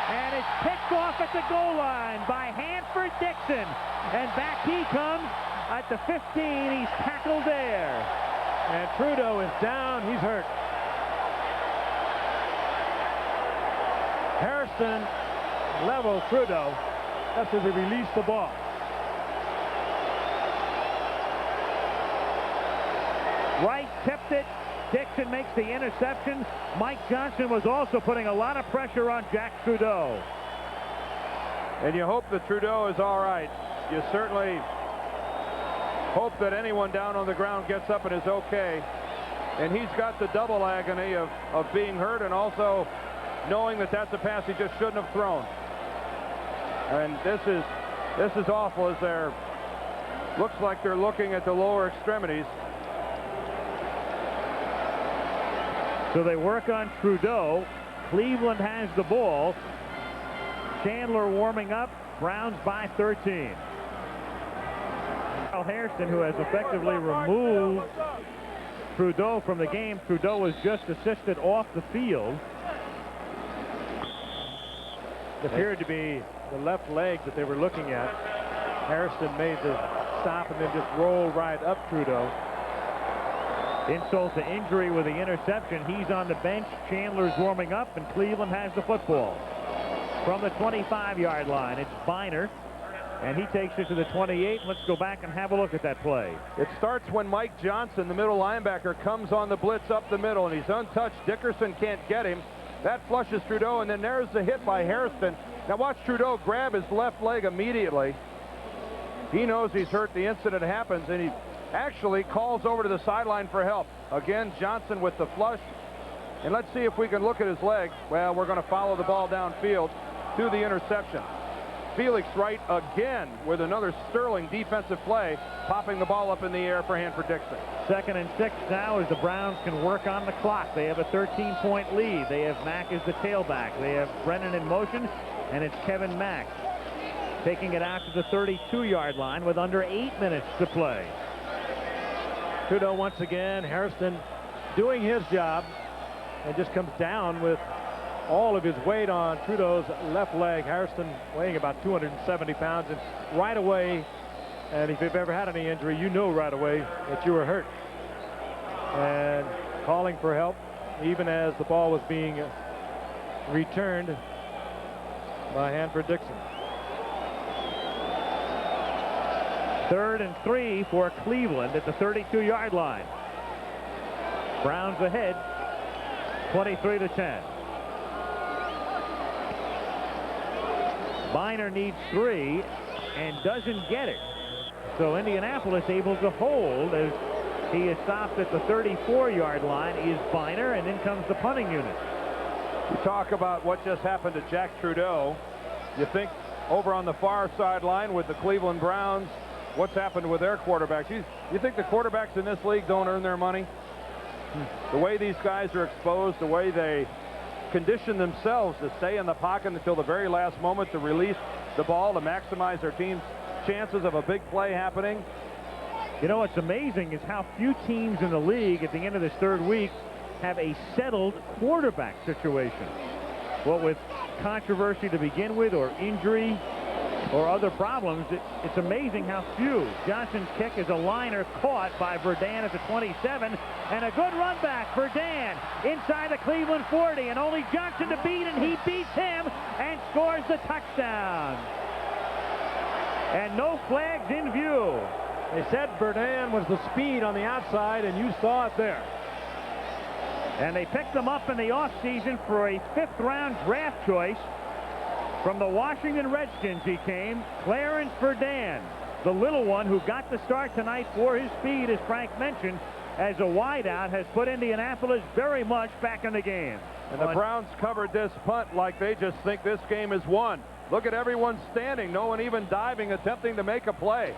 And it's picked off at the goal line by Hanford Dixon. And back he comes at the 15. He's tackled there. And Trudeau is down. He's hurt. Harrison levels Trudeau just as he released the ball. Wright tipped it. Dixon makes the interception. Mike Johnson was also putting a lot of pressure on Jack Trudeau. And you hope that Trudeau is all right. You certainly hope that anyone down on the ground gets up and is okay. And he's got the double agony of being hurt, and also knowing that that's a pass he just shouldn't have thrown. And this is awful, as they're looks like they're looking at the lower extremities. So they work on Trudeau. Cleveland has the ball. Chandler warming up. Browns by 13. Carl Hairston, who has effectively removed Trudeau from the game. Trudeau was just assisted off the field. It appeared to be the left leg that they were looking at. Hairston made the stop and then just rolled right up Trudeau. Insult to injury with the interception. He's on the bench. Chandler's warming up, and Cleveland has the football. From the 25-yard line, it's Biner, and he takes it to the 28. Let's go back and have a look at that play. It starts when Mike Johnson, the middle linebacker, comes on the blitz up the middle, and he's untouched. Dickerson can't get him. That flushes Trudeau, and then there's the hit by Hairston. Now watch Trudeau grab his left leg immediately. He knows he's hurt the instant it happens, and he actually calls over to the sideline for help. Again, Johnson with the flush. And let's see if we can look at his leg. Well, we're going to follow the ball downfield to the interception. Felix Wright again with another sterling defensive play, popping the ball up in the air for Hanford Dixon. 2nd and 6 now as the Browns can work on the clock. They have a 13-point lead. They have Mack as the tailback. They have Brennan in motion, and it's Kevin Mack taking it out to the 32-yard line with under 8 minutes to play. Trudeau once again. Hairston doing his job and just comes down with all of his weight on Trudeau's left leg. Hairston weighing about 270 pounds, and right away, and if you've ever had any injury, you know right away that you were hurt. And calling for help even as the ball was being returned by Hanford Dixon. 3rd and 3 for Cleveland at the 32-yard line. Browns ahead, 23-10. Biner needs 3 and doesn't get it. So Indianapolis able to hold as he is stopped at the 34-yard line is Biner, and in comes the punting unit. You talk about what just happened to Jack Trudeau. You think over on the far sideline with the Cleveland Browns, what's happened with their quarterbacks? You think the quarterbacks in this league don't earn their money? The way these guys are exposed, the way they condition themselves to stay in the pocket until the very last moment to release the ball to maximize their team's chances of a big play happening. You know what's amazing is how few teams in the league at the end of this third week have a settled quarterback situation. What with controversy to begin with, or injury, or other problems, it's amazing how few. Johnson's kick is a liner caught by Verdun at the 27, and a good run back. Verdun inside the Cleveland 40, and only Johnson to beat, and he beats him and scores the touchdown. And no flags in view. They said Verdun was the speed on the outside, and you saw it there. And they picked him up in the offseason for a 5th-round draft choice. From the Washington Redskins he came, Clarence Verdun, the little one who got the start tonight for his speed, as Frank mentioned, as a wideout, has put Indianapolis very much back in the game. And the Browns covered this punt like they just think this game is won. Look at everyone standing, no one even diving, attempting to make a play.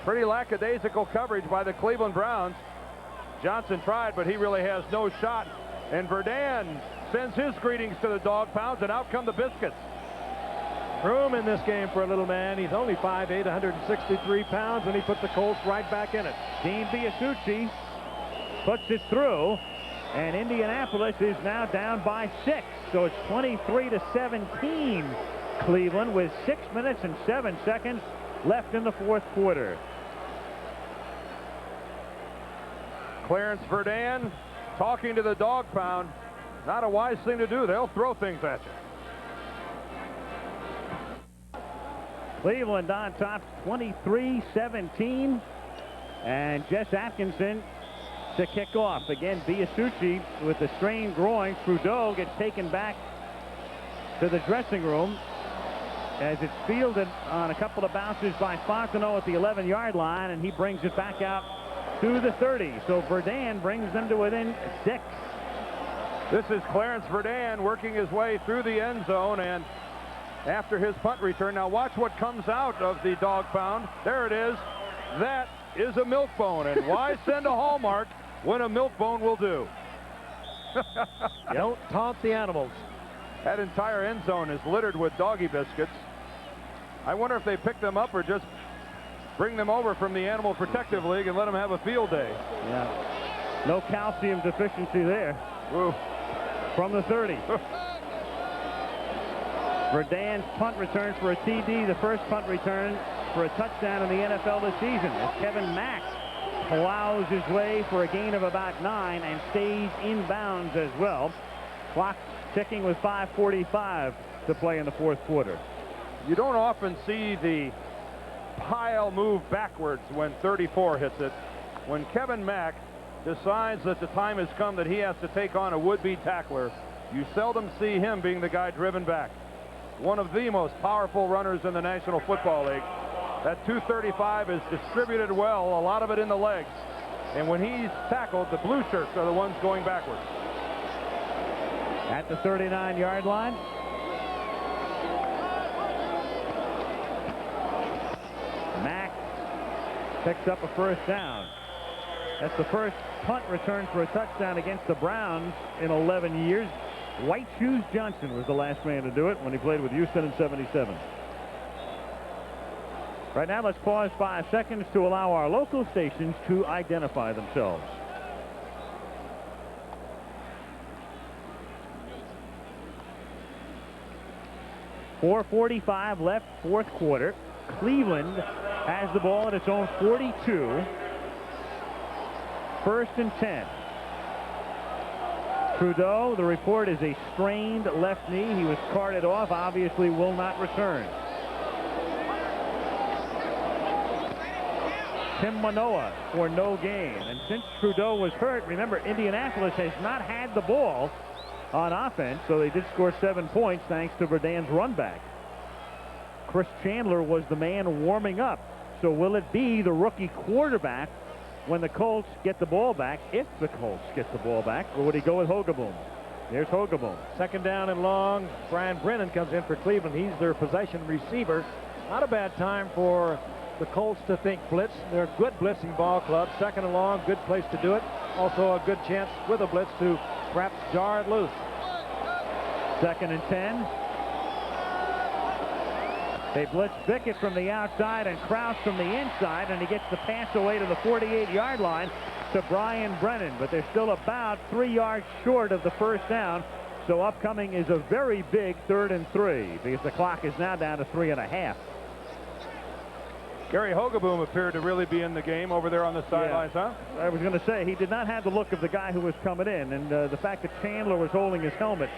Pretty lackadaisical coverage by the Cleveland Browns. Johnson tried, but he really has no shot. And Verdun sends his greetings to the dog pounds, and out come the biscuits. Room in this game for a little man. He's only 5'8", 163 pounds, and he put the Colts right back in it. Dean Biasucci puts it through, and Indianapolis is now down by 6. So it's 23-17 Cleveland, with 6 minutes and 7 seconds left in the fourth quarter. Clarence Verdun talking to the dog pound. Not a wise thing to do. They'll throw things at you. Cleveland on top, 23-17. And Jess Atkinson to kick off. Again, Biasucci with the strained groin. Trudeau gets taken back to the dressing room as it's fielded on a couple of bounces by Fontenot at the 11-yard line, and he brings it back out to the 30. So Verdun brings them to within 6. This is Clarence Verdun working his way through the end zone, and after his punt return. Now watch what comes out of the dog pound. There it is. That is a milk bone. And why send a Hallmark when a milk bone will do? Don't taunt the animals. That entire end zone is littered with doggy biscuits. I wonder if they pick them up or just bring them over from the Animal Protective League and let them have a field day. Yeah. No calcium deficiency there. Ooh. From the 30. Verdun's punt return for a TD, the first punt return for a touchdown in the NFL this season, as Kevin Mack plows his way for a gain of about 9 and stays in bounds as well. Clock ticking with 5:45 to play in the fourth quarter. You don't often see the pile move backwards when 34 hits it. When Kevin Mack decides that the time has come that he has to take on a would-be tackler, you seldom see him being the guy driven back. One of the most powerful runners in the National Football League. That 235 is distributed well, a lot of it in the legs. And when he's tackled, the blue shirts are the ones going backwards. At the 39-yard line. Mack picks up a first down. That's the first punt return for a touchdown against the Browns in 11 years. White Shoes Johnson was the last man to do it when he played with Houston in '77. Right now, let's pause 5 seconds to allow our local stations to identify themselves. .445 left, fourth quarter. Cleveland has the ball at its own 42. First and 10. Trudeau, the report is a strained left knee. He was carted off, obviously will not return. Tim Manoa for no gain. And since Trudeau was hurt, remember, Indianapolis has not had the ball on offense, so they did score 7 points thanks to Verdun's run back. Chris Chandler was the man warming up. So will it be the rookie quarterback when the Colts get the ball back, if the Colts get the ball back, or would he go with Hogeboom? There's Hogeboom. Second down and long. Brian Brennan comes in for Cleveland. He's their possession receiver. Not a bad time for the Colts to think blitz. They're a good blitzing ball club. Second and long, good place to do it. Also a good chance with a blitz to perhaps jar it loose. Second and 10. They blitz Bickett from the outside and Krause from the inside, and he gets the pass away to the 48-yard line to Brian Brennan. But they're still about 3 yards short of the first down. So upcoming is a very big 3rd and 3 because the clock is now down to 3.5. Gary Hogaboom appeared to really be in the game over there on the sidelines, huh? I was going to say, he did not have the look of the guy who was coming in, and the fact that Chandler was holding his helmet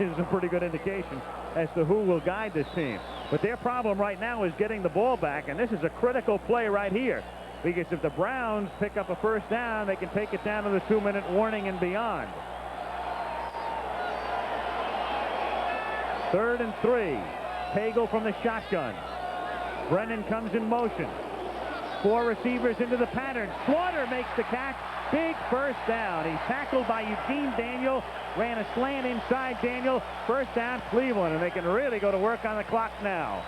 is a pretty good indication as to who will guide this team. But their problem right now is getting the ball back, and this is a critical play right here, because if the Browns pick up a first down, they can take it down to the 2-minute warning and beyond. 3rd and 3. Pagel from the shotgun. Brennan comes in motion. 4 receivers into the pattern. Slaughter makes the catch. Big first down. He's tackled by Eugene Daniel. Ran a slant inside Daniel. First down, Cleveland, and they can really go to work on the clock now.